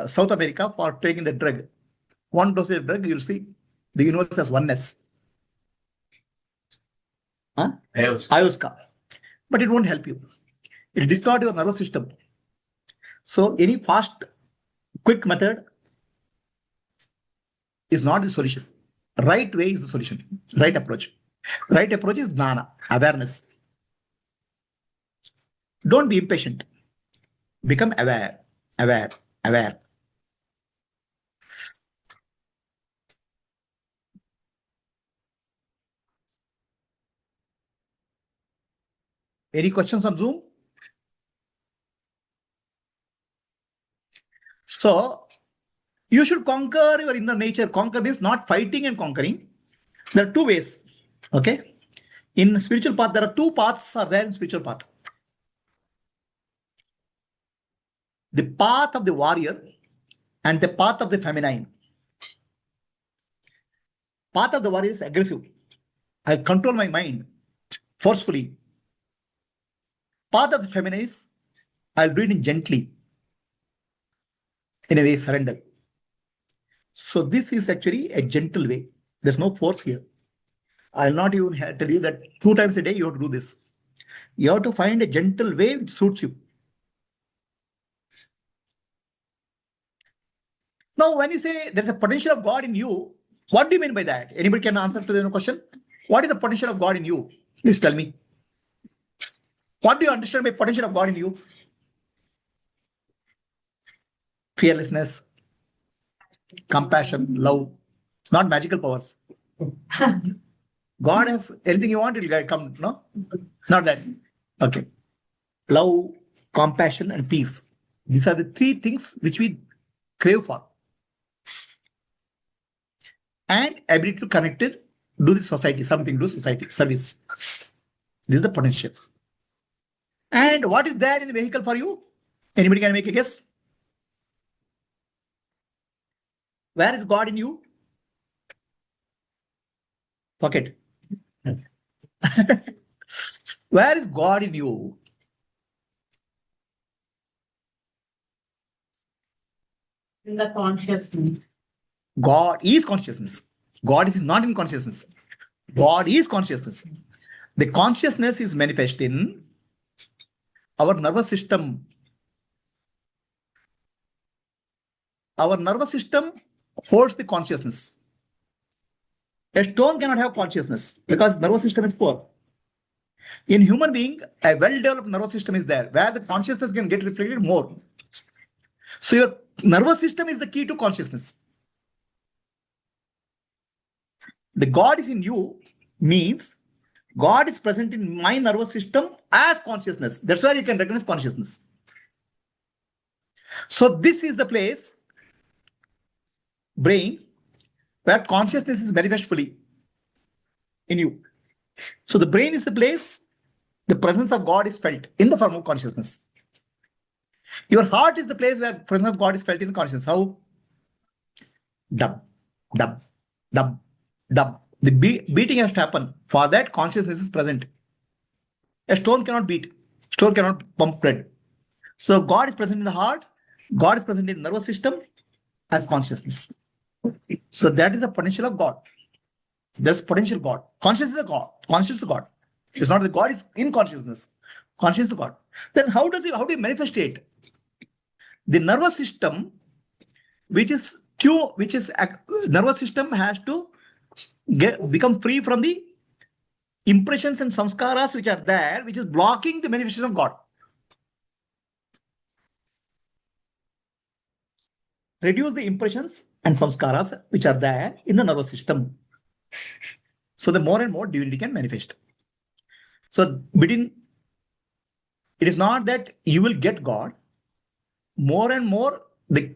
South America for taking the drug. One dose of drug, you'll see the universe has oneness. Huh? Ayahuasca. But it won't help you. It distorts your nervous system. So any fast, quick method is not the solution. Right way is the solution. Right approach. Right approach is jnana, awareness. Don't be impatient. Become aware, aware, aware. Any questions on Zoom? So, you should conquer your inner nature. Conquer means not fighting and conquering. There are two ways. Okay. In spiritual path, there are two paths are there in spiritual path. The path of the warrior and the path of the feminine. Path of the warrior is aggressive. I'll control my mind forcefully. Path of the feminine is I'll do it gently, in a way, surrender. So this is actually a gentle way. There's no force here. I'll not even tell you that 2 times a day you have to do this. You have to find a gentle way which suits you. Now, when you say there's a potential of God in you, what do you mean by that? Anybody can answer to the question? What is the potential of God in you? Please tell me. What do you understand by potential of God in you? Fearlessness, compassion, love. It's not magical powers. God has anything you want, it will come. No? Not that. Okay. Love, compassion, and peace. These are the 3 things which we crave for. And ability to connect with, do the society, something, do society, service. This is the potential. And what is there in the vehicle for you? Anybody can make a guess? Where is God in you? Pocket. Where is God in you? In the consciousness. God is consciousness. God is not in consciousness. God is consciousness. The consciousness is manifest in our nervous system. Our nervous system holds the consciousness. A stone cannot have consciousness because nervous system is poor. In human being, a well-developed nervous system is there where the consciousness can get reflected more. So your nervous system is the key to consciousness. The God is in you means God is present in my nervous system as consciousness. That's why you can recognize consciousness. So this is the place, brain, where consciousness is manifest fully in you. So the brain is the place the presence of God is felt in the form of consciousness. Your heart is the place where presence of God is felt in consciousness. How? Dub, dub, dub, dub. The beating has to happen. For that, consciousness is present. A stone cannot beat. Stone cannot pump blood. So God is present in the heart. God is present in the nervous system as consciousness. So that is the potential of God. There's potential God. Consciousness is God. Consciousness is God. It's not that God is in consciousness. Consciousness is God. Then how do you manifest it? The nervous system, nervous system has to become free from the impressions and samskaras which are there, which is blocking the manifestation of God. Reduce the impressions and samskaras which are there in the nervous system. So the more and more divinity can manifest. So it is not that you will get God. More and more the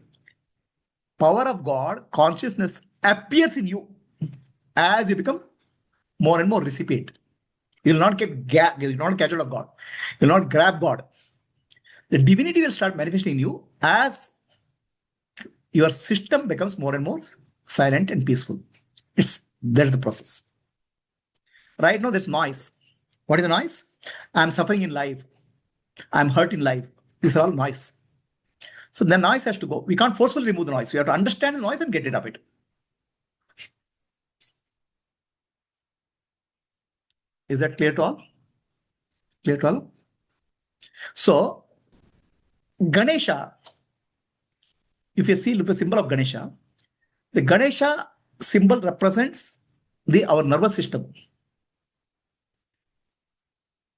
power of God, consciousness appears in you as you become more and more recipient. You will not you will not catch hold of God. You will not grab God. The divinity will start manifesting in you as your system becomes more and more silent and peaceful. That's the process. Right now, there's noise. What is the noise? I'm suffering in life. I'm hurt in life. These are all noise. So the noise has to go. We can't forcefully remove the noise. We have to understand the noise and get rid of it. Is that clear to all? Clear to all? So, Ganesha, if you see the symbol of Ganesha, the Ganesha symbol represents our nervous system,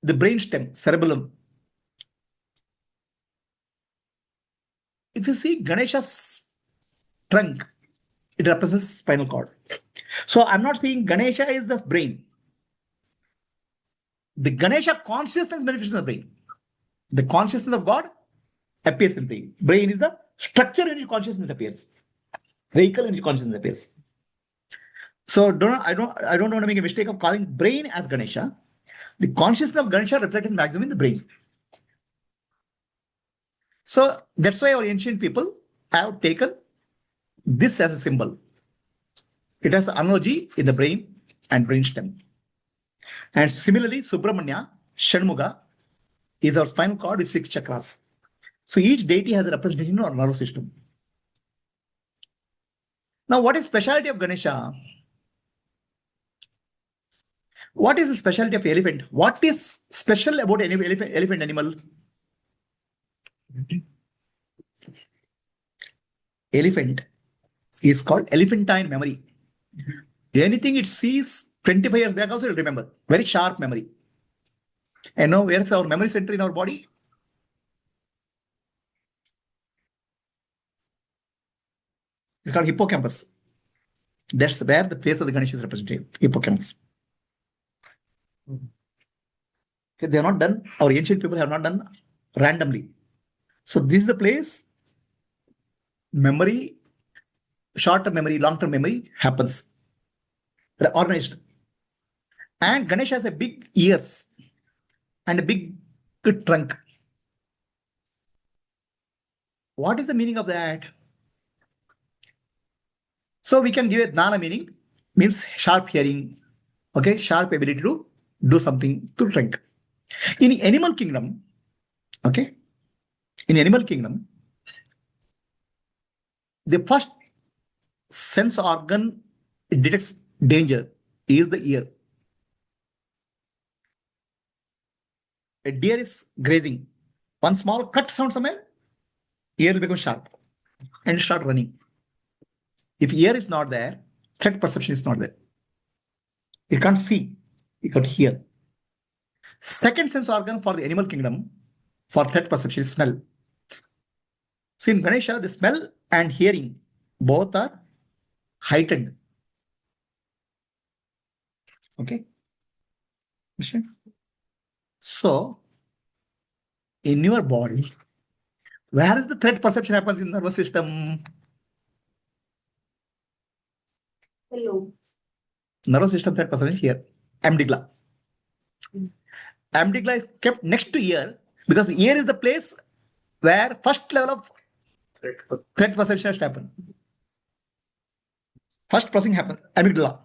the brainstem, cerebellum. If you see Ganesha's trunk, it represents spinal cord. So I'm not saying Ganesha is the brain. The Ganesha consciousness manifests in the brain. The consciousness of God appears in the brain. Brain is the structure in which consciousness appears. Vehicle in which consciousness appears. So I don't want to make a mistake of calling brain as Ganesha. The consciousness of Ganesha reflected maximum in the brain. So that's why our ancient people have taken this as a symbol. It has analogy in the brain and brainstem. And similarly, Subramanya, Shanmuga is our spinal cord with 6 chakras. So each deity has a representation in our nervous system. Now, what is specialty of Ganesha? What is the specialty of elephant? What is special about any elephant animal? Elephant is called elephantine memory. Anything it sees 25 years back also it will remember. Very sharp memory. And now where's our memory center in our body? It's called hippocampus. That's where the face of the Ganesha is represented. Hippocampus. Okay, they are not done. Our ancient people have not done randomly. So this is the place memory, short-term memory, long-term memory happens. They're organized. And Ganesha has a big ears and a big trunk. What is the meaning of that? So we can give a Jnana meaning, means sharp hearing, okay, sharp ability to do something to trunk. In animal kingdom, okay, in animal kingdom, the first sense organ it detects danger is the ear. A deer is grazing. One small cut sound somewhere, ear will become sharp and start running. If ear is not there, threat perception is not there. You can't see, you can't hear. Second sense organ for the animal kingdom for threat perception is smell. So in Ganesha, the smell and hearing both are heightened. Okay. So in your body, where is the threat perception happens in the nervous system? Hello. Nervous system threat perception is here. Amygdala. Amygdala is kept next to ear because the ear is the place where first level of threat perception has happened. First processing happens, amygdala.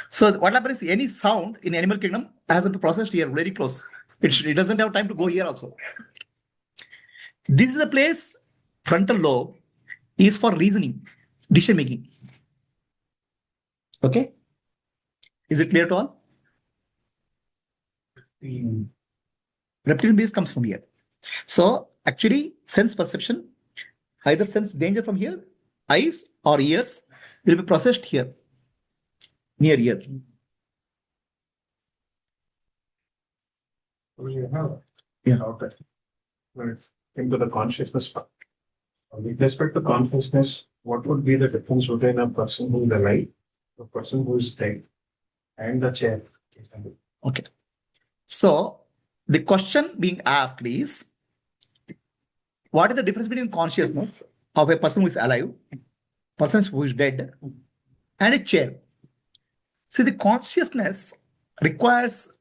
So what happens is any sound in animal kingdom has to be processed here very close. It doesn't have time to go here also. This is the place, frontal lobe is for reasoning, decision making. Okay? Is it clear to all? Reptilian base comes from here. So actually sense perception, either sense danger from here, eyes or ears will be processed here, near ear. We have Yeah. Let's into the consciousness part. With respect to consciousness, what would be the difference between a person who is alive, a person who is dead, and the chair? Okay. So the question being asked is, what is the difference between consciousness of a person who is alive, person who is dead, and a chair? See, the consciousness requires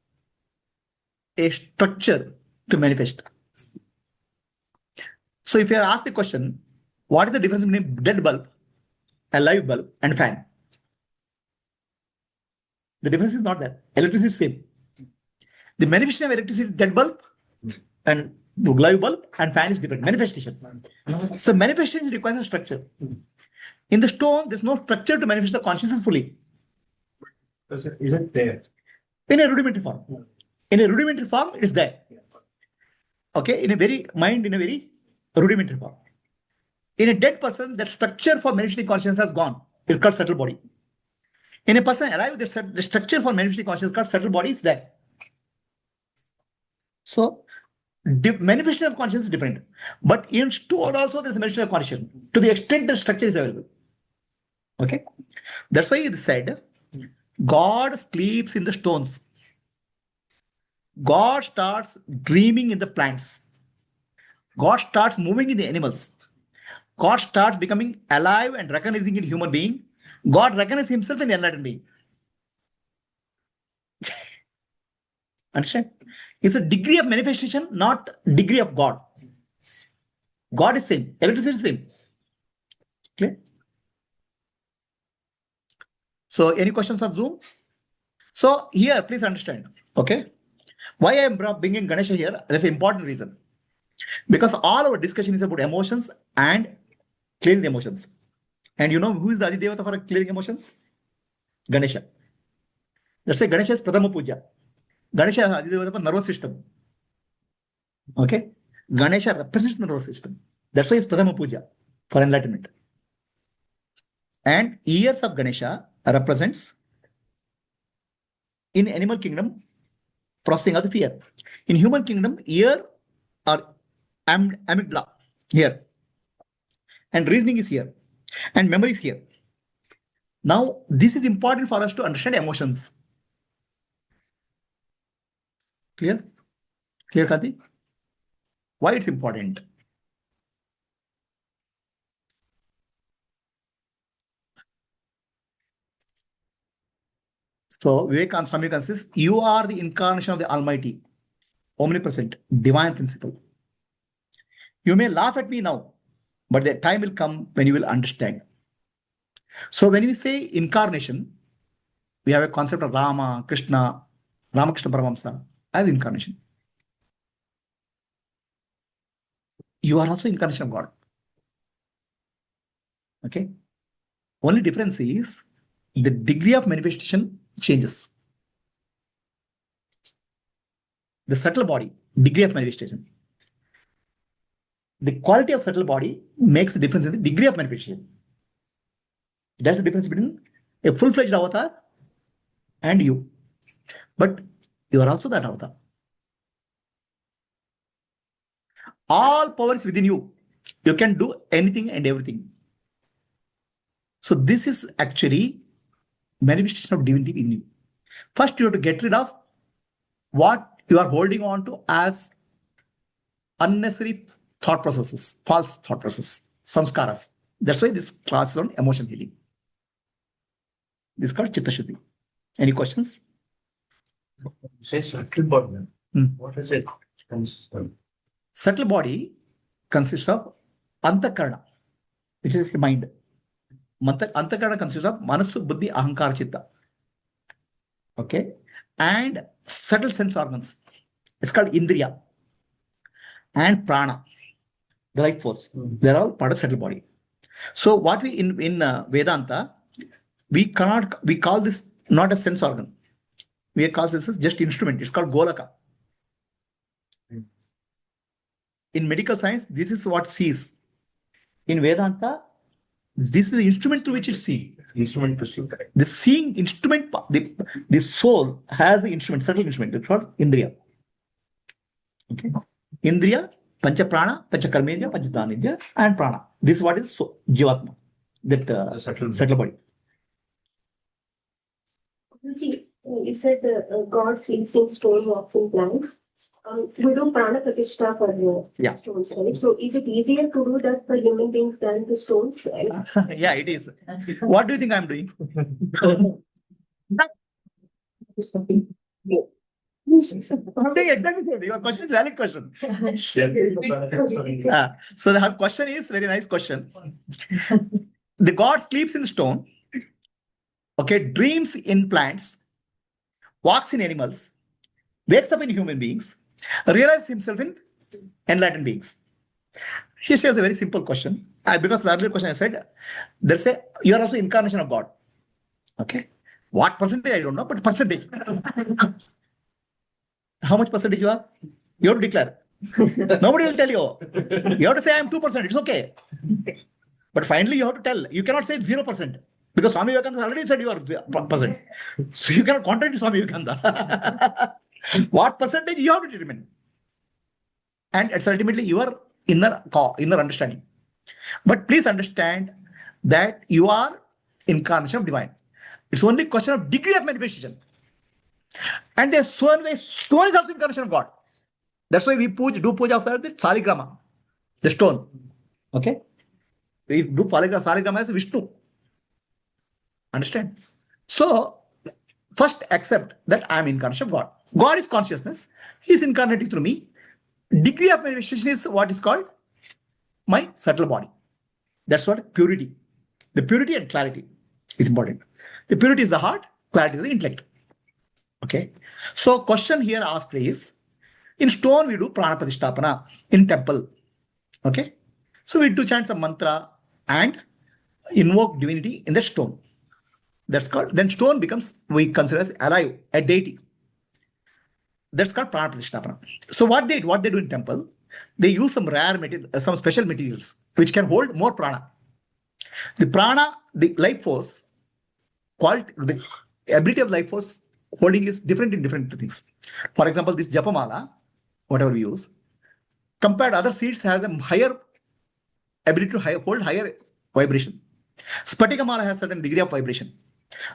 a structure to manifest. So if you are asked the question, what is the difference between dead bulb, a live bulb, and fan? The difference is not there. Electricity is same. The manifestation of electricity, dead bulb and live bulb and fan is different. Manifestation. So manifestation requires a structure. In the stone, there's no structure to manifest the consciousness fully. Is it there? In a rudimentary form. In a rudimentary form, it is there. Okay, in a very rudimentary form. In a dead person, the structure for manifesting consciousness has gone. It's called subtle body. In a person alive, the structure for manifesting consciousness called subtle body is there. So, manifestation of consciousness is different. But in stone also, there's a manifestation of consciousness to the extent the structure is available. Okay, that's why it said, God sleeps in the stones. God starts dreaming in the plants. God starts moving in the animals. God starts becoming alive and recognizing in human being. God recognizes himself in the enlightened being. Understand? It's a degree of manifestation, not degree of God. God is same. Electricity is same. Clear? So any questions on Zoom? So here, please understand, okay? Why I am bringing Ganesha here? There's an important reason. Because all our discussion is about emotions and clearing the emotions. And you know who is the Adidevata for clearing emotions? Ganesha. That's why Ganesha is Pradama Puja. Ganesha is Adidevata for nervous system. Okay? Ganesha represents the nervous system. That's why it's Pradama Puja for enlightenment. And ears of Ganesha represents in animal kingdom processing of the fear. In human kingdom, ear or amygdala here. And reasoning is here. And memory is here. Now, this is important for us to understand emotions. Clear? Clear, Kati? Why it's important? So, Vivekananda Swami consists, you are the incarnation of the Almighty, omnipresent, divine principle. You may laugh at me now, but the time will come when you will understand. So, when we say incarnation, we have a concept of Rama, Krishna, Ramakrishna Paramahamsa as incarnation. You are also incarnation of God. Okay? Only difference is the degree of manifestation changes. The subtle body, degree of manifestation. The quality of subtle body makes a difference in the degree of manifestation. That's the difference between a full-fledged avatar and you. But you are also that avatar. All power is within you. You can do anything and everything. So this is actually manifestation of divinity within you. First, you have to get rid of what you are holding on to as unnecessary thought processes, false thought processes, samskaras. That's why this class is on emotion healing. This is called Chitta Shuddhi. Any questions? Say subtle body. What is it? Subtle body consists of antakarana, which is the mind. Antakarana consists of manasu, buddhi, ahankara, chitta. Okay? And subtle sense organs. It's called indriya. And prana, the life force. They're all part of subtle body. So what we in Vedanta, we call this not a sense organ. We call this as just instrument. It's called golaka. In medical science, this is what sees. In Vedanta, this is the instrument through which it sees. Instrument to see. The seeing instrument, the soul has the instrument, subtle instrument. It's called indriya. Okay. Indriya, pancha prana, pancha karmendriya, pancha dhanendriya, and prana. This is what is jivatma, that subtle body. You said God sleeps in stone, walks in plants. We do prana pratishtha for stones, right? So is it easier to do that for human beings than to stones? Right? Yeah, it is. What do you think I'm doing? I'm doing exactly the same. Your question is a valid question. So the question is very nice question. The God sleeps in stone, okay, dreams in plants, walks in animals, wakes up in human beings, realizes himself in enlightened beings. She says a very simple question. Because the earlier question I said, there's a you are also incarnation of God. Okay. What percentage I don't know, but percentage. How much percentage you are? You have to declare. Nobody will tell you. You have to say I am 2%. It's okay. But finally you have to tell. You cannot say 0%. Because Swami Vivekananda already said you are 0%. So you cannot contradict Swami Vivekananda. What percentage you have to determine. And it's ultimately your inner understanding. But please understand that you are incarnation of divine. It's only a question of degree of manifestation. And there's stone is also incarnation of God. That's why we do puja after the saligrama, the stone. Okay? We do saligrama as Vishnu. Understand? So, first accept that I am incarnation of God. God is consciousness. He is incarnating through me. Degree of manifestation is what is called my subtle body. That's what purity. The purity and clarity is important. The purity is the heart, clarity is the intellect. Okay. So question here asked is, in stone we do prana pratisthapana, in temple. Okay. So we do chant some mantra and invoke divinity in the stone. That's called, then stone becomes, we consider as alive, a deity. That's called prana pratisthapana. So what they do in temple, they use some rare material, some special materials which can hold more prana. The prana, the life force, quality, the ability of life force holding is different in different things. For example, this japamala, whatever we use, compared to other seeds, has a higher ability to hold higher vibration. Spatikamala has certain degree of vibration.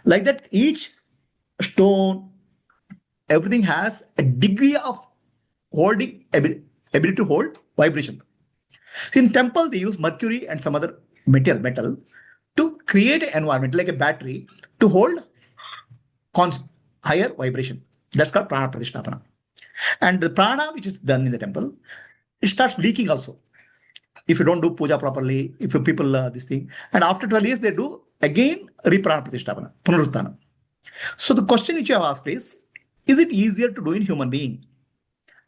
Like that, each stone, everything has a degree of holding ability to hold vibration. In temple, they use mercury and some other metal to create an environment like a battery to hold higher vibration. That's called prana pratisthapana. And the prana which is done in the temple, it starts leaking also. If you don't do puja properly, if you people this thing, and after 12 years they do again reprana pratisthapana, punaruttana. So the question which you have asked is it easier to do in human being?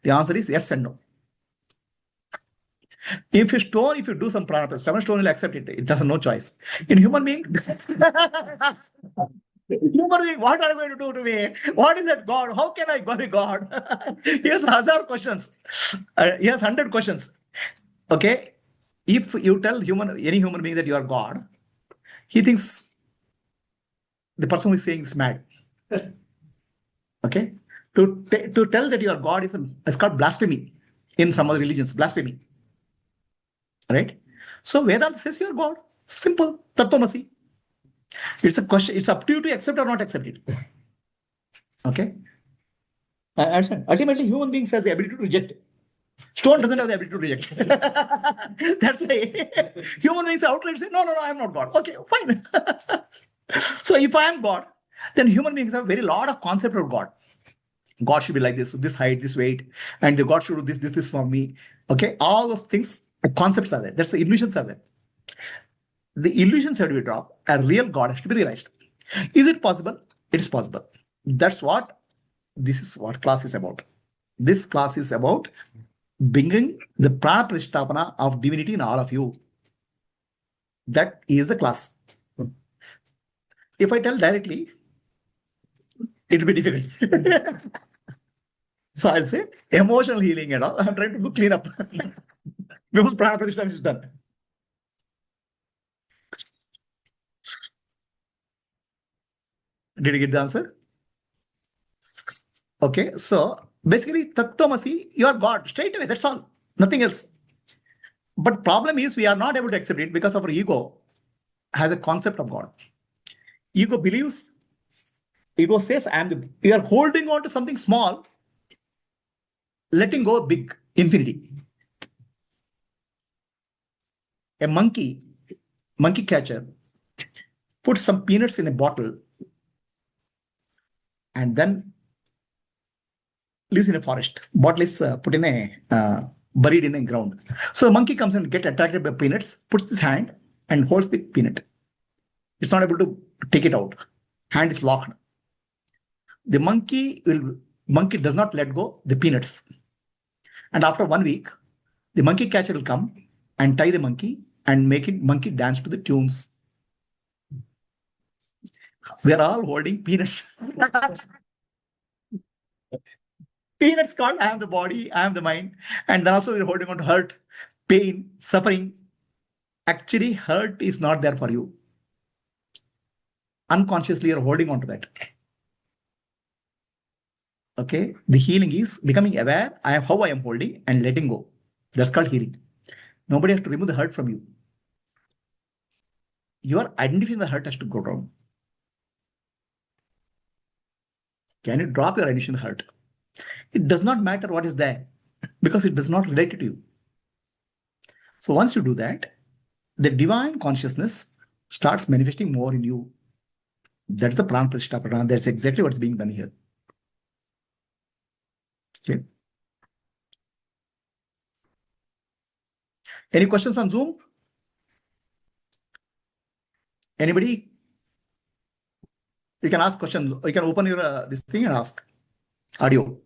The answer is yes and no. If you do some prana pratisthapana, stone will accept it. It has no choice. In human being, human being, what are you going to do to me? What is that God? How can I be God? He has 1,000 questions. He has 100 questions. Okay. If you tell any human being that you are God, he thinks the person who is saying is mad. Okay. To tell that you are God is called blasphemy in some other religions. Blasphemy. Right? So Vedanta says you are God. Simple. Tattvamasi. It's a question. It's up to you to accept or not accept it. Okay. I understand. Ultimately, human beings has the ability to reject. Stone doesn't have the ability to reject. That's why human beings outright say, no, I am not God. Okay, fine. So if I am God, then human beings have very lot of concept of God. God should be like this height, this weight, and the God should do this for me. Okay, all those things, concepts are there. That's the illusions are there. The illusions have to be dropped. A real God has to be realized. Is it possible? It is possible. That's what this is what class is about. This class is about bringing the prana pratisthapana of divinity in all of you. That is the class. If I tell directly, it will be difficult. So I'll say emotional healing and all. I'm trying to do clean up. Because prana pratisthapana is done. Did you get the answer? Okay, so basically, Tattvamasi, you are God straight away. That's all. Nothing else. But problem is we are not able to accept it because our ego has a concept of God. Ego believes, ego says, you are holding on to something small, letting go big, infinity. A monkey catcher puts some peanuts in a bottle and then lives in a forest. Bottle is put in buried in a ground. So the monkey comes and get attracted by peanuts, puts his hand and holds the peanut. It's not able to take it out. Hand is locked. The monkey does not let go the peanuts. And after 1 week, the monkey catcher will come and tie the monkey and make it monkey dance to the tunes. We are all holding peanuts. Peanuts called I am the body, I am the mind. And then also we're holding on to hurt, pain, suffering. Actually, hurt is not there for you. Unconsciously, you're holding on to that. Okay. The healing is becoming aware how I am holding and letting go. That's called healing. Nobody has to remove the hurt from you. Your identifying the hurt has to go down. Can you drop your identification the hurt? It does not matter what is there because it does not relate to you. So once you do that, the divine consciousness starts manifesting more in you. That's the prana pratisthapana. That's exactly what's being done here. Okay. Any questions on Zoom? Anybody? You can ask questions. You can open your this thing and ask. Audio.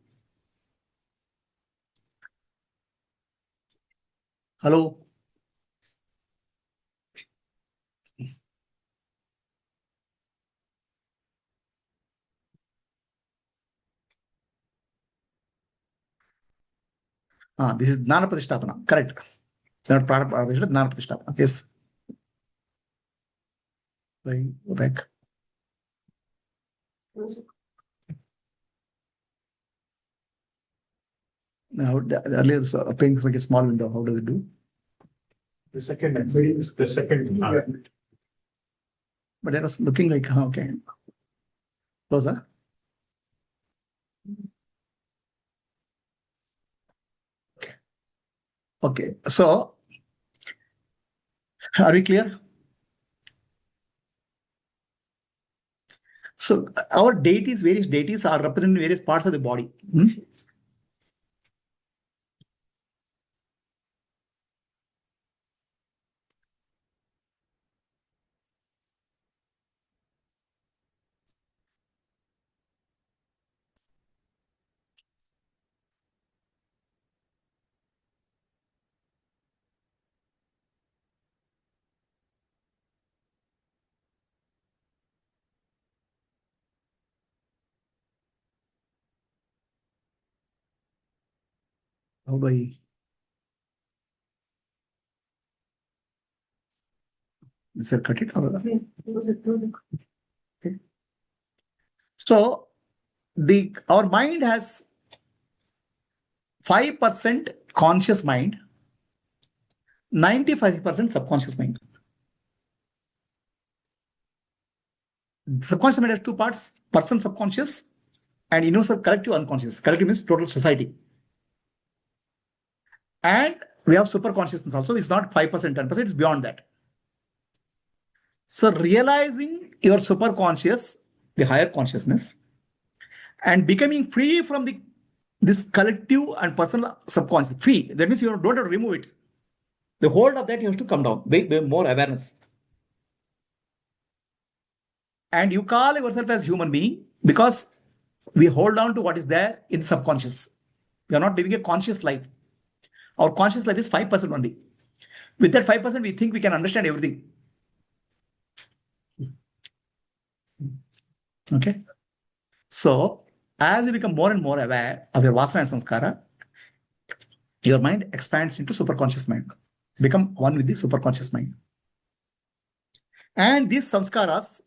Hello. This is Gnana Pratishtapana. Correct. Not Prana Pratishtapana, Gnana Pratishtapana. Yes. Go back. Now, earlier appearing like a small window. How does it do? The second. But it was looking like okay. Closer. Okay. So, are we clear? So, our deities, various deities are representing various parts of the body. How do I? Is it cut it? Or? Okay. So, our mind has 5% conscious mind, 95% subconscious mind. Subconscious mind has two parts: person subconscious and universal collective unconscious. Collective means total society. And we have super consciousness also. It's not 5%, 10%, it's beyond that. So realizing your super conscious, the higher consciousness, and becoming free from this collective and personal subconscious. Free. That means you don't have to remove it. The hold of that you have to come down. Way more awareness. And you call yourself as human being because we hold on to what is there in the subconscious. We are not living a conscious life. Our conscious life is 5% only. With that 5%, we think we can understand everything. Okay. So, as you become more and more aware of your vasana and samskara, your mind expands into superconscious mind. Become one with the superconscious mind. And these samskaras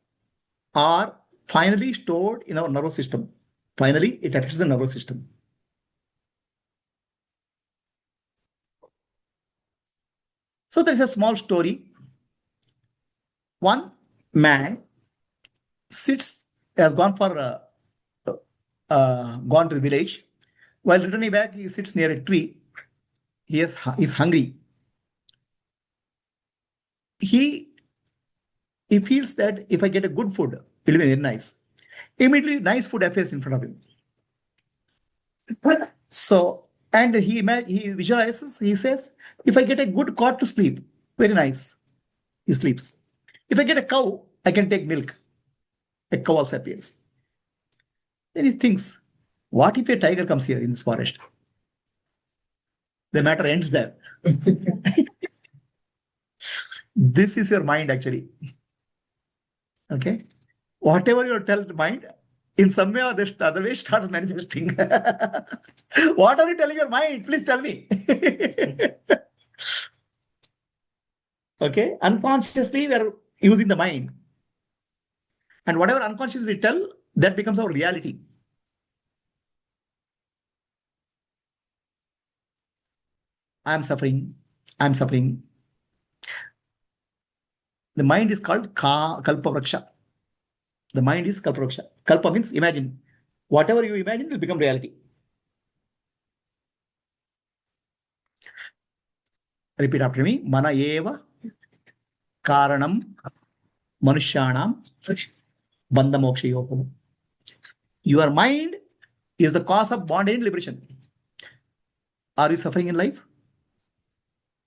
are finally stored in our nervous system. Finally, it affects the nervous system. So there is a small story. One man has gone to the village. While returning back, he sits near a tree. He is hungry. He feels that if I get a good food, it will be very nice. Immediately, nice food appears in front of him. So, and he visualizes, he says, if I get a good cot to sleep, very nice. He sleeps. If I get a cow, I can take milk. A cow also appears. Then he thinks, what if a tiger comes here in this forest? The matter ends there. This is your mind actually. Okay. Whatever you tell the mind, in some way or the other way starts manifesting. What are you telling your mind? Please tell me. Okay. Unconsciously, we are using the mind. And whatever unconsciously we tell, that becomes our reality. I am suffering. I am suffering. The mind is called Kalpavraksha. The mind is Kalpavraksha. Kalpa means imagine. Whatever you imagine will become reality. Repeat after me. Mana eva karanam manushyanam bandhamokshayoho. Your mind is the cause of bondage and liberation. Are you suffering in life?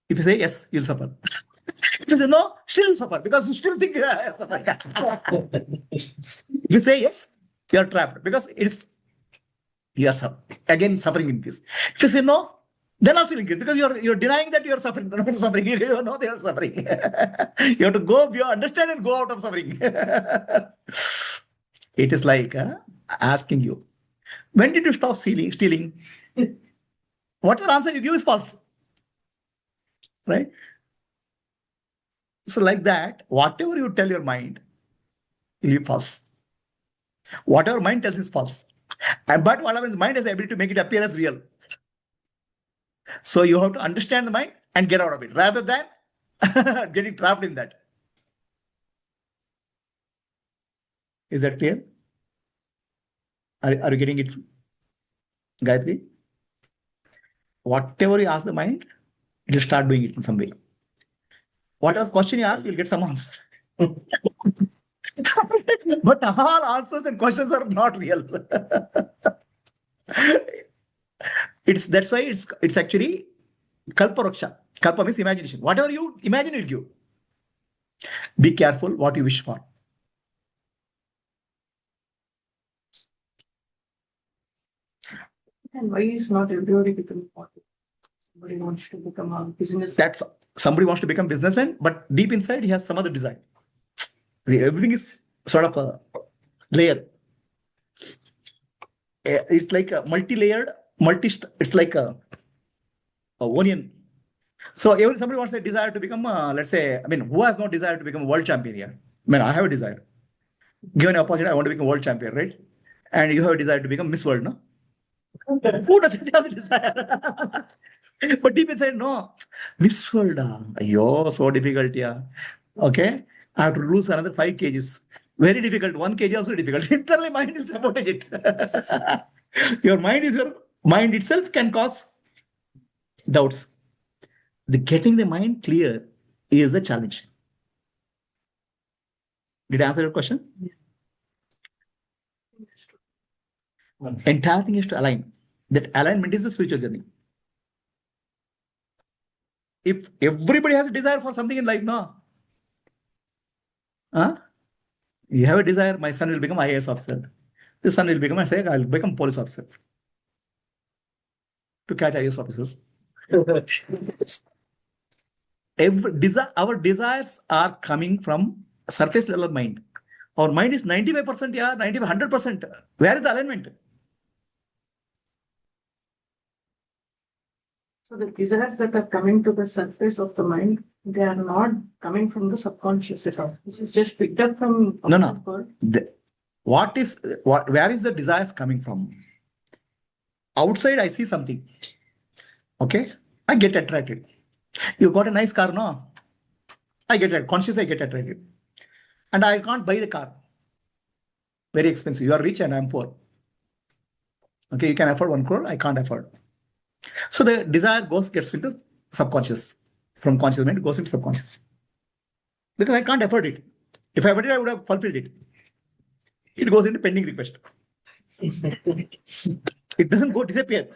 If you say yes, you'll suffer. If you say no, still suffer because you still think suffer. If you say yes, you are trapped because you are again suffering in this. If you say no, then also you increase because you're denying that you are suffering. They're not suffering. You know they are suffering. You have to go beyond, understand and go out of suffering. It is like asking you, when did you stop stealing? Whatever answer you give is false. Right? So like that, whatever you tell your mind will be false. Whatever mind tells is false. But what happens, mind has the ability to make it appear as real. So you have to understand the mind and get out of it rather than getting trapped in that. Is that clear? Are you getting it, Gayatri? Whatever you ask the mind, it will start doing it in some way. Whatever question you ask, you'll get some answer. But all answers and questions are not real. That's why it's actually kalparoksha. Kalpa means imagination. Whatever you imagine, you'll give. Be careful what you wish for. And why is not everybody becoming important? Somebody wants to become a business. That's somebody wants to become businessman, but deep inside he has some other desire. Everything is sort of a layer. It's like a multi-layered, it's like a onion. So somebody wants a desire to become, let's say, who has no desire to become a world champion here? I have a desire. Given an opportunity, I want to become a world champion, right? And you have a desire to become Miss World, no? Who doesn't have the desire? But deep inside, no. Miss World, so difficult, yeah. Okay? I have to lose another 5 kgs. Very difficult. 1 kg also difficult. Internally, mind will sabotage it. Your mind itself can cause doubts. Getting the mind clear is the challenge. Did I answer your question? Entire thing is to align. That alignment is the spiritual journey. If everybody has a desire for something in life, no? You have a desire, my son will become IAS officer. This son will become, I'll become police officer. To catch IAS officers. Our desires are coming from surface level of mind. Our mind is 95%, 100%. Where is the alignment? So the desires that are coming to the surface of the mind, they are not coming from the subconscious at all. This is just picked up from No. world. Where is the desires coming from? Outside, I see something. Okay? I get attracted. You got a nice car, no? Consciously I get attracted. And I can't buy the car. Very expensive. You are rich and I'm poor. Okay, you can afford 1 crore, I can't afford. So the desire gets into subconscious. From conscious mind, it goes into subconscious. Because I can't afford it. If I afforded it, I would have fulfilled it. It goes into pending request. It doesn't disappear.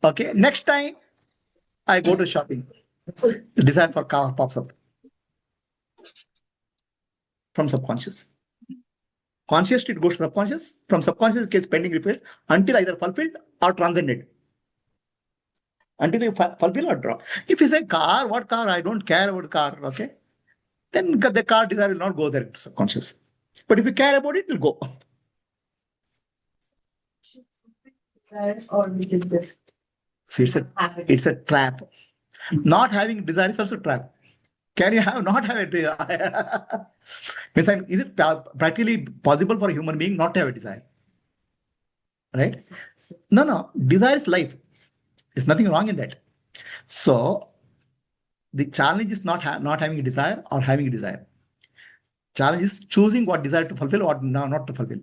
Okay, next time I go to shopping, the desire for car pops up from subconscious. Conscious, it goes to subconscious. From subconscious, it gets pending request until either fulfilled or transcended. Until you fulfill or drop. If you say car, what car? I don't care about the car, okay? Then the car desire will not go there to subconscious. But if you care about it, it will go. Desires or we can just. See, it's a trap. Not having desire is also a trap. Can you not have a desire? Is it practically possible for a human being not to have a desire? Right? No. Desire is life. There's nothing wrong in that. So the challenge is not having a desire or having a desire. Challenge is choosing what desire to fulfill or not to fulfill.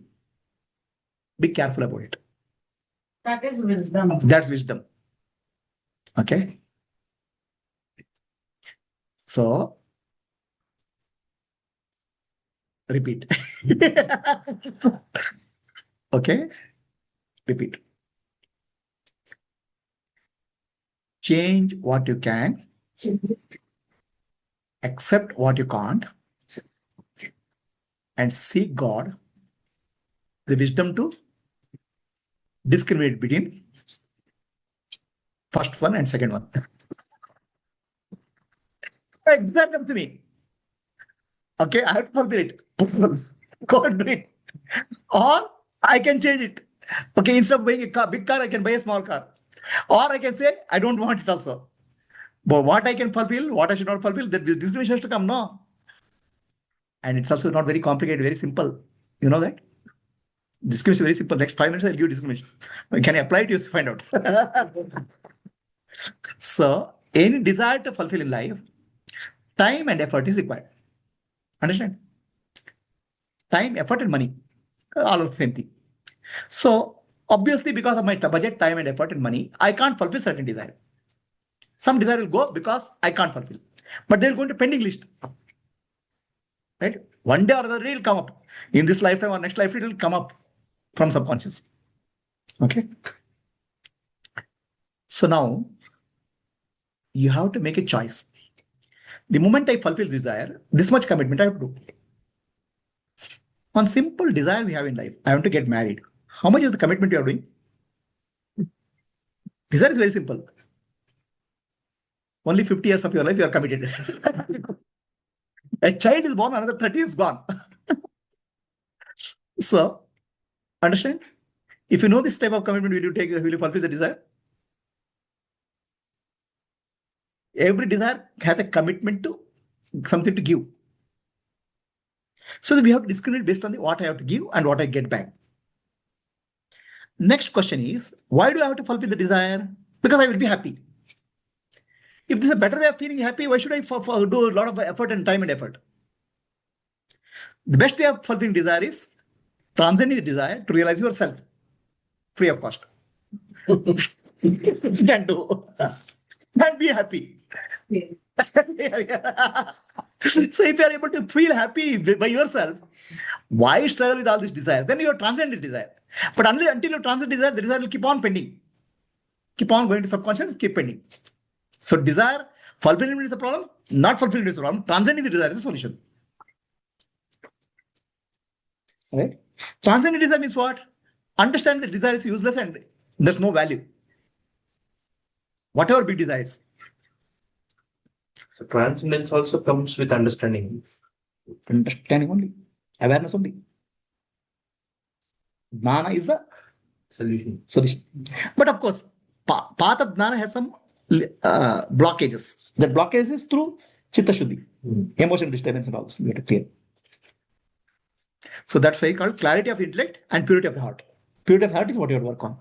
Be careful about it. That is wisdom. That's wisdom. Okay. So repeat. Okay. Repeat. Change what you can. accept what you can't, and seek God the wisdom to discriminate between first one and second one. Exactly up to me. Okay, I have to fulfill it. Go and do it. Or I can change it. Okay, instead of buying a big car, I can buy a small car. Or I can say, I don't want it also. But what I can fulfill, what I should not fulfill, that this discrimination has to come, no? And it's also not very complicated, very simple. You know that? Discrimination is very simple. Next 5 minutes, I'll give you discrimination. Can I apply it? You find out. So, any desire to fulfill in life, time and effort is required. Understand? Time, effort, and money. All of the same thing. So, obviously, because of my budget, time, and effort, and money, I can't fulfill certain desire. Some desire will go because I can't fulfill. But they'll go into pending list. Right? One day or other day it will come up. In this lifetime or next life, it will come up from subconscious. Okay? So now, you have to make a choice. The moment I fulfill desire, this much commitment I have to do. One simple desire we have in life, I want to get married. How much is the commitment you are doing? Desire is very simple. Only 50 years of your life you are committed. A child is born, another 30 is gone. So, understand? If you know this type of commitment, will you fulfill the desire? Every desire has a commitment to something to give. So we have to discriminate based on what I have to give and what I get back. Next question is, why do I have to fulfill the desire? Because I will be happy. If this is a better way of feeling happy, why should I do a lot of effort and time and effort? The best way of fulfilling desire is transcending the desire to realize yourself, free of cost. You can do and be happy. So if you are able to feel happy by yourself, why struggle with all these desires? Then you have transcended desire. But until you transcend desire, the desire will keep on pending. Keep on going to subconscious, keep pending. So desire, fulfillment is a problem, not fulfillment is a problem. Transcending the desire is a solution. Right? Transcending desire means what? Understand that desire is useless and there's no value. Whatever big desire is. So transcendence also comes with understanding. Understanding only. Awareness only. Jnana is the Solution. But of course, path of Jnana has some blockages. The blockage is through Chitta Shuddhi, emotional disturbance and all this. We have to clear. So that's why it's called clarity of intellect and purity of the heart. Purity of the heart is what you have to work on.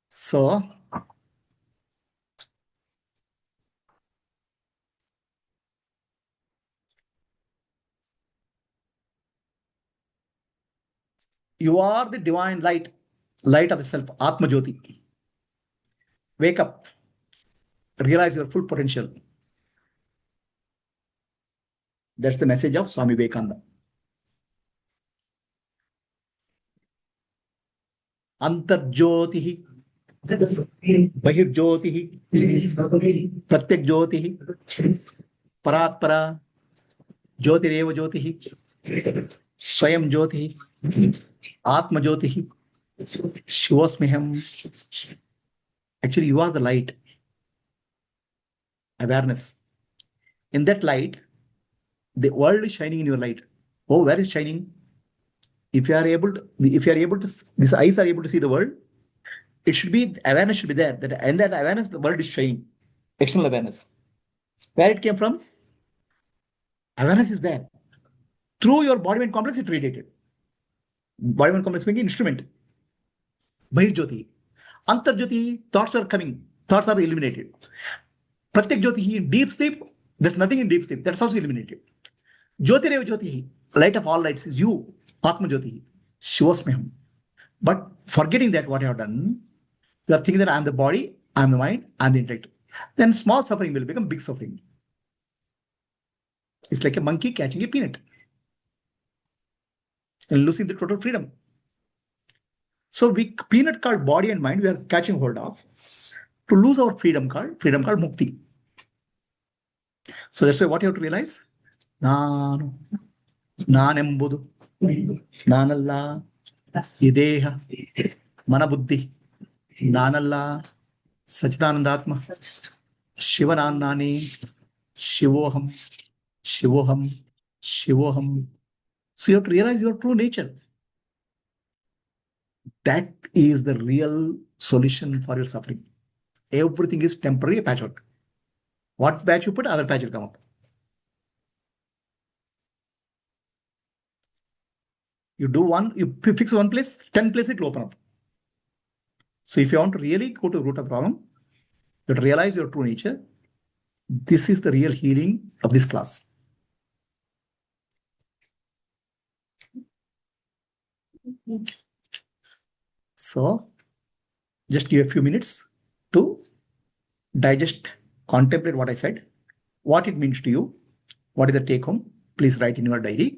So, you are the divine light, light of the self, Atma Jyoti. Wake up, realize your full potential. That's the message of Swami Vivekananda. Antarjyotihi, Bahirjyotihi, Pratyak Jyotihi, Paratpara, Jyotireva Jyotihi, Swayam Jyotihi, Atma Jyotihi, Shivasmiham. Actually, you are the light. Awareness. In that light, the world is shining in your light. Oh, where is shining? If you are able to, these eyes are able to see the world, it should be, awareness should be there. And that awareness, the world is shining. External awareness. Where it came from? Awareness is there. Through your body mind complex, it radiated. Body mind complex being an instrument. Bahirjyoti. Antarjyoti, thoughts are coming. Thoughts are eliminated. Pratyak Jyoti, in deep sleep, there's nothing in deep sleep. That's also eliminated. Jyotireva Jyoti, light of all lights is you. Atma Jyoti, Shivasmiham. But forgetting that what you have done, you are thinking that I am the body, I am the mind, I am the intellect. Then small suffering will become big suffering. It's like a monkey catching a peanut and losing the total freedom. So peanut called body and mind, we are catching hold of to lose our freedom called mukti. So that's why what you have to realize, ನಾನು ನಾನೆಂಬುದು ನಾನಲ್ಲ, ಈ ದೇಹ ಮನಬುದ್ಧಿ ನಾನಲ್ಲ, ಸಚಿದಾನಂದಾತ್ಮ ಶಿವನಾನ್ನಾನಿ, ಶಿವೋಹಂ ಶಿವೋಹಂ ಶಿವೋಹಂ. So you have to realize your true nature. That is the real solution for your suffering. Everything is temporary, a patchwork. What patch you put, other patch will come up. You do one, you fix one place, 10 places it will open up. So if you want to really go to the root of the problem, you have to realize your true nature. This is the real healing of this class. So just give a few minutes to digest, contemplate what I said, what it means to you, what is the take home. Please write in your diary.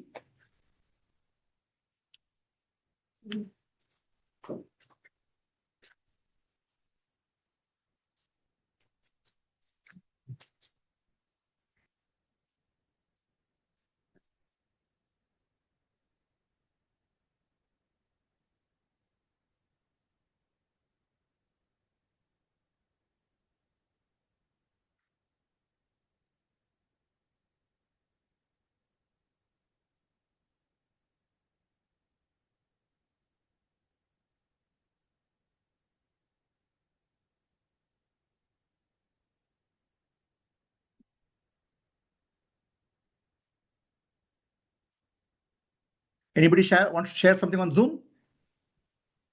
Anybody wants to share something on Zoom?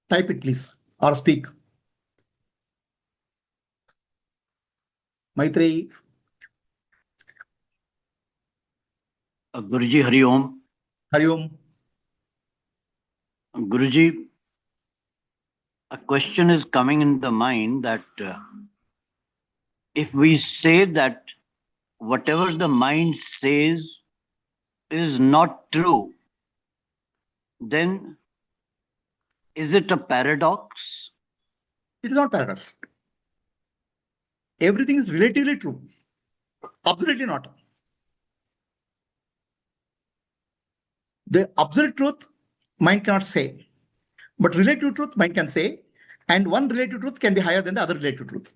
Type it, please, or speak. Maitreyi. Guruji, Hari Om. Hari Om. Guruji, a question is coming in the mind that if we say that whatever the mind says is not true, then is it a paradox? It is not paradox. Everything is relatively true. Absolutely not. The absolute truth, mind cannot say. But relative truth, mind can say. And one relative truth can be higher than the other relative truth.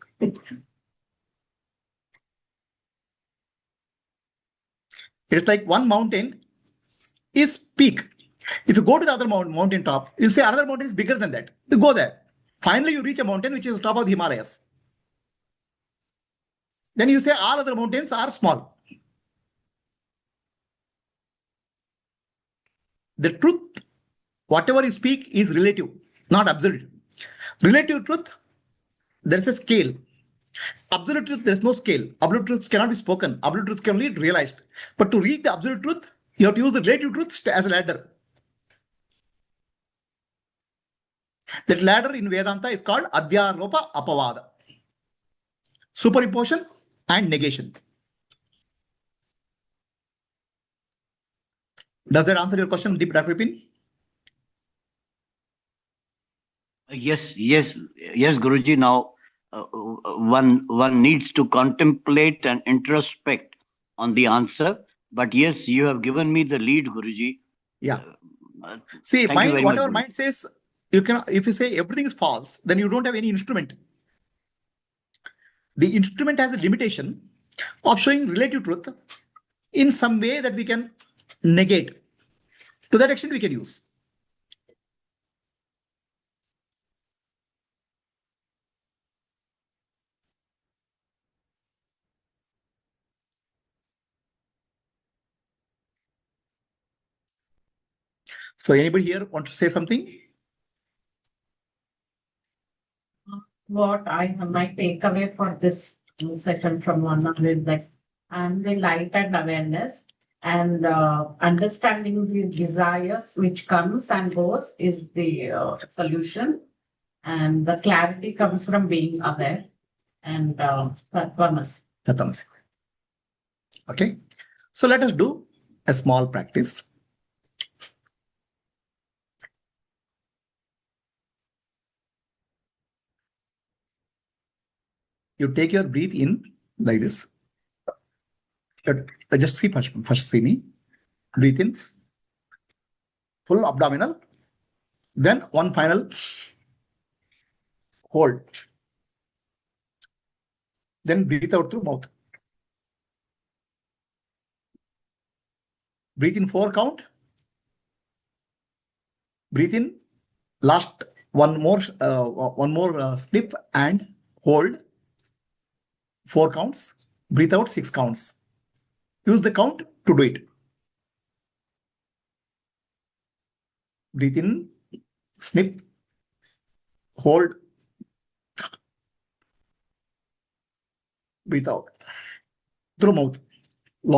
It's like one mountain is peak. If you go to the other mountain top, you'll say another mountain is bigger than that. You go there. Finally, you reach a mountain which is top of the Himalayas. Then you say all other mountains are small. The truth, whatever you speak, is relative, not absolute. Relative truth, there's a scale. Absolute truth, there's no scale. Absolute truth cannot be spoken. Absolute truth can only be realized. But to reach the absolute truth, you have to use the relative truth as a ladder. That ladder in Vedanta is called Adhyaropa Apavada. Superimposition and negation. Does that answer your question, Deep Dr. Vipin? Yes, Guruji. Now, one needs to contemplate and introspect on the answer. But yes, you have given me the lead, Guruji. Yeah. See, mind, whatever mind says, you can. If you say everything is false, then you don't have any instrument. The instrument has a limitation of showing relative truth in some way that we can negate. To that extent, we can use. So anybody here want to say something? What I my takeaway for this session from one is like, and the light and awareness and understanding the desires which comes and goes is the solution, and the clarity comes from being aware and Tattvamasi. Tattvamasi. Okay. So let us do a small practice. You take your breath in like this. Just see first see me. Breathe in, full abdominal. Then one final hold. Then breathe out through mouth. Breathe in 4 count. Breathe in. Last one more slip and hold. 4 counts. Breathe out 6 counts. Use the count to do it. Breathe in, snip, hold, breathe out through mouth.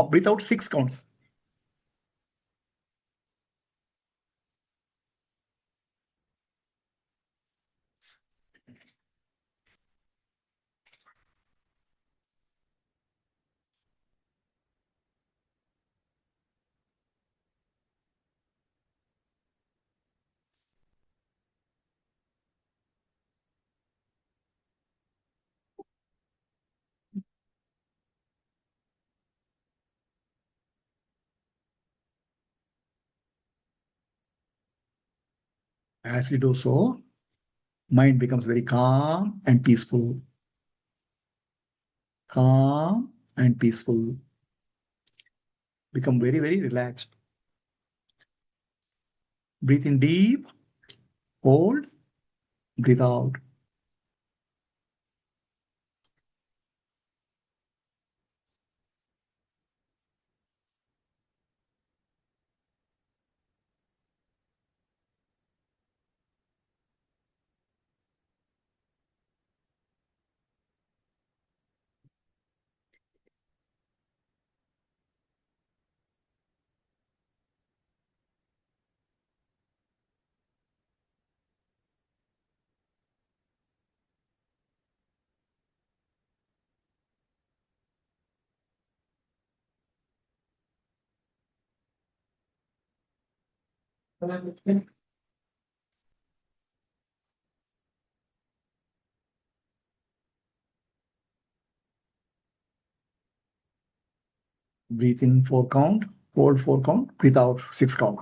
Breathe out 6 counts. As you do so, mind becomes very calm and peaceful. Calm and peaceful. Become very, very relaxed. Breathe in deep, hold, breathe out. Breathe in 4 count, hold 4 count, breathe out 6 count.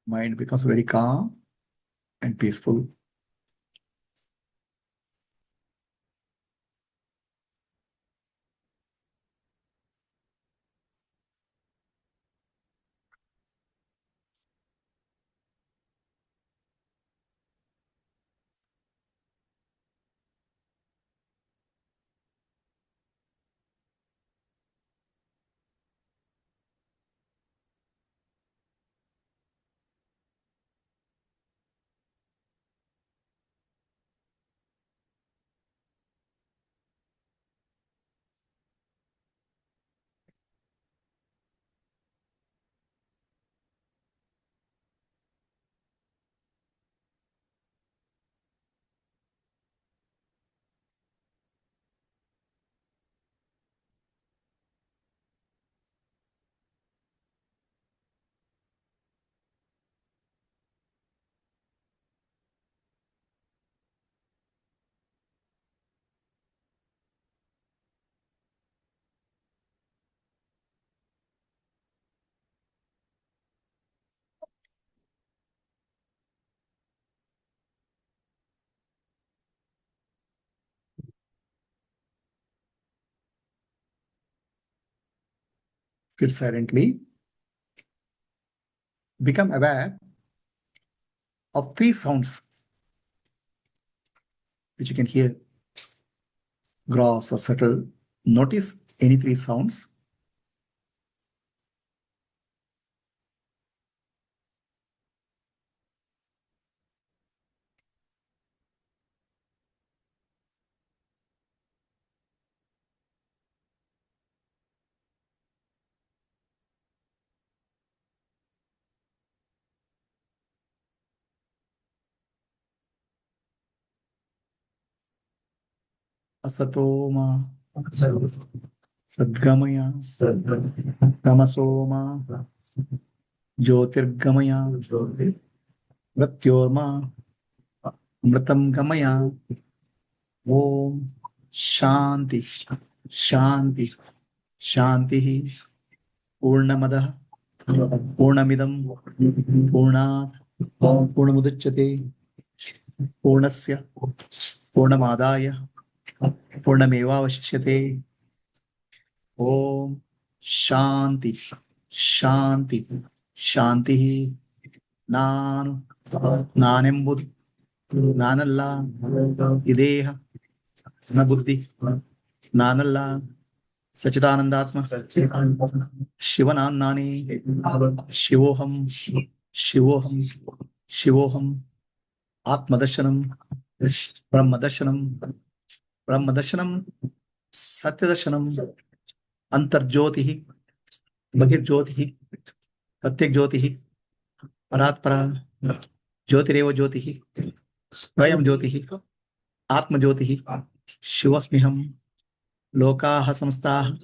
Mind becomes very calm and peaceful. Sit silently. Become aware of 3 sounds which you can hear, gross or subtle. Notice any 3 sounds. Asatoma, Sadgamaya, Tamasoma, Jyotirgamaya, Mrityorma, Mritam Gamaya. Om Shanti, Shanti, Shanti. Purnamadah, Purnamidam, Purnat, Purnamudachyate, Purnasya, Purnamadaya, Purnamevavashishyate. Om Shanti, Shanti, Shanti. Nan, Nanembud, Nanalla, Ideha, Nabuddhi, Nanalla, Sachidanandatma, Shivanannani, Shivoham, Shivoham, Shivoham, Atmadarshanam, Brahmadarshanam, Brahmadarshanam, Satyadarshanam, Antarjyotihi, Bahirjyotihi, Pratyakjyotihi, Paratpara, Jyotireva Jyotihi, Swayam Jyotihi, Atma Jyotihi, Shivasmiham, Lokaha Samstaha,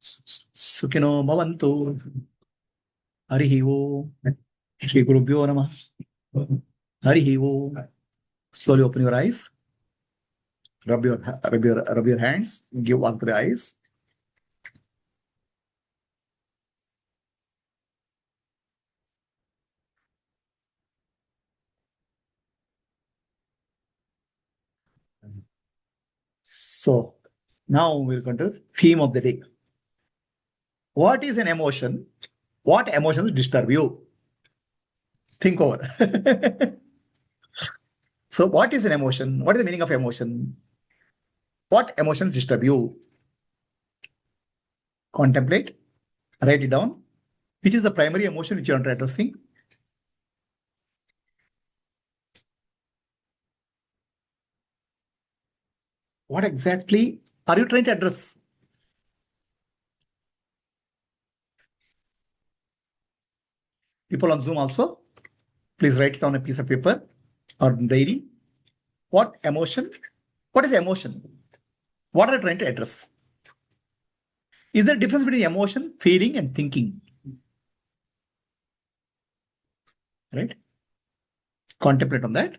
Sukhino Bhavantu, Harihi Om, Shri Gurubhyo Namah, Harihi Om. Slowly open your eyes, rub your hands, give one to the eyes. So now we'll come to the theme of the day. What is an emotion? What emotions disturb you? Think over. So what is an emotion? What is the meaning of emotion? What emotions disturb you? Contemplate, write it down. Which is the primary emotion which you are addressing? What exactly are you trying to address? People on Zoom also, please write it on a piece of paper or diary. What emotion? What is emotion? What are you trying to address? Is there a difference between emotion, feeling, and thinking? Right? Contemplate on that.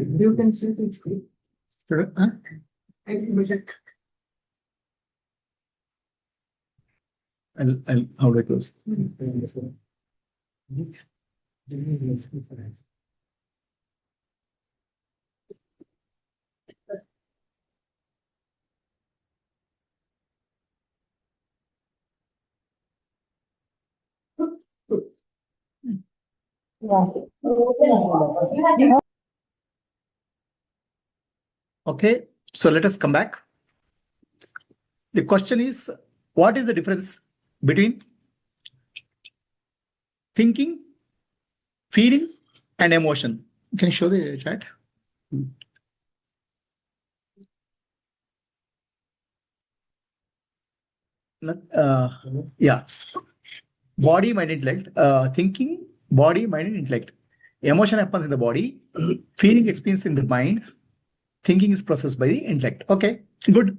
You can see the screen. How do I close? Okay, so let us come back. The question is, what is the difference between thinking, feeling, and emotion? Can you show the chat? Yeah. Body, mind, intellect. Thinking, body, mind, and intellect. Emotion happens in the body. Feeling experience in the mind. Thinking is processed by the intellect. Okay, good.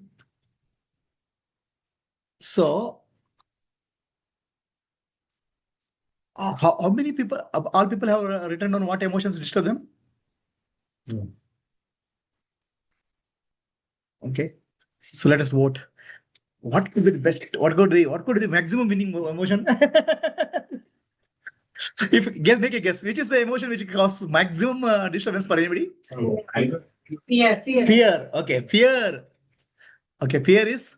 So, how many people, all people have written on what emotions disturb them? Okay, so let us vote. What could be the best? What could be the maximum winning emotion? Make a guess. Which is the emotion which causes maximum disturbance for anybody? Fear. Fear. Okay, fear. Okay, fear is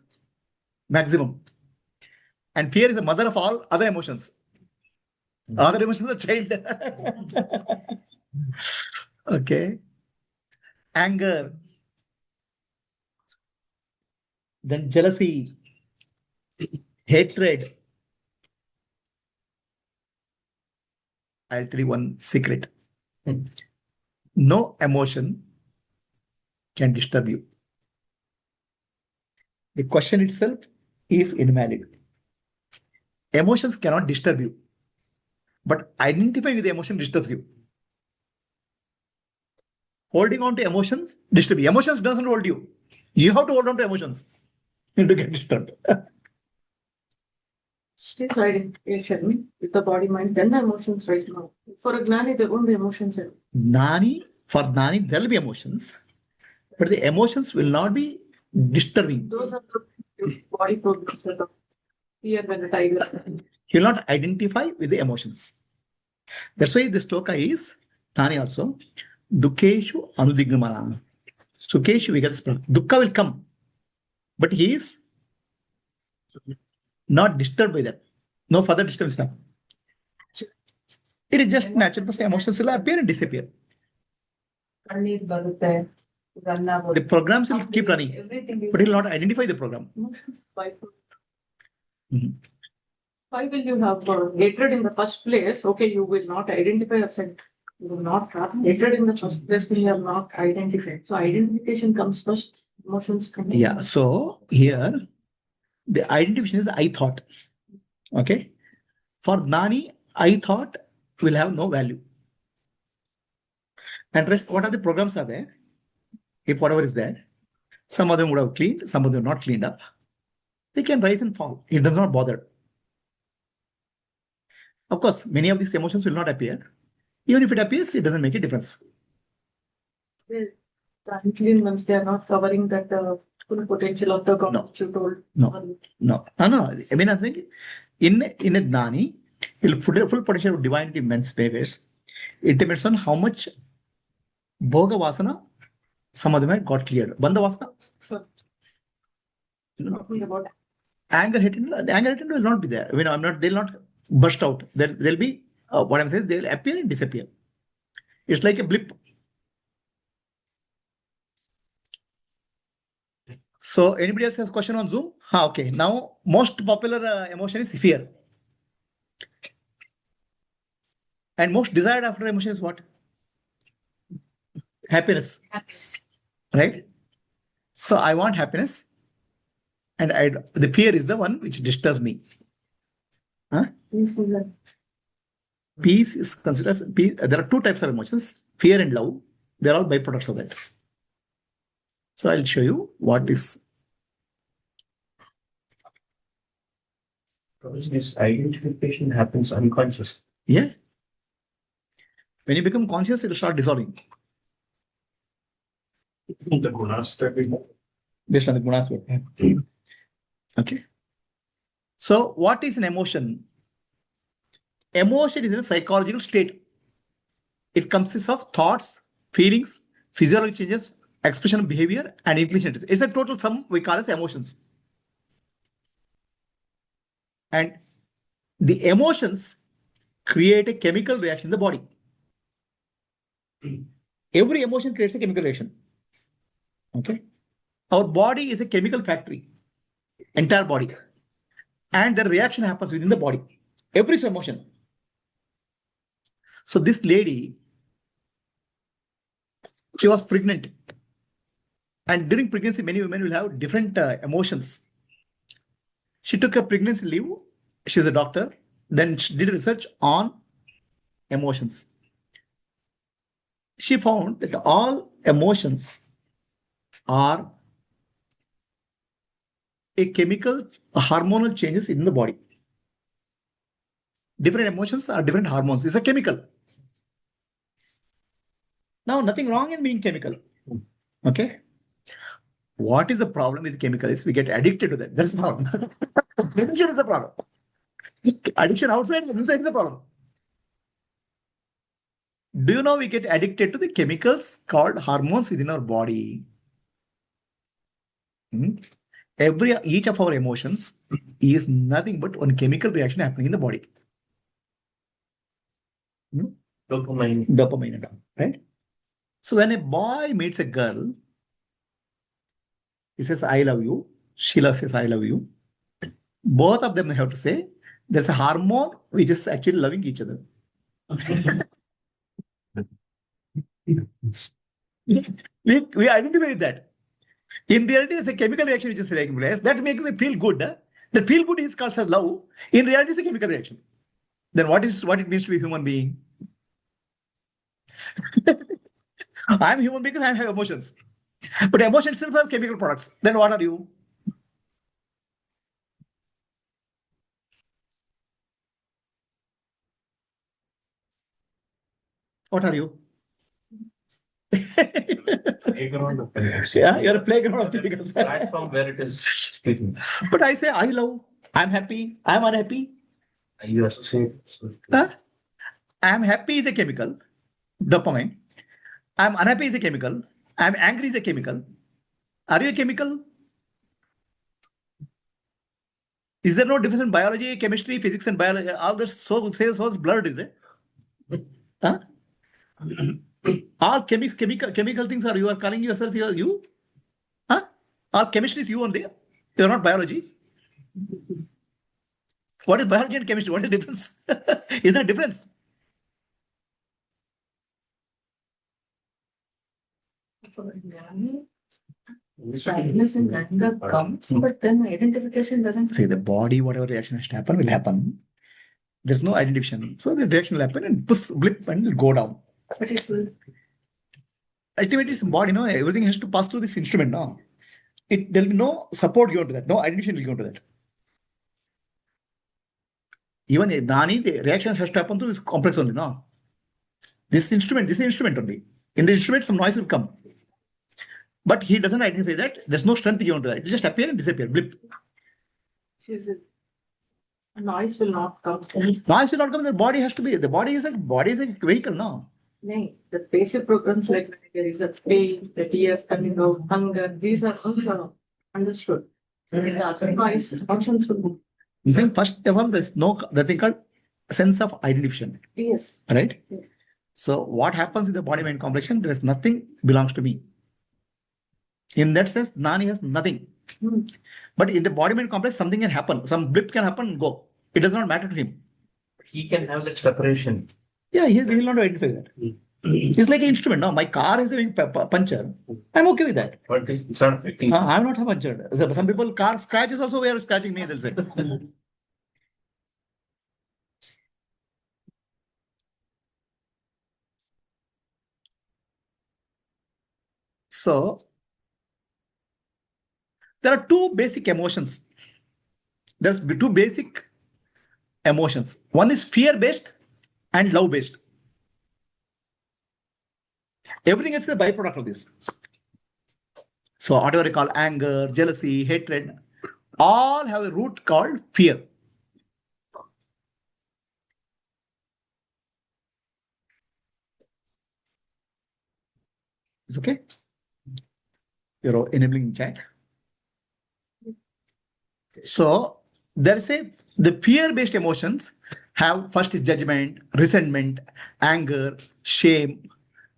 maximum, and fear is the mother of all other emotions. Other emotions are child. Okay, anger, then jealousy, hatred. I'll tell you one secret. No emotion can disturb you. The question itself is invalid. Emotions cannot disturb you, but identifying with the emotion disturbs you. Holding on to emotions disturbs you. Emotions doesn't hold you. You have to hold on to emotions. to get disturbed. States identification with the body mind, then the emotions right now. For a Gnani, there won't be emotions. For Gnani, there will be emotions, but the emotions will not be disturbing. Those are the body problems that are fear when the tiger. He will not identify with the emotions. That's why this sloka is Gnani also. Dukkeshu anudigmana. Sukeshu we get this problem. Dukkha will come, but he is not disturbed by that. No further disturbance now. It is just natural because emotions will appear and disappear. The programs will keep running, but he will not identify the program. Why will you have hatred in the first place? Okay, you will not identify yourself. You will not have hatred in the first place when you have not identified. So identification comes first, emotions come. Yeah, so here the identification is the I thought. Okay. For Gnani, I thought will have no value. And rest, what are the programs are there? If whatever is there, some of them would have cleaned, some of them not cleaned up. They can rise and fall. It does not bother. Of course, many of these emotions will not appear. Even if it appears, it doesn't make a difference. Well, the unclean ones, they are not covering that full potential of the God which you told. No. I mean, I'm saying in a Gnani, full potential of divinity manifests. It depends on how much Bhoga Vasana some of them had got cleared. Bandha Vasana. Talking about Anger, hatred will not be there. I mean, they'll not burst out. They'll be, what I'm saying, they'll appear and disappear. It's like a blip. So anybody else has question on Zoom? Okay. Now, most popular emotion is fear. And most desired after emotion is what? Happiness. Right? So I want happiness. And the fear is the one which disturbs me. Huh? Peace is considered as peace. There are two types of emotions, fear and love. They're all byproducts of that. So I'll show you what is. This identification happens unconscious. Yeah. When you become conscious, it will start dissolving. The gunas that we have. Based on the gunas. Okay. So what is an emotion? Emotion is a psychological state. It consists of thoughts, feelings, physiological changes, expression of behavior, and inclinations. It's a total sum we call as emotions. And the emotions create a chemical reaction in the body. Every emotion creates a chemical reaction. Okay. Our body is a chemical factory, entire body. And the reaction happens within the body. Every emotion. So this lady, she was pregnant. And during pregnancy, many women will have different emotions. She took a pregnancy leave. She's a doctor. Then she did research on emotions. She found that all emotions are a hormonal changes in the body. Different emotions are different hormones. It's a chemical. Now, nothing wrong in being chemical. Okay. What is the problem with chemical is we get addicted to that. That's the problem. Addiction is the problem. Addiction outside and inside is the problem. Do you know we get addicted to the chemicals called hormones within our body? Each of our emotions is nothing but one chemical reaction happening in the body. Dopamine, right? So when a boy meets a girl, he says, I love you. She says, I love you. Both of them have to say, there's a hormone which is actually loving each other. we identify with that. In reality, it's a chemical reaction which is taking place. That makes it feel good. That feel good is called as love. In reality, it's a chemical reaction. Then what it means to be a human being? I'm human because I have emotions. But emotions itself are chemical products. Then what are you? What are you? Playground of chemicals. Yeah, you're a playground of chemicals. Platform where it is speaking. But I say, I love, I'm happy, I'm unhappy. You associate. Huh? I'm happy is a chemical, dopamine. I'm unhappy is a chemical. I'm angry is a chemical. Are you a chemical? Is there no difference in biology, chemistry, physics, and biology? All this so blurred, is it? Huh? All chemical things are you are calling yourself you? Huh? All chemistry is you only. You're not biology. What is biology and chemistry? What is the difference? Is there a difference? For Jnani, sadness and anger comes, but then identification doesn't. See, the body, whatever reaction has to happen, will happen. There's no identification. So the reaction will happen and push, blip, and will go down. But it will. Ultimately, it's body, no? Everything has to pass through this instrument, no? There'll be no support given to that, no identification will given to that. Even Dani, the reaction has to happen to this complex only, no? This is instrument only. In the instrument, some noise will come. But he doesn't identify that. There's no strength given to that. It just appear and disappear. Blip. A noise will not come. Noise will not come. The body has to be. The body is a vehicle, no? No, the basic programs like when there is a pain, the tears coming out, hunger, these are also understood. So in the other noise, functions will move. You think first of all, there's no the thing called sense of identification. Yes. Right? Yes. So what happens in the body mind complexion? There is nothing belongs to me. In that sense, Nani has nothing. But in the body mind complex, something can happen. Some blip can happen and go. It does not matter to him. He can have that separation. Yeah, he will not identify that. It's like an instrument. No, my car is having puncture. I'm okay with that. But it's not affecting. I'm not punctured. Some people car scratches also were scratching me. They'll say. So there are two basic emotions. There's two basic emotions. One is fear-based and love-based. Everything is a byproduct of this. So whatever you call anger, jealousy, hatred, all have a root called fear. It's okay? You're enabling chat. So there is the fear-based emotions have first is judgment, resentment, anger, shame,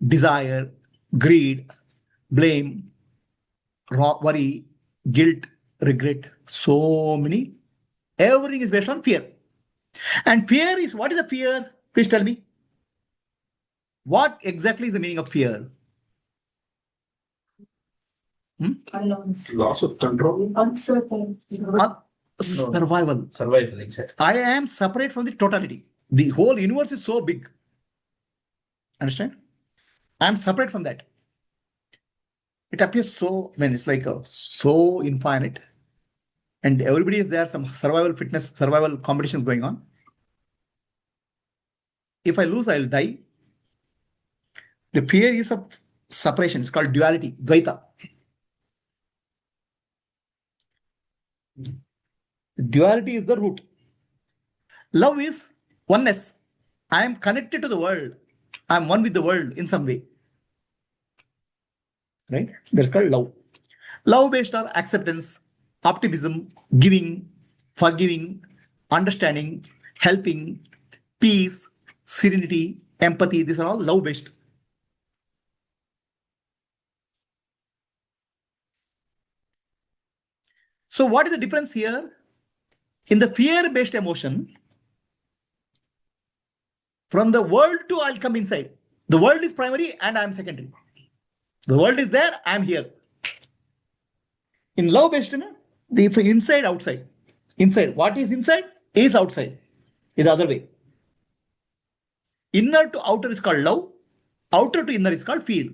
desire, greed, blame, worry, guilt, regret. So many. Everything is based on fear. And fear is, what is a fear? Please tell me. What exactly is the meaning of fear? Loss of control. Uncertain. Survival. Survival, exactly. I am separate from the totality. The whole universe is so big. Understand? I am separate from that. It appears so, it's like so infinite. And everybody is there, some survival fitness, survival competitions going on. If I lose, I'll die. The fear is of separation. It's called duality, Advaita. Duality is the root. Love is oneness. I am connected to the world. I am one with the world in some way. Right? That's called love. Love based on acceptance, optimism, giving, forgiving, understanding, helping, peace, serenity, empathy. These are all love based. So what is the difference here? In the fear-based emotion, from the world to I'll come inside. The world is primary and I'm secondary. The world is there, I'm here. In love-based, the inside, outside. Inside, what is inside is outside. Is the other way. Inner to outer is called love. Outer to inner is called fear.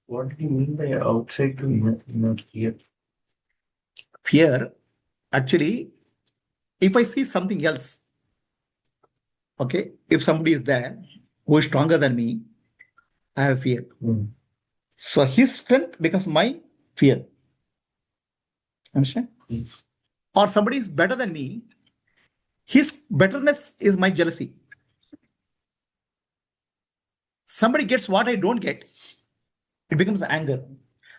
What do you mean by outside to inner fear? Fear, actually, if I see something else, okay, if somebody is there who is stronger than me, I have fear. So his strength becomes my fear. Understand? Or somebody is better than me, his betterness is my jealousy. Somebody gets what I don't get, it becomes anger.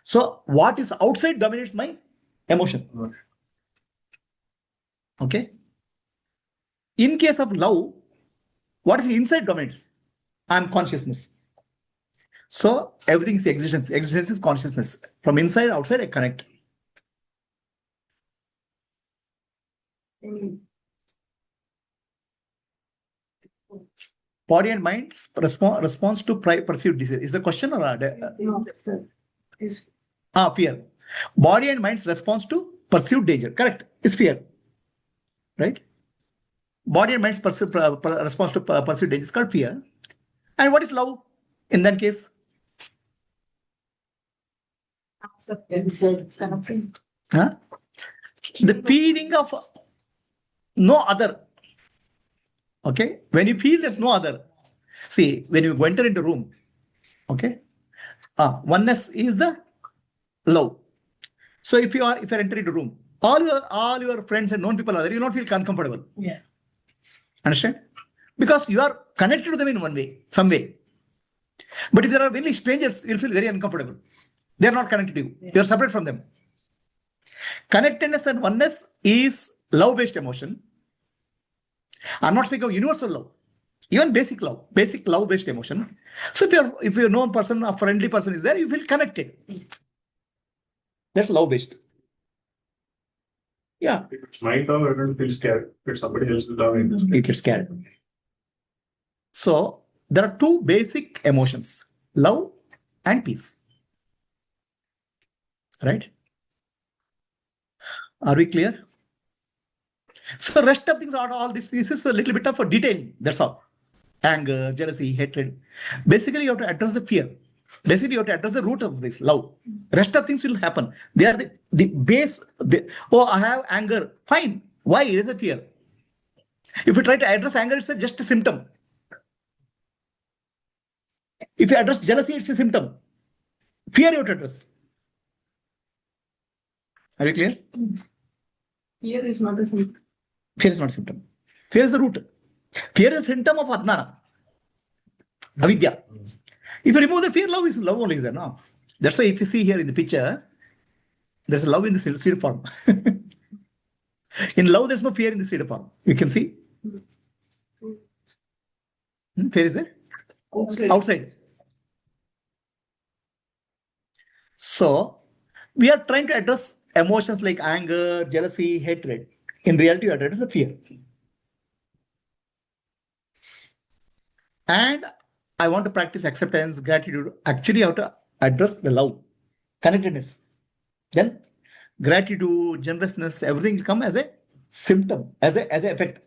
So what is outside dominates my emotion. Okay. In case of love, what is inside dominates? I am consciousness. So everything is existence. Existence is consciousness. From inside, outside, I connect. Body and mind response to perceived desire. Is the question or No, sir. fear? Body and mind's response to perceived danger. Correct. Is fear. Right? Body and mind's response to perceived danger is called fear. And what is love in that case? Acceptance. Huh? The feeling of no other. Okay, when you feel there's no other, see, when you enter into room, okay, oneness is the love. So if you're entering into room, all your friends and known people are there, you not feel uncomfortable. Yeah. Understand? Because you are connected to them in one way, some way. But if there are really strangers, you'll feel very uncomfortable. They are not connected to you. You are separate from them. Connectedness and oneness is love-based emotion. I'm not speaking of universal love, even basic love-based emotion. So if you're known person, a friendly person is there, you feel connected. That's love-based. Yeah. If it's my dog, I don't feel scared. If it's somebody else's dog, I just It gets scared. So there are two basic emotions, love and peace. Right? Are we clear? So the rest of things are all this. This is a little bit of a detailing. That's all. Anger, jealousy, hatred. Basically, you have to address the fear. Basically, you have to address the root of this love. Rest of things will happen. They are the base. I have anger. Fine. Why? It is a fear. If you try to address anger, it's just a symptom. If you address jealousy, it's a symptom. Fear you have to address. Are you clear? Fear is not a symptom. Fear is not a symptom. Fear is the root. Fear is a symptom of Adna. Avidya. If you remove the fear, love only is there. No? That's why if you see here in the picture, there's love in the seed form. In love, there's no fear in the seed form. You can see. Fear is there? Outside. So, we are trying to address emotions like anger, jealousy, hatred. In reality, you address the fear. And I want to practice acceptance, gratitude. Actually, you have to address the love, connectedness. Then gratitude, generousness, everything will come as a symptom, as an effect.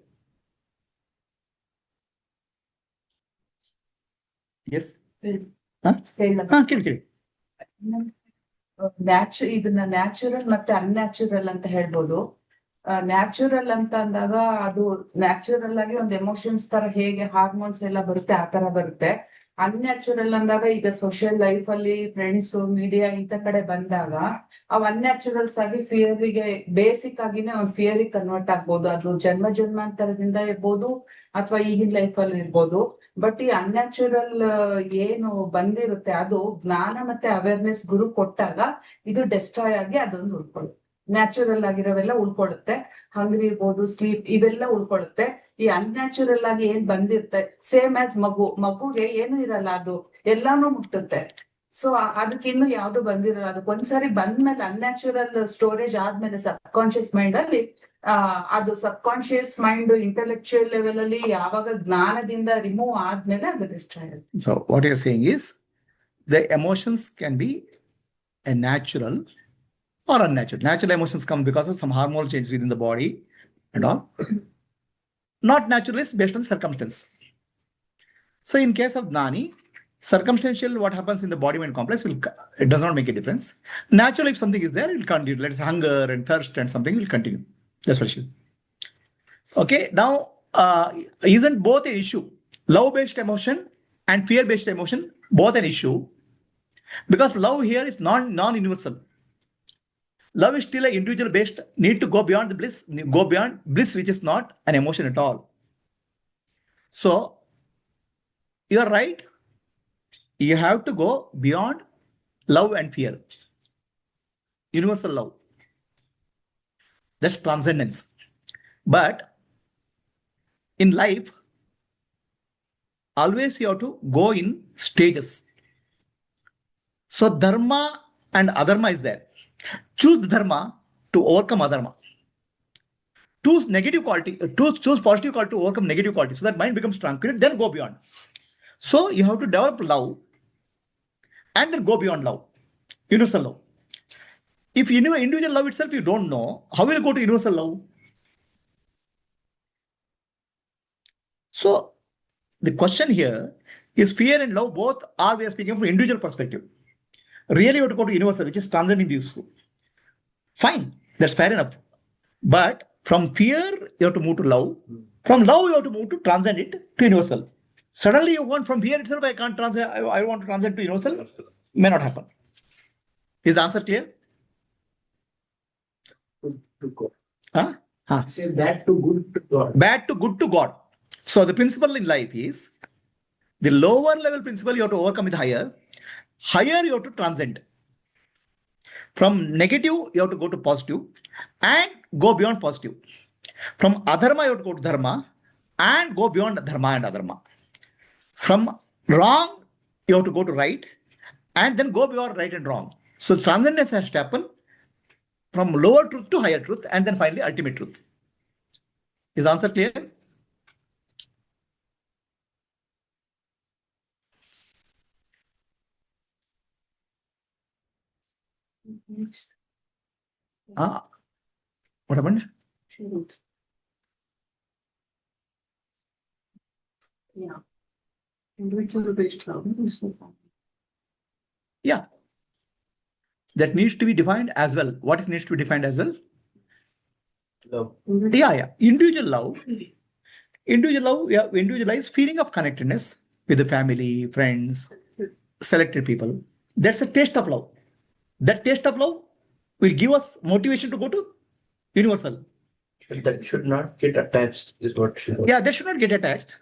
Yes. ಇದನ್ನ natural ಮತ್ತೆ unnatural ಅಂತ ಹೇಳ್ಬೋದು. Natural ಅಂತ ಅಂದಾಗ ಅದು natural ಆಗಿ ಒಂದು emotions ತರ ಹೇಗೆ ಹಾರ್ಮೋನ್ಸ್ ಎಲ್ಲ ಬರುತ್ತೆ ಆ ತರ ಬರುತ್ತೆ. ಅನ್ಯಾಚುರಲ್ ಅಂದಾಗ ಈಗ ಸೋಷಿಯಲ್ ಲೈಫ್ ಅಲ್ಲಿ ಫ್ರೆಂಡ್ಸ್ ಮೀಡಿಯಾ ಇಂತ ಕಡೆ ಬಂದಾಗ ಅವ್ ಅನ್ಯಾಚುರಲ್ಸ್ ಆಗಿ ಫಿಯರ್ಗೆ ಬೇಸಿಕ್ ಆಗಿನೇ ಒಂದು ಫಿಯರ್ ಕನ್ವರ್ಟ್ ಆಗ್ಬೋದು. ಅದು ಜನ್ಮಾಂತರದಿಂದ ಇರ್ಬೋದು ಅಥವಾ ಈಗಿನ ಲೈಫ್ ಅಲ್ಲಿ ಇರ್ಬೋದು. ಬಟ್ ಈ ಅನ್ಯಾಚುರಲ್ ಏನು ಬಂದಿರುತ್ತೆ ಅದು ಜ್ಞಾನ ಮತ್ತೆ ಅವೇರ್ನೆಸ್ ಗುರು ಕೊಟ್ಟಾಗ ಇದು ಡೆಸ್ಟ್ರಾಯ್ ಆಗಿ ಅದೊಂದು ಉಳ್ಕೊಳ್ಳುತ್ತೆ. ನ್ಯಾಚುರಲ್ ಆಗಿರೋವೆಲ್ಲ ಉಳ್ಕೊಳ್ಳುತ್ತೆ. ಹಂಗ್ರಿ ಇರ್ಬೋದು, ಸ್ಲೀಪ್ ಇವೆಲ್ಲ ಉಳ್ಕೊಳ್ಳುತ್ತೆ. ಈ ಅನ್ಯಾಚುರಲ್ ಆಗಿ ಏನ್ ಬಂದಿರುತ್ತೆ ಸೇಮ್ ಆಸ್ ಮಗುಗೆ ಏನು ಇರಲ್ಲ, ಅದು ಎಲ್ಲಾನು ಮುಟ್ಟುತ್ತೆ. ಸೊ ಅದಕ್ಕೆ ಇನ್ನು ಯಾವ್ದು ಬಂದಿರಲ್ಲ. ಅದಕ್ಕೆ ಒಂದ್ಸರಿ ಬಂದ್ಮೇಲೆ ಅನ್ಯಾಚುರಲ್ ಸ್ಟೋರೇಜ್ ಆದ್ಮೇಲೆ ಸಬ್ ಕಾನ್ಶಿಯಸ್ ಮೈಂಡ್ ಅಲ್ಲಿ ಅದು ಸಬ್ ಕಾನ್ಶಿಯಸ್ ಮೈಂಡ್ ಇಂಟೆಲೆಕ್ಚುಯಲ್ ಲೆವೆಲ್ ಅಲ್ಲಿ ಯಾವಾಗ ಜ್ಞಾನದಿಂದ ರಿಮೂವ್ ಆದ್ಮೇಲೆ ಅದು ಡಿಸ್ಟ್ರಾಯ್ ಆಗುತ್ತೆ. So what you're saying is the emotions can be a natural or unnatural. Natural emotions come because of some hormonal changes within the body and all. Not natural is based on circumstance. So in case of Gnani, circumstantial, what happens in the body mind complex, it does not make a difference. Natural, if something is there, it will continue. Let's say hunger and thirst and something will continue. That's what she. Okay, now isn't both an issue? Love-based emotion and fear-based emotion, both an issue, because love here is non-universal. Love is still an individual-based, need to go beyond the bliss, go beyond bliss, which is not an emotion at all. So, you are right. You have to go beyond love and fear. Universal love. That's transcendence. But in life, always you have to go in stages. So dharma and adharma is there. Choose the dharma to overcome adharma. Choose negative quality, choose positive quality to overcome negative quality, so that mind becomes tranquil, then go beyond. So you have to develop love and then go beyond love. Universal love. If you know individual love itself you don't know, how will you go to universal love? So the question here is fear and love both are, we are speaking from individual perspective. Really you have to go to universal, which is transcending these two. Fine, that's fair enough. But from fear, you have to move to love. From love, you have to move to transcend it to universal. Suddenly you want from fear itself, I can't transcend, I want to transcend to universal. May not happen. Is the answer clear? To God. Huh? Say bad to good to God. Bad to good to God. So the principle in life is the lower level principle you have to overcome with higher. Higher you have to transcend. From negative, you have to go to positive and go beyond positive. From adharma, you have to go to dharma and go beyond dharma and adharma. From wrong, you have to go to right and then go beyond right and wrong. So transcendence has to happen from lower truth to higher truth and then finally ultimate truth. Is the answer clear? What happened? Yeah. Individual based love is Yeah. That needs to be defined as well. What needs to be defined as well? Love. Yeah. Individual love. Individual love, yeah, individualized feeling of connectedness with the family, friends, selected people. That's a taste of love. That taste of love will give us motivation to go to universal. That should not get attached, is what should. Yeah, they should not get attached.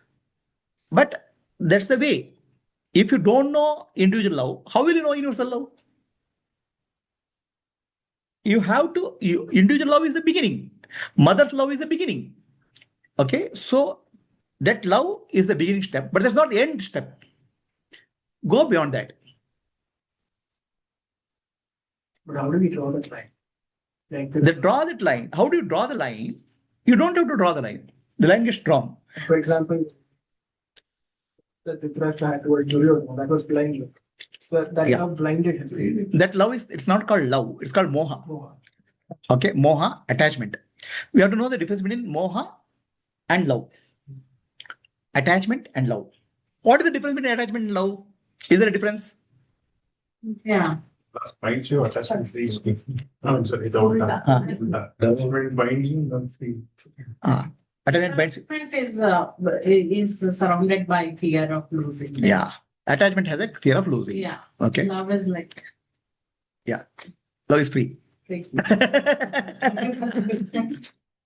But that's the way. If you don't know individual love, how will you know universal love? You have to, individual love is the beginning. Mother's love is the beginning. Okay, so that love is the beginning step, but that's not the end step. Go beyond that. But how do we draw that line? Like Draw that line. How do you draw the line? You don't have to draw the line. The line gets drawn. For example, the Dhritarashtra had toward Duryodhana, that was blind love. That Yeah. love blinded him. That love is, it's not called love, it's called moha. Moha. Okay, moha, attachment. We have to know the difference between moha and love. Attachment and love. What is the difference between attachment and love? Is there a difference? Yeah. Binds you, attachment frees you. I'm sorry, don't. Attachment binds you, not free. Attachment binds you. Attachment is surrounded by fear of losing. Yeah. Attachment has a fear of losing. Yeah. Okay. Love is like. Yeah. Love is free.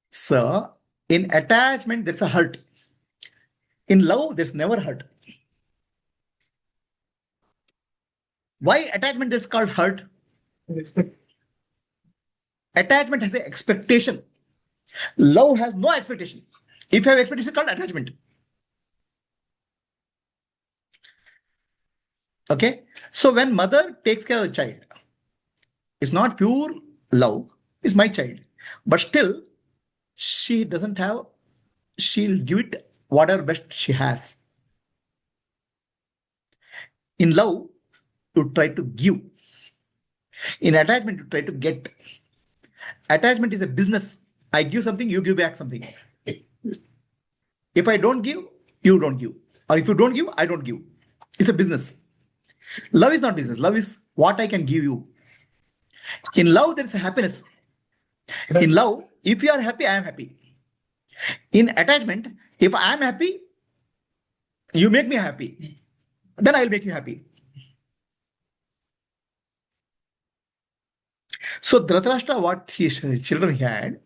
So, in attachment, there's a hurt. In love, there's never hurt. Why attachment is called hurt? Attachment has an expectation. Love has no expectation. If you have expectation, it's called attachment. Okay. So when mother takes care of the child, it's not pure love, it's my child. But still, she doesn't have, she'll give it whatever best she has. In love, to try to give. In attachment, to try to get. Attachment is a business. I give something, you give back something. If I don't give, you don't give. Or if you don't give, I don't give. It's a business. Love is not business. Love is what I can give you. In love, there is a happiness. In love, if you are happy, I am happy. In attachment, if I am happy, you make me happy, then I will make you happy. So Dhritarashtra, what his children he had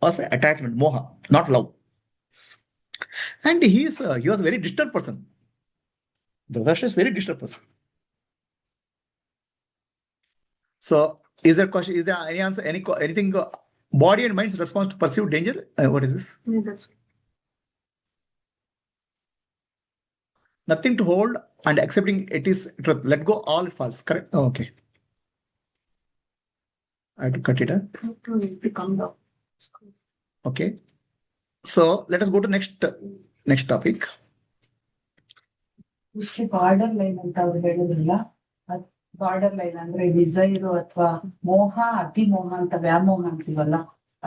was attachment, moha, not love. And he was a very disturbed person. Dhritarashtra is a very disturbed person. So is there question? Is there any answer? Anything? Body and mind's response to perceived danger? What is this? Nothing to hold and accepting it is truth. Let go all false. Correct? Oh, okay. I have to cut it. Okay. So let us go to next topic. Border line ಅಂತ ಅವ್ರು ಹೇಳಿದ್ರಲ್ಲ, border line ಅಂದ್ರೆ Dzire ಅಥವಾ ಮೋಹ, ಅತಿ ಮೋಹ ಅಂತ ವ್ಯಾಮೋಹ ಅಂತೀವಲ್ಲ,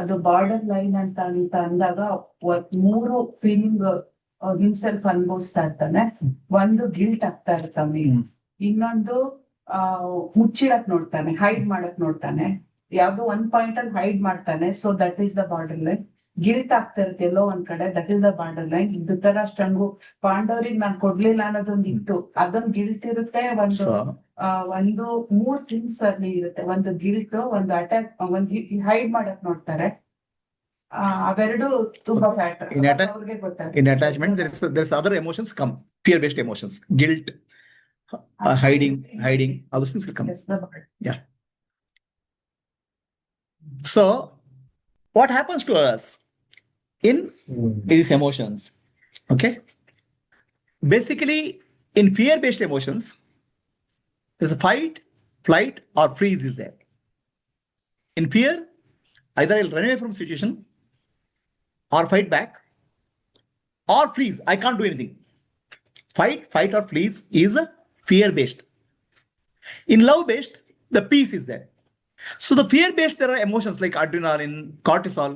ಅದು ಬಾರ್ಡರ್ ಲೈನ್ ಅಂತ ಅಂದಾಗ ಮೂರು ಫೀಲಿಂಗ್ ಹಿಮ್ಸೆಲ್ಫ್ ಅನುಭವಿಸ್ತಾ ಇರ್ತಾನೆ. ಒಂದು ಗಿಲ್ಟ್ ಆಗ್ತಾ ಇರ್ತಾನೆ, ಇನ್ನೊಂದು ಮುಚ್ಚಿಡಕ್ ನೋಡ್ತಾನೆ, ಹೈಡ್ ಮಾಡಕ್ ನೋಡ್ತಾನೆ. ಯಾವ್ದೋ ಒಂದ್ ಪಾಯಿಂಟ್ ಅಲ್ಲಿ ಹೈಡ್ ಮಾಡ್ತಾನೆ. So that is the border line. Guilt ಆಗ್ತಾ ಇರುತ್ತೆ ಎಲ್ಲೋ ಒಂದ್ ಕಡೆ, that is the border line. ಧೃತರಾಷ್ಟ್ರಂಗು ಪಾಂಡವರಿಗೆ ನಾನ್ ಕೊಡ್ಲಿಲ್ಲ ಅನ್ನೋದೊಂದು ಇತ್ತು, ಅದೊಂದು ಗಿಲ್ಟ್ ಇರುತ್ತೆ. ಒಂದು ಮೂರ್ ಥಿಂಗ್ಸ್ ಅಲ್ಲಿ ಇರುತ್ತೆ. ಒಂದು ಗಿಲ್ಟ್, ಒಂದು ಅಟ್ಯಾಕ್, ಒಂದು ಹೈಡ್ ಮಾಡಕ್ ನೋಡ್ತಾರೆ. ಅವೆರಡು ತುಂಬಾ ಫ್ಯಾಕ್ಟರ್ ಅವ್ರಿಗೆ ಗೊತ್ತಾಗುತ್ತೆ. In attachment, there's other emotions come, fear-based emotions, guilt, hiding, all those things will come. Yeah. So, what happens to us in these emotions? Okay. Basically, in fear-based emotions, there's a fight, flight, or freeze is there. In fear, either I'll run away from situation, or fight back, or freeze. I can't do anything. Fight, or freeze is a fear-based. In love-based, the peace is there. So the fear-based, there are emotions like adrenaline, cortisol.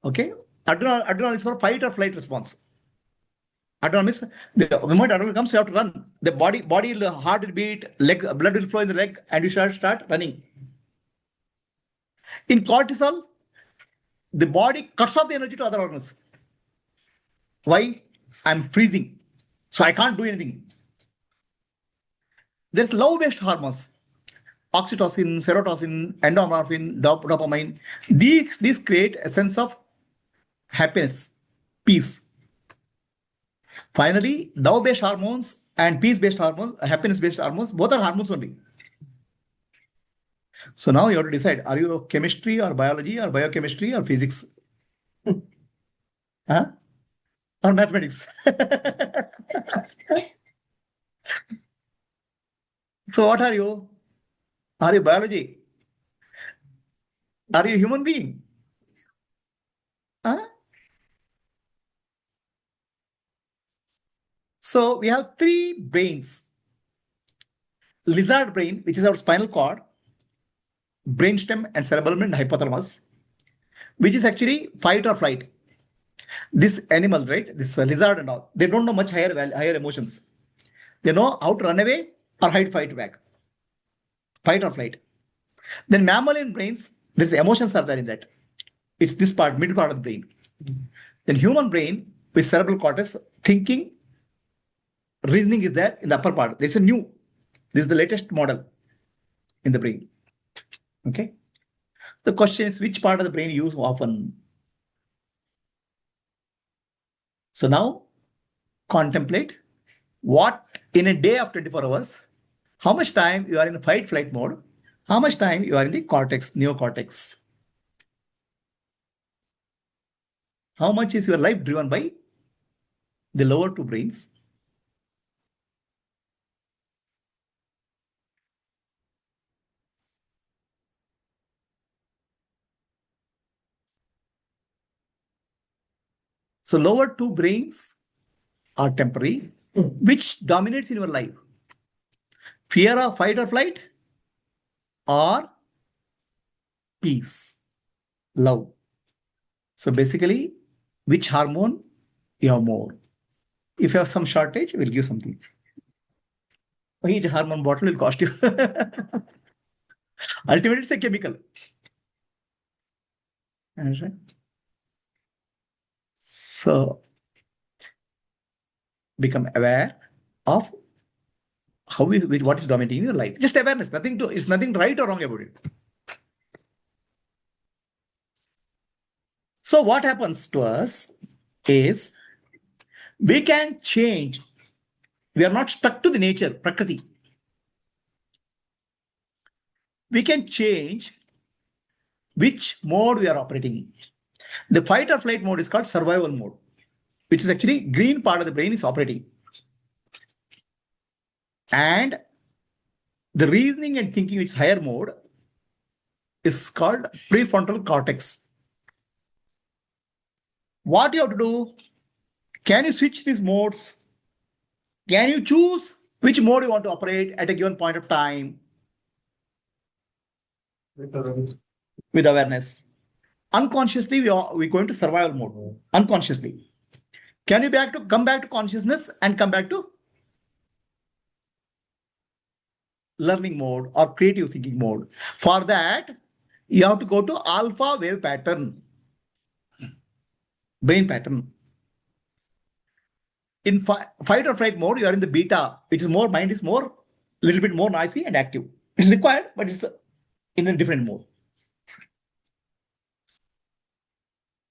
Okay, adrenaline is for fight or flight response. Adrenaline means the moment adrenaline comes, you have to run. The body, heart will beat, blood will flow in the leg, and you start running. In cortisol, the body cuts off the energy to other organs. Why? I'm freezing, so I can't do anything. There's love-based hormones. Oxytocin, serotonin, endorphin, dopamine. These create a sense of happiness, peace. Finally, love-based hormones and peace-based hormones, happiness-based hormones, both are hormones only. So now you have to decide, are you chemistry or biology or biochemistry or physics? Huh? Or mathematics? So what are you? Are you biology? Are you a human being? Huh? So we have three brains. Lizard brain, which is our spinal cord, brainstem and cerebellum and hypothalamus, which is actually fight or flight. This animal, right? This lizard and all, they don't know much higher emotions. They know how to run away or fight back. Fight or flight. Then mammalian brains, there's emotions are there in that. It's this part, middle part of the brain. Then human brain with cerebral cortex, thinking, reasoning is there in the upper part. This is the latest model in the brain. Okay. The question is, which part of the brain you use often? So now contemplate what in a day of 24 hours, how much time you are in the fight flight mode, how much time you are in the cortex, neocortex. How much is your life driven by the lower two brains? So lower two brains are temporary. Which dominates in your life? Fear of fight or flight, or peace, love? So basically, which hormone you have more? If you have some shortage, we'll give something. Each hormone bottle will cost you. Ultimately, it's a chemical. Understand? So become aware of what is dominating in your life. Just awareness, it's nothing right or wrong about it. So what happens to us is we can change. We are not stuck to the nature, Prakriti. We can change which mode we are operating in. The fight or flight mode is called survival mode, which is actually green part of the brain is operating. And the reasoning and thinking, which is higher mode, is called prefrontal cortex. What you have to do? Can you switch these modes? Can you choose which mode you want to operate at a given point of time? With awareness. Unconsciously, we go into survival mode. Unconsciously. Can you come back to consciousness and come back to learning mode or creative thinking mode? For that, you have to go to alpha wave pattern, brain pattern. In fight or flight mode, you are in the beta, which is more, mind is more, little bit more noisy and active. It's required, but it's in a different mode.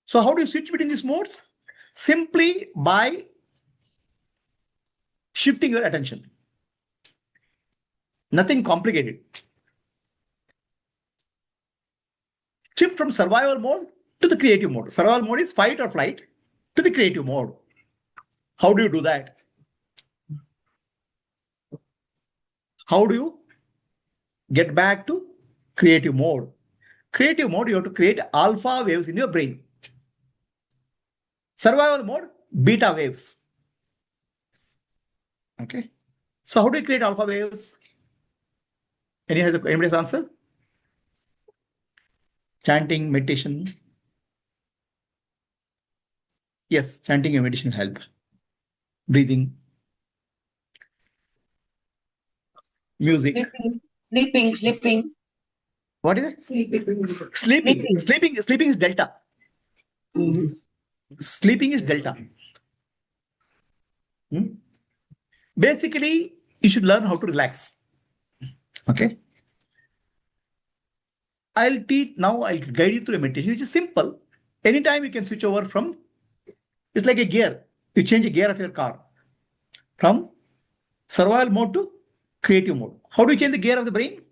So how do you switch between these modes? Simply by shifting your attention. Nothing complicated. Shift from survival mode to the creative mode. Survival mode is fight or flight to the creative mode. How do you do that? How do you get back to creative mode? Creative mode, you have to create alpha waves in your brain. Survival mode, beta waves. Okay. So how do you create alpha waves? Anybody has answer? Chanting, meditation. Yes, chanting and meditation help. Breathing. Music. Sleeping. What is it? Sleeping is delta. Sleeping is delta. Basically, you should learn how to relax. Okay. I'll guide you through a meditation, which is simple. Anytime you can switch over from, it's like a gear. You change the gear of your car from survival mode to creative mode. How do you change the gear of the brain?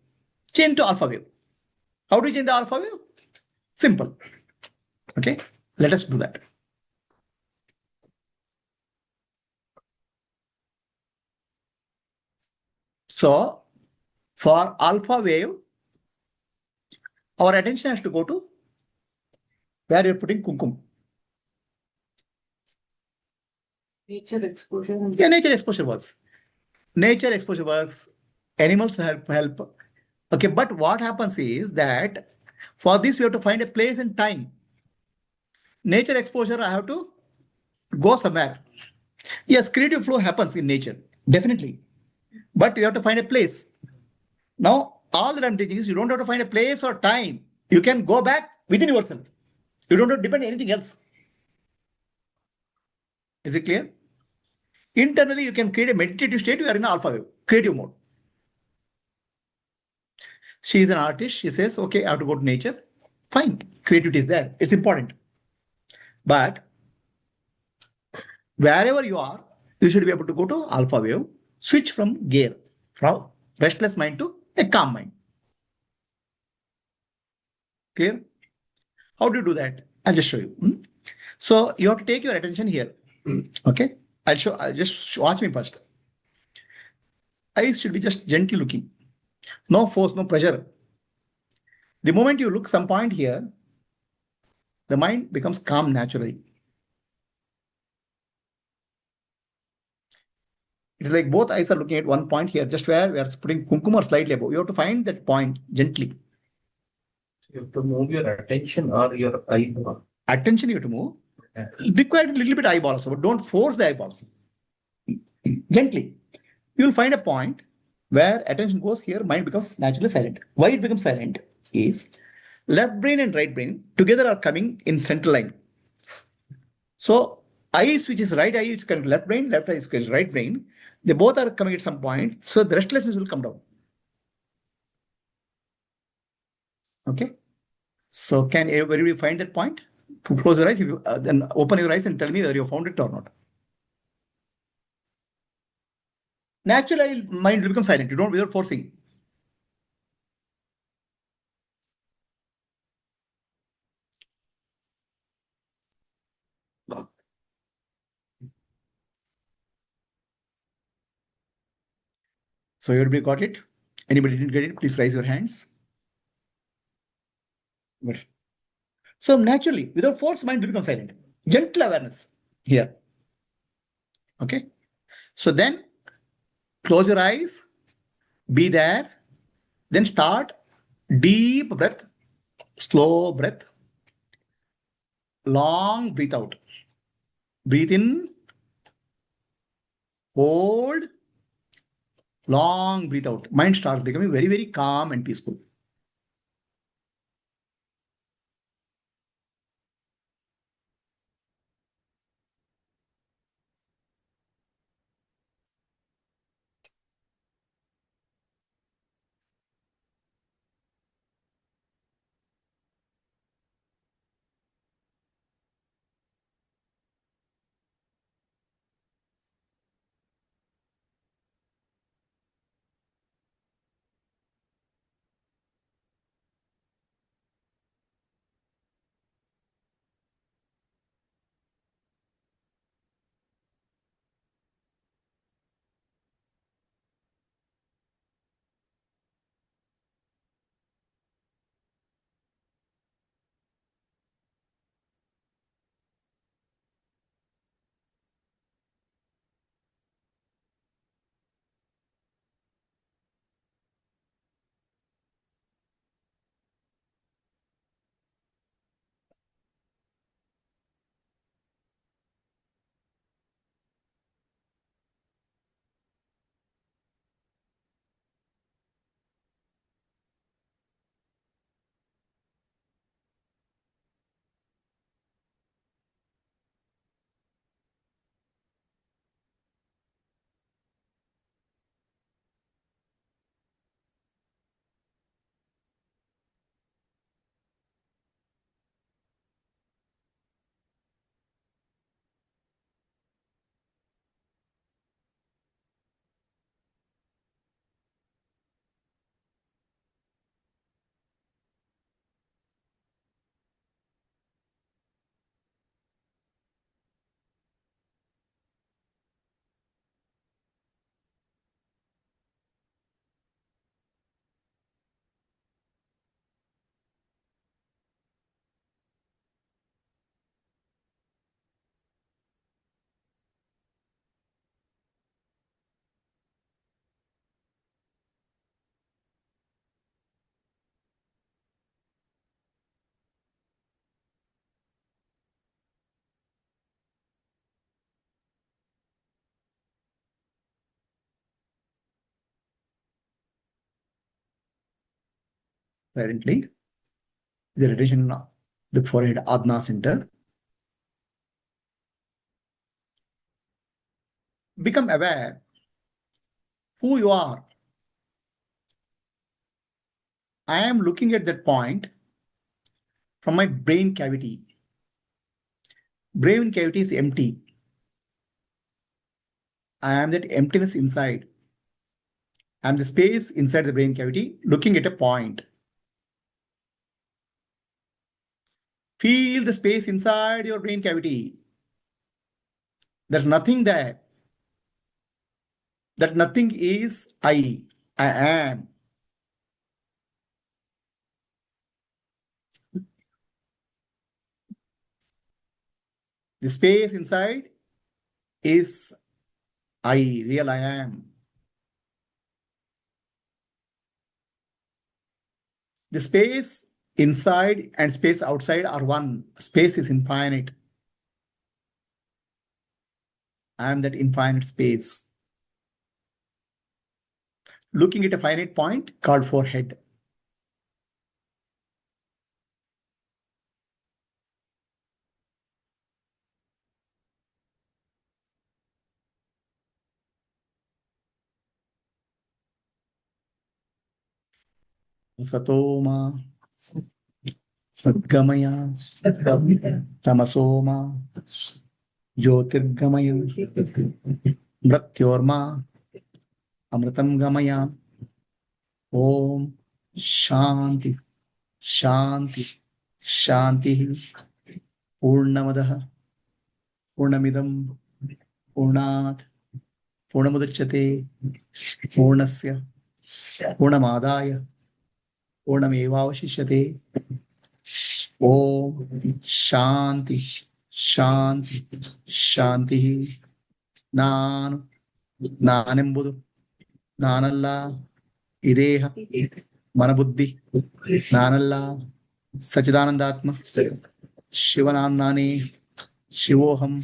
Change to alpha wave. How do you change the alpha wave? Simple. Okay. Let us do that. So for alpha wave, our attention has to go to where you're putting kumkum. Nature exposure. Yeah, nature exposure works. Nature exposure works. Animals help. Okay, but what happens is that for this we have to find a place and time. Nature exposure, I have to go somewhere. Yes, creative flow happens in nature, definitely. But you have to find a place. Now, all that I'm teaching is you don't have to find a place or time. You can go back within yourself. You don't have to depend on anything else. Is it clear? Internally, you can create a meditative state. You are in alpha wave, creative mode. She is an artist. She says, okay, I have to go to nature. Fine. Creativity is there. It's important. But wherever you are, you should be able to go to alpha wave, switch from gear, from restless mind to a calm mind. Clear? How do you do that? I'll just show you. So you have to take your attention here. Okay. I'll just watch me first. Eyes should be just gently looking. No force, no pressure. The moment you look some point here, the mind becomes calm naturally. It's like both eyes are looking at one point here, just where we are putting kumkum or slightly above. You have to find that point gently. You have to move your attention or your eyeball. Attention you have to move. Require a little bit eyeball also, but don't force the eyeballs. Gently. You will find a point where attention goes here, mind becomes naturally silent. Why it becomes silent is left brain and right brain together are coming in central line. So eyes, which is right eye, is connected to left brain, left eye is connected to right brain. They both are coming at some point. So the restlessness will come down. Okay. So can everybody find that point? To close your eyes, if you, then open your eyes and tell me whether you found it or not. Naturally, mind will become silent. You don't without forcing. So everybody got it? Anybody didn't get it? Please raise your hands. Good. So naturally, without force, mind will become silent. Gentle awareness here. Okay. So then close your eyes, be there, then start deep breath, slow breath, long breathe out. Breathe in, hold, long breathe out. Mind starts becoming very, very calm and peaceful. Apparently, the rotation of the forehead Adna center. Become aware who you are. I am looking at that point from my brain cavity. Brain cavity is empty. I am that emptiness inside. I am the space inside the brain cavity looking at a point. Feel the space inside your brain cavity. There's nothing there. That nothing is I. I am. The space inside is I, real I am. The space inside and space outside are one. Space is infinite. I am that infinite space. Looking at a finite point called forehead. Satoma Sadgamaya Tamasoma Jyotirgamaya Mrityorma Amritam Gamaya. Om Shanti Shanti Shanti Purnamadaha Purnamidam Purnat Purnamudachyate Purnasya Purnamadaya Purnamevavashishyate. Om Shanti Shanti Shanti. Nanembudu Nanalla Ideha Manabuddhi Nanalla Sachidanandatma Shivanamnani Shivoham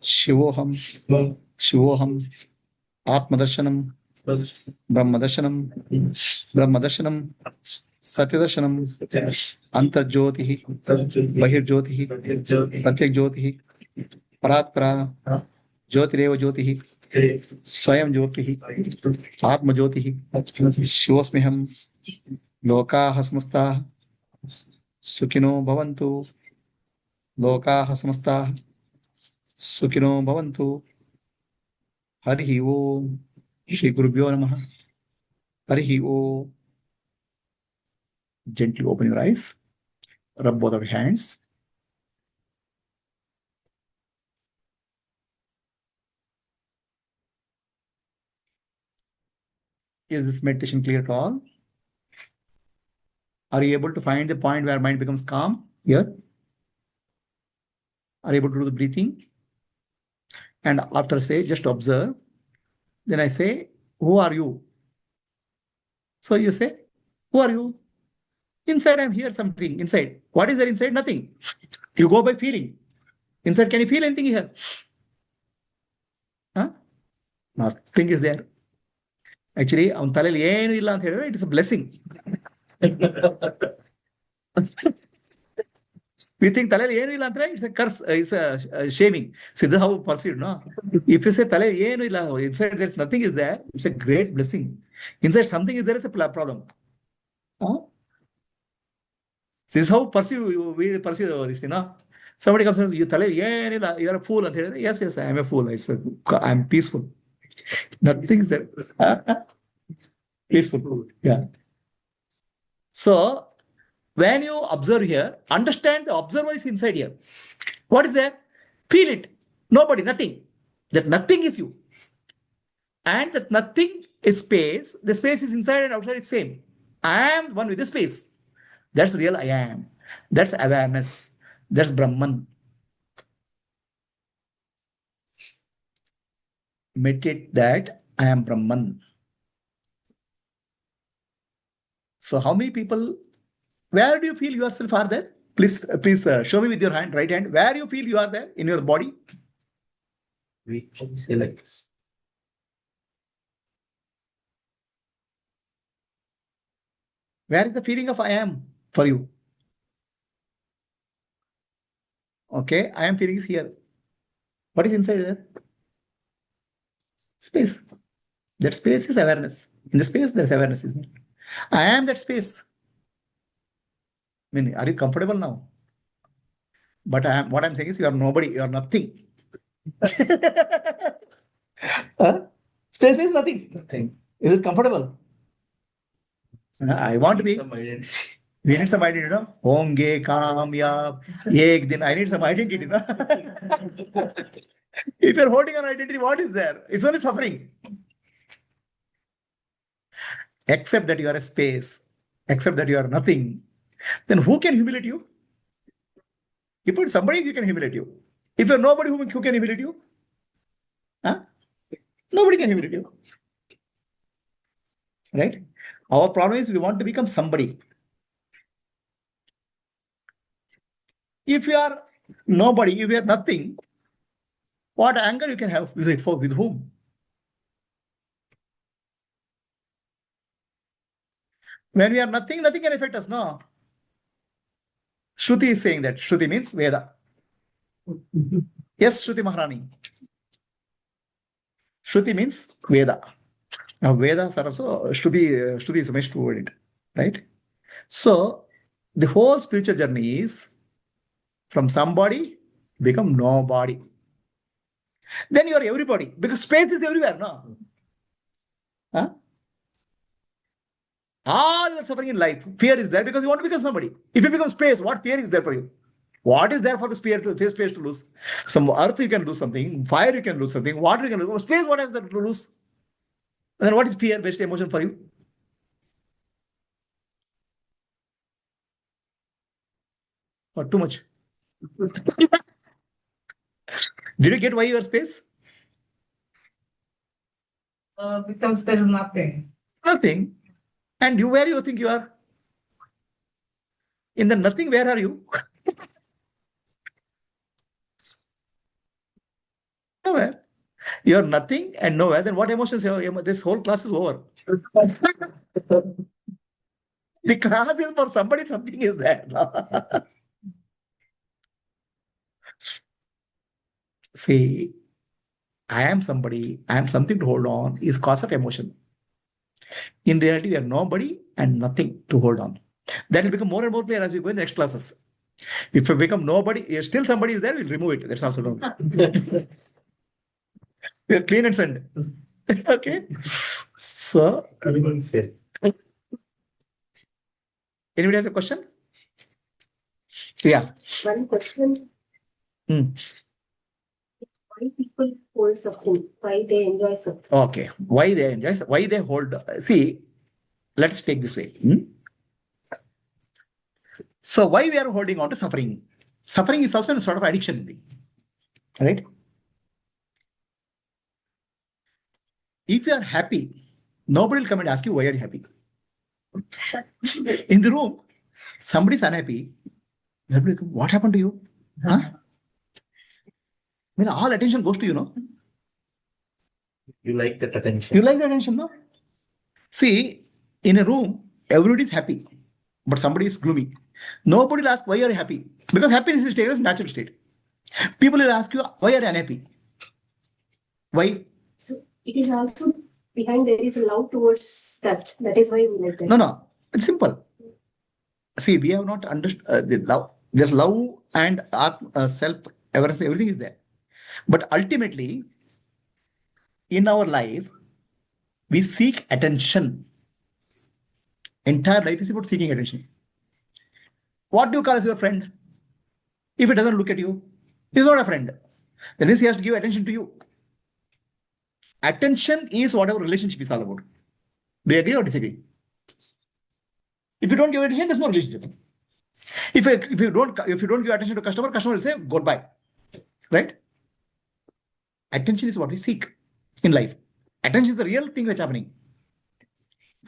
Shivoham Shivoham Atmadarshanam Brahmadarshanam Brahmadarshanam Satyadarshanam Antarjyotihi Bahirjyotihi Pratyakjyotihi Paratpara Jyotireva Jyotihi Swayam Jyotihi Atma Jyotihi Shivosmiham Lokaha Samastah Sukhino Bhavantu Lokaha Samastah Sukhino Bhavantu. Harihi Om. Shri Gurubhyo Namaha. Harihi Om. Gently open your eyes. Rub both of your hands. Is this meditation clear to all? Are you able to find the point where mind becomes calm? Here? Are you able to do the breathing? And after say, just observe. Then I say, who are you? So you say, who are you? Inside I'm here something, inside. What is there inside? Nothing. You go by feeling. Inside, can you feel anything here? Huh? Nothing is there. Actually, avun taleli ಏನು ಇಲ್ಲ ಅಂತ ಹೇಳಿದ್ರೆ it is a blessing. We think taleli ಏನು ಇಲ್ಲ ಅಂದ್ರೆ it's a curse, it's a shaming. See, this is how perceived, no? If you say taleli ಏನು ಇಲ್ಲ, inside there's nothing is there, it's a great blessing. Inside something is there, is a problem. Huh? This is how we perceive this thing, no? Somebody comes and says, you taleli ಏನು ಇಲ್ಲ, you are a fool ಅಂತ ಹೇಳಿದ್ರೆ, yes, I am a fool. I am peaceful. Nothing is there. Peaceful. Yeah. So, when you observe here, understand the observer is inside here. What is there? Feel it. Nobody, nothing. That nothing is you. And that nothing is space. The space is inside and outside is same. I am one with the space. That's real I am. That's awareness. That's Brahman. Meditate that I am Brahman. So how many people, where do you feel yourself are there? Please show me with your hand, right hand. Where you feel you are there in your body? We say like this. Where is the feeling of I am for you? Okay, I am feeling is here. What is inside there? Space. That space is awareness. In the space, there is awareness, isn't it? I am that space. I mean, are you comfortable now? But what I'm saying is you are nobody, you are nothing. Huh? Space means nothing. Nothing. Is it comfortable? I want to be. Some identity. We need some identity, no? Honge, kamyab, ek din. I need some identity, no? If you're holding an identity, what is there? It's only suffering. Accept that you are a space. Accept that you are nothing. Then who can humiliate you? If it's somebody, you can humiliate you. If you're nobody, who can humiliate you? Huh? Nobody can humiliate you. Right? Our problem is we want to become somebody. If you are nobody, if you are nothing, what anger you can have with whom? When we are nothing, nothing can affect us, no? Shruti is saying that. Shruti means Veda. Yes, Shruti Maharani. Shruti means Veda. Now, Vedas are also, Shruti is a mesh to word it, right? So the whole spiritual journey is from somebody become nobody. Then you are everybody because space is everywhere, no? Huh? All your suffering in life, fear is there because you want to become somebody. If you become space, what fear is there for you? What is there for the space to lose? Some earth you can lose something, fire you can lose something, water you can lose. Space, what is there to lose? And then what is fear-based emotion for you? Or too much? Did you get why you are space? Because there's nothing. Nothing. And you, where you think you are? In the nothing, where are you? Nowhere. You are nothing and nowhere. Then what emotions you have? This whole class is over. The class is for somebody, something is there. See, I am somebody, I am something to hold on is cause of emotion. In reality, we are nobody and nothing to hold on. That will become more and more clear as we go in the next classes. If we become nobody, still somebody is there, we'll remove it. That's also wrong. We are clean and sent. Okay. So, anybody has a question? Yeah. One question. Why people hold suffering? Why they enjoy suffering? Okay. Why they enjoy? Why they hold? See, let's take this way. So why we are holding on to suffering? Suffering is also a sort of addiction, right? If you are happy, nobody will come and ask you why are you happy. In the room, somebody is unhappy. What happened to you? Huh? I mean, all attention goes to you, no? You like that attention. You like the attention, no? See, in a room, everybody is happy, but somebody is gloomy. Nobody will ask why are you happy because happiness is a natural state. People will ask you why are you unhappy. Why? So it is also behind there is a love towards that. That is why we like that. No. It's simple. See, we have not understood the love. There's love and self, everything is there. But ultimately, in our life, we seek attention. Entire life is about seeking attention. What do you call as your friend? If he doesn't look at you, he's not a friend. That means he has to give attention to you. Attention is what our relationship is all about. Do you agree or disagree? If you don't give attention, there's no relationship. If you don't give attention to customer will say goodbye. Right? Attention is what we seek in life. Attention is the real thing that's happening.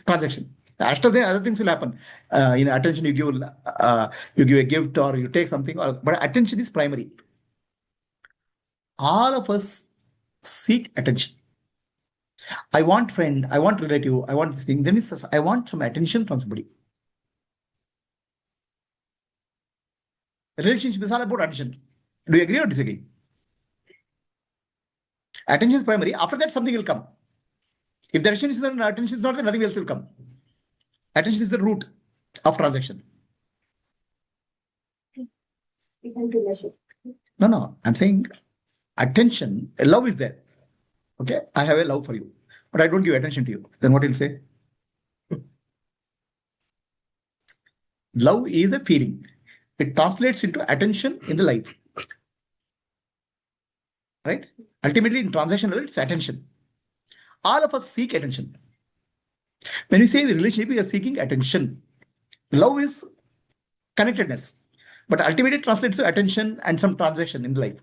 Transaction. After that, other things will happen. In attention, you give a gift or you take something, but attention is primary. All of us seek attention. I want friend, I want relative, I want this thing. Then I want some attention from somebody. Relationship is all about attention. Do you agree or disagree? Attention is primary. After that, something will come. If the attention is not there, nothing else will come. Attention is the root of transaction. No. I'm saying attention, love is there. Okay, I have a love for you, but I don't give attention to you. Then what he'll say? Love is a feeling. It translates into attention in the life. Right? Ultimately, in transaction level, it's attention. All of us seek attention. When we say relationship, we are seeking attention. Love is connectedness, but ultimately it translates to attention and some transaction in life.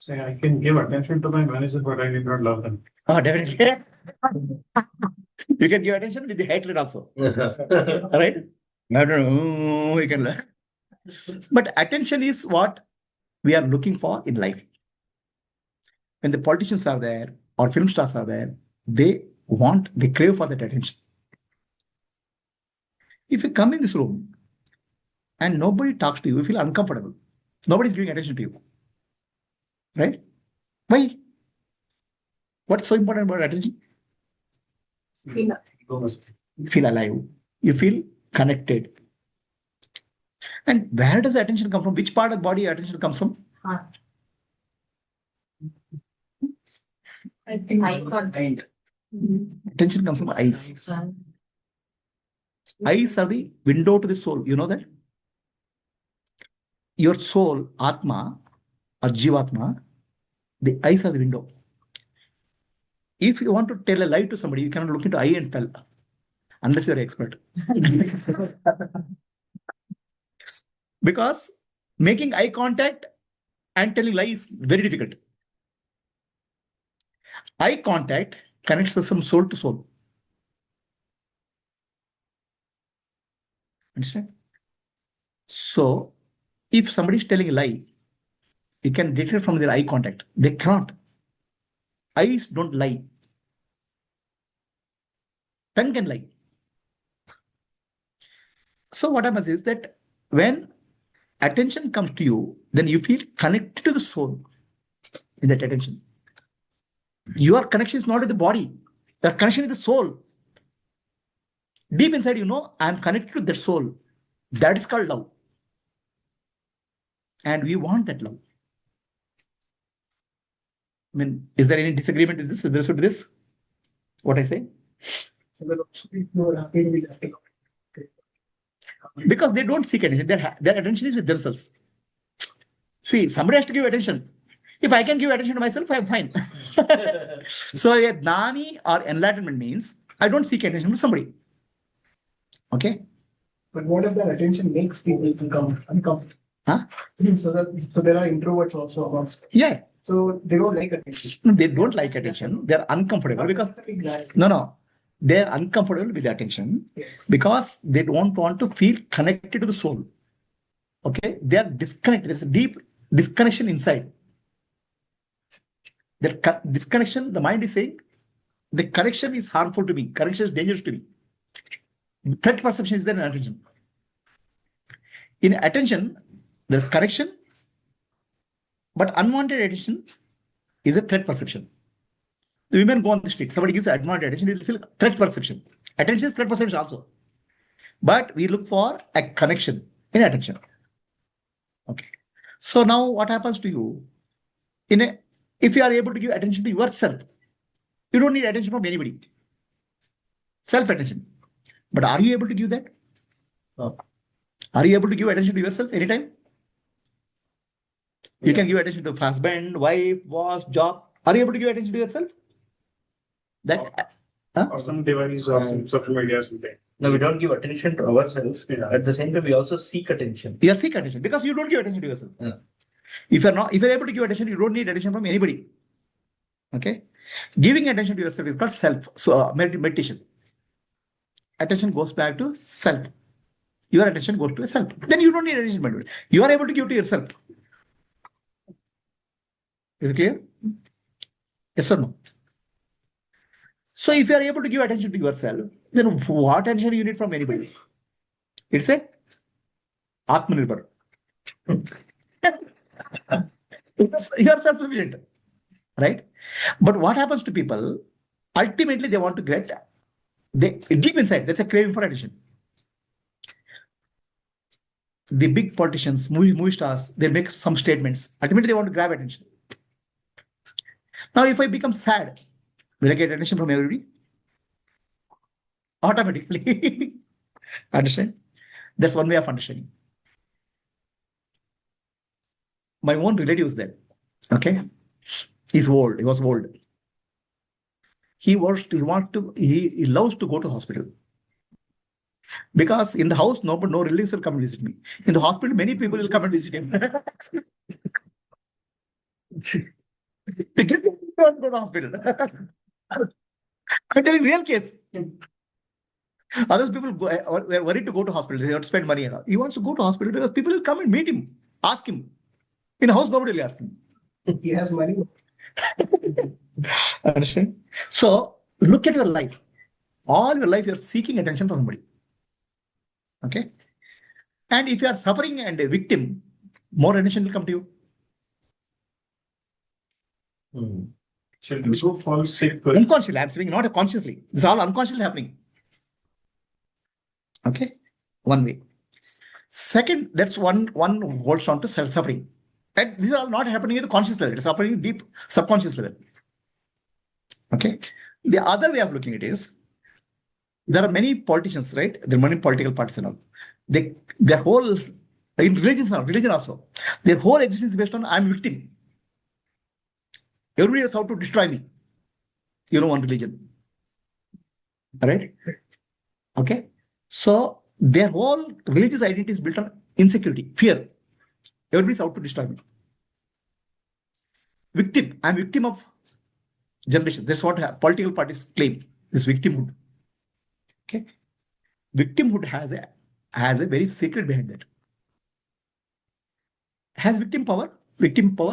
Say, I can give attention to my manager, but I need not love them. Oh, definitely. You can give attention with the hatred also. Right? I don't know. We can learn. But attention is what we are looking for in life. When the politicians are there or film stars are there, they crave for that attention. If you come in this room and nobody talks to you, you feel uncomfortable. Nobody's giving attention to you. Right? Why? What's so important about attention? Feel Feel alive. You feel connected. And where does the attention come from? Which part of the body attention comes from? I think Eye contact. Attention comes from eyes. Eyes are the window to the soul. You know that? Your soul, Atma or Jivatma, the eyes are the window. If you want to tell a lie to somebody, you cannot look into eye and tell, unless you're an expert. Because making eye contact and telling lie is very difficult. Eye contact connects us from soul to soul. Understand? So, if somebody is telling a lie, you can detect from their eye contact. They cannot. Eyes don't lie. Tongue can lie. So what happens is that when attention comes to you, then you feel connected to the soul in that attention. Your connection is not with the body. Your connection is the soul. Deep inside, you know, I am connected to that soul. That is called love. And we want that love. I mean, is there any disagreement with this, with respect to this? What I say? Because they don't seek attention. Their attention is with themselves. See, somebody has to give attention. If I can give attention to myself, I'm fine. So a Gnani or enlightenment means I don't seek attention from somebody. Okay? But what if that attention makes people uncomfortable? Huh? So there are introverts also amongst. Yeah. So they don't like attention. No, they don't like attention. They're uncomfortable because no. They're uncomfortable with the attention because they don't want to feel connected to the soul. Okay? They are disconnected. There's a deep disconnection inside. That disconnection, the mind is saying, the connection is harmful to me. Connection is dangerous to me. Threat perception is there in attention. In attention, there's connection, but unwanted attention is a threat perception. The women go on the street, somebody gives unwanted attention, you will feel threat perception. Attention is threat perception also. But we look for a connection in attention. Okay. So now what happens to you? If you are able to give attention to yourself, you don't need attention from anybody. Self-attention. But are you able to give that? No. Are you able to give attention to yourself anytime? You can give attention to husband, wife, boss, job. Are you able to give attention to yourself? That or some device or some social media or something. No, we don't give attention to ourselves. At the same time, we also seek attention. You are seek attention because you don't give attention to yourself. Yeah. If you're able to give attention, you don't need attention from anybody. Okay. Giving attention to yourself is called self. So meditation. Attention goes back to self. Your attention goes to yourself. Then you don't need attention from anybody. You are able to give to yourself. Is it clear? Yes or no? So if you are able to give attention to yourself, then what attention you need from anybody? It's a Atmanirbhar. You are self-sufficient, right? But what happens to people? Ultimately, they want to get, deep inside, there's a craving for attention. The big politicians, movie stars, they make some statements. Ultimately, they want to grab attention. Now, if I become sad, will I get attention from everybody? Automatically. Understand? That's one way of understanding. My own relative is there. Okay? He's old. He was old. He loves to go to hospital. Because in the house, no relatives will come and visit me. In the hospital, many people will come and visit him. They get to go to the hospital. I'm telling real case. Other people were worried to go to hospital. They have to spend money and all. He wants to go to hospital because people will come and meet him, ask him. In a house, nobody will ask him. He has money. Understand? So look at your life. All your life, you're seeking attention from somebody. Okay? And if you are suffering and a victim, more attention will come to you. Should you so fall sick? Unconsciously, I'm saying not consciously. This is all unconsciously happening. Okay, one way. Second, that's one works on to self-suffering. And these are all not happening at the conscious level, it's happening at deep subconscious level. Okay. The other way of looking at it is there are many politicians, right? There are many political parties and all. Their whole in religion also, their whole existence is based on I'm a victim. Everybody is out to destroy me. One religion. Right? Okay. So their whole religious identity is built on insecurity, fear. Everybody is out to destroy me. Victim. I'm victim of generation. That's what political parties claim. This victimhood. Okay. Victimhood has a very secret behind that. Has victim power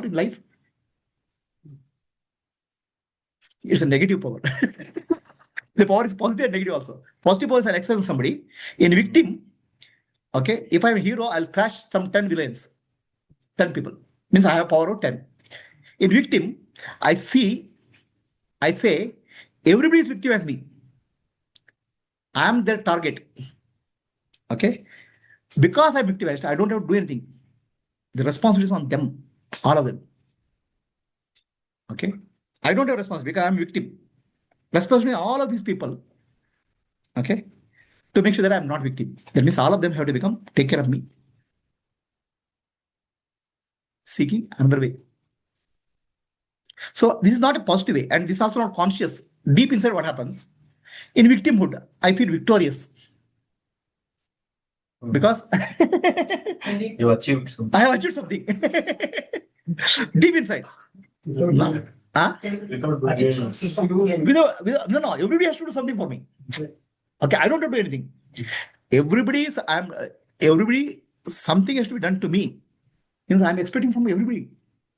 in life? It's a negative power. The power is positive and negative also. Positive power is I'll excel somebody. In victim, okay, if I'm a hero, I'll crush some 10 villains. 10 people. Means I have power of 10. In victim, I say, everybody is victim as me. I am their target. Okay. Because I'm victimized, I don't have to do anything. The responsibility is on them, all of them. Okay. I don't have responsibility because I'm a victim. Responsibility on all of these people. Okay. To make sure that I'm not victim. That means all of them have to take care of me. Seeking another way. So this is not a positive way, and this is also not conscious. Deep inside what happens? In victimhood, I feel victorious. Because you achieved something. I have achieved something. Deep inside. No. Huh? No, everybody has to do something for me. Okay, I don't have to do anything. Everybody, something has to be done to me. Means I'm expecting from everybody.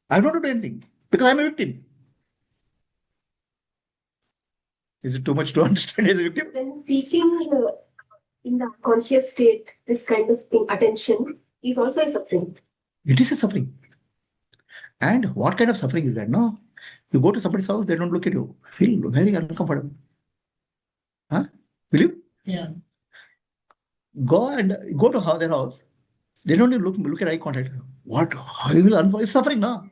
I don't have to do anything because I'm a victim. Is it too much to understand as a victim? Then seeking in the conscious state, this kind of thing, attention, is also a suffering. It is a suffering. And what kind of suffering is that? No, you go to somebody's house, they don't look at you. Feel very uncomfortable. Huh? Will you? Yeah. Go to their house. They don't even look at eye contact. What? How you will it's suffering, no?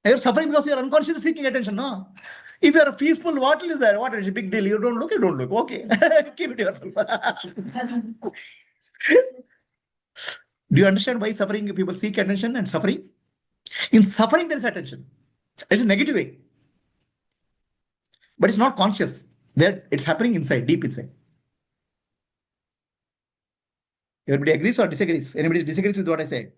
You're suffering because you're unconsciously seeking attention, no? If you're peaceful, what is that? What is a big deal? You don't look. Okay. Keep it to yourself. Do you understand why suffering people seek attention and suffering? In suffering, there is attention. It's a negative way. But it's not conscious. It's happening inside, deep inside. Everybody agrees or disagrees? Anybody disagrees with what I say?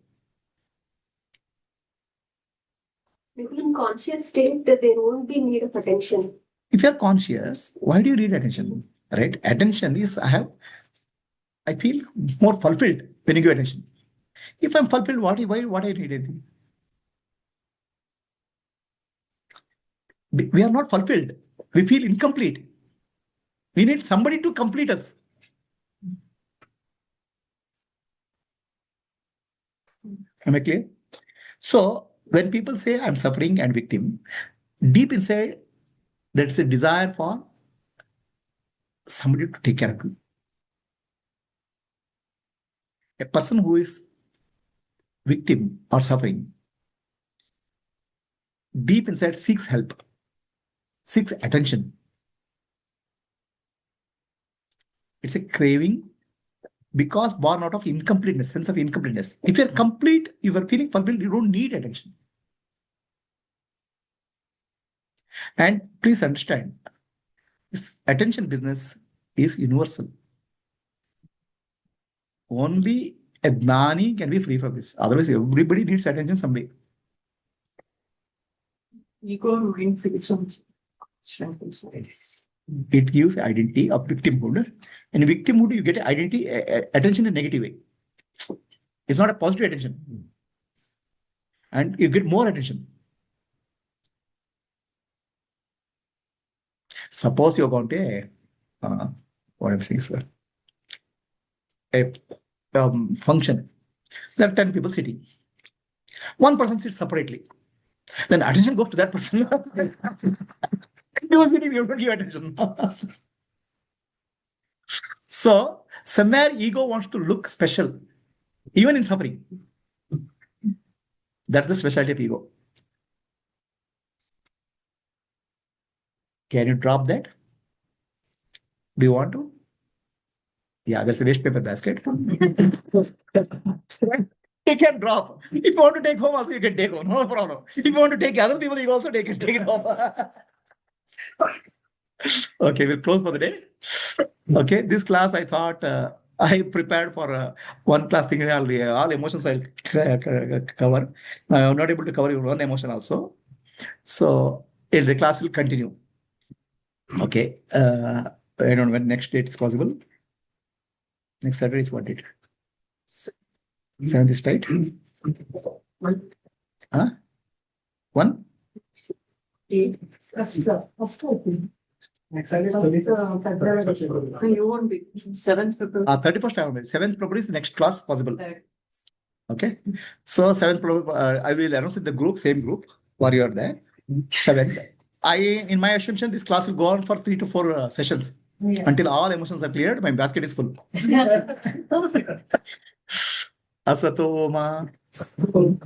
Maybe in conscious state, there won't be need of attention. If you're conscious, why do you need attention? Right? Attention is, I feel more fulfilled when you give attention. If I'm fulfilled, why I need anything? We are not fulfilled. We feel incomplete. We need somebody to complete us. Am I clear? So, when people say I'm suffering and victim, deep inside, that's a desire for somebody to take care of you. A person who is victim or suffering, deep inside seeks help, seeks attention. It's a craving because born out of incompleteness, sense of incompleteness. If you're complete, you are feeling fulfilled, you don't need attention. And please understand, this attention business is universal. Only a gnani can be free from this. Otherwise, everybody needs attention someday. Ego mind feels some strength inside. It gives identity of victimhood. In victimhood, you get identity, attention in a negative way. It's not a positive attention. And you get more attention. Suppose you're going to what I'm saying, sir, a function. There are 10 people sitting. One person sits separately. Then attention goes to that person. You are sitting, you don't give attention. So somewhere ego wants to look special, even in suffering. That's the specialty of ego. Can you drop that? Do you want to? Yeah, there's a waste paper basket. You can drop. If you want to take home, also you can take home. No problem. If you want to take other people, you also take it home. Okay, we'll close for the day. Okay, this class I thought I prepared for one class thing. All emotions I'll cover. I'm not able to cover one emotion also. So the class will continue. Okay. I don't know when next date is possible. Next Saturday is what date? 7th is right? Huh? 1? Next Sunday is 31st. So you won't be 7th February. 31st, 7th February is the next class possible. Okay. So 7th February, I will announce in the group, same group, while you are there. 7th. In my assumption, this class will go on for 3 to 4 sessions. Yeah. Until all emotions are cleared, my basket is full. Asatoma,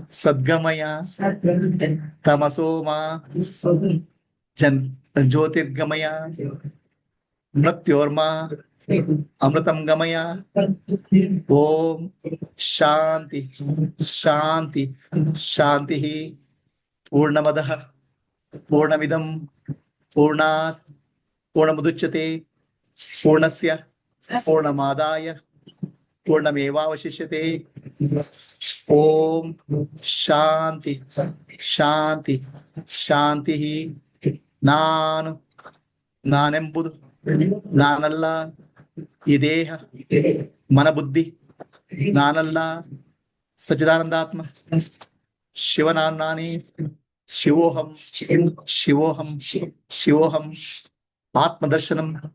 Sadgamaya, Tamasoma, Jyotirgamaya, Mrityorma, Amritam Gamaya. Om Shanti, Shanti, Shanti. Purnamadaha, Purnamidam, Purnat, Purnamuduchyate, Purnasya, Purnamadaya, Purnamevavashishyate. Om Shanti, Shanti, Shanti. Nanu, Nanembudu, Nanalla, Ideha, Manabuddhi, Nanalla, Sachidanandatma, Shivananani, Shivoham, Shivoham, Shivoham, Atma Darshanam,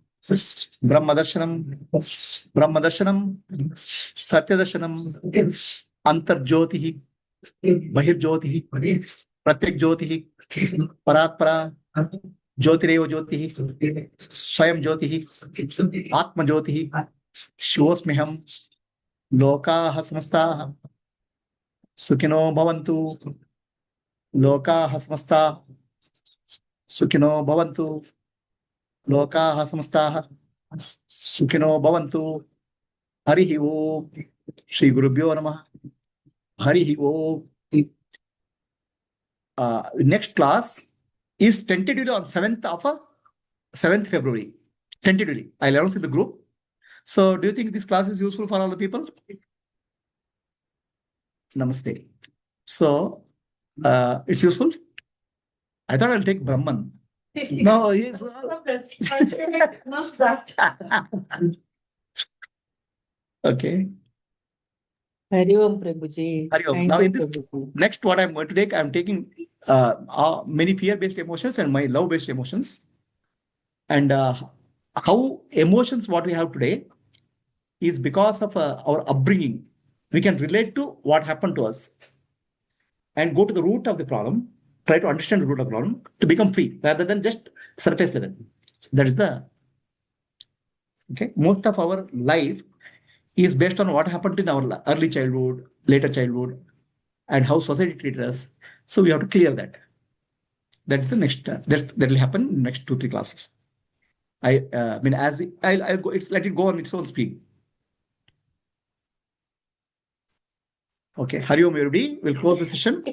Brahma Darshanam, Brahma Darshanam, Satya Darshanam, Antarjyotihi, Bahirjyotihi, Pratyek Jyotihi, Paratpara, Jyotireva Jyotihi, Swayam Jyotihi, Atma Jyotihi, Shivosmiham, Lokaha Samastaha, Sukhino Bhavantu, Lokaha Samastaha, Sukhino Bhavantu, Lokaha Samastaha, Sukhino Bhavantu, Harihi Om, Shri Gurubhyo Namah, Harihi Om. Next class is tentatively on 7th February. Tentatively. I'll announce in the group. So do you think this class is useful for all the people? Namaste. So it's useful? I thought I'll take Brahman. No, he's okay. Hari Om Prabhuji. Hari Om. Thank Now you, in this Prabhuji. next what I'm going to take, I'm taking many fear-based emotions and my love-based emotions. And how emotions what we have today is because of our upbringing. We can relate to what happened to us and go to the root of the problem, try to understand the root of the problem to become free rather than just surface level. That is the, okay. Most of our life is based on what happened in our early childhood, later childhood, and how society treated us. So we have to clear that. That's the next, that will happen in the next 2-3 classes. I mean, as I'll go, let it go on its own speed. Okay, Hari Om everybody. We'll close the session.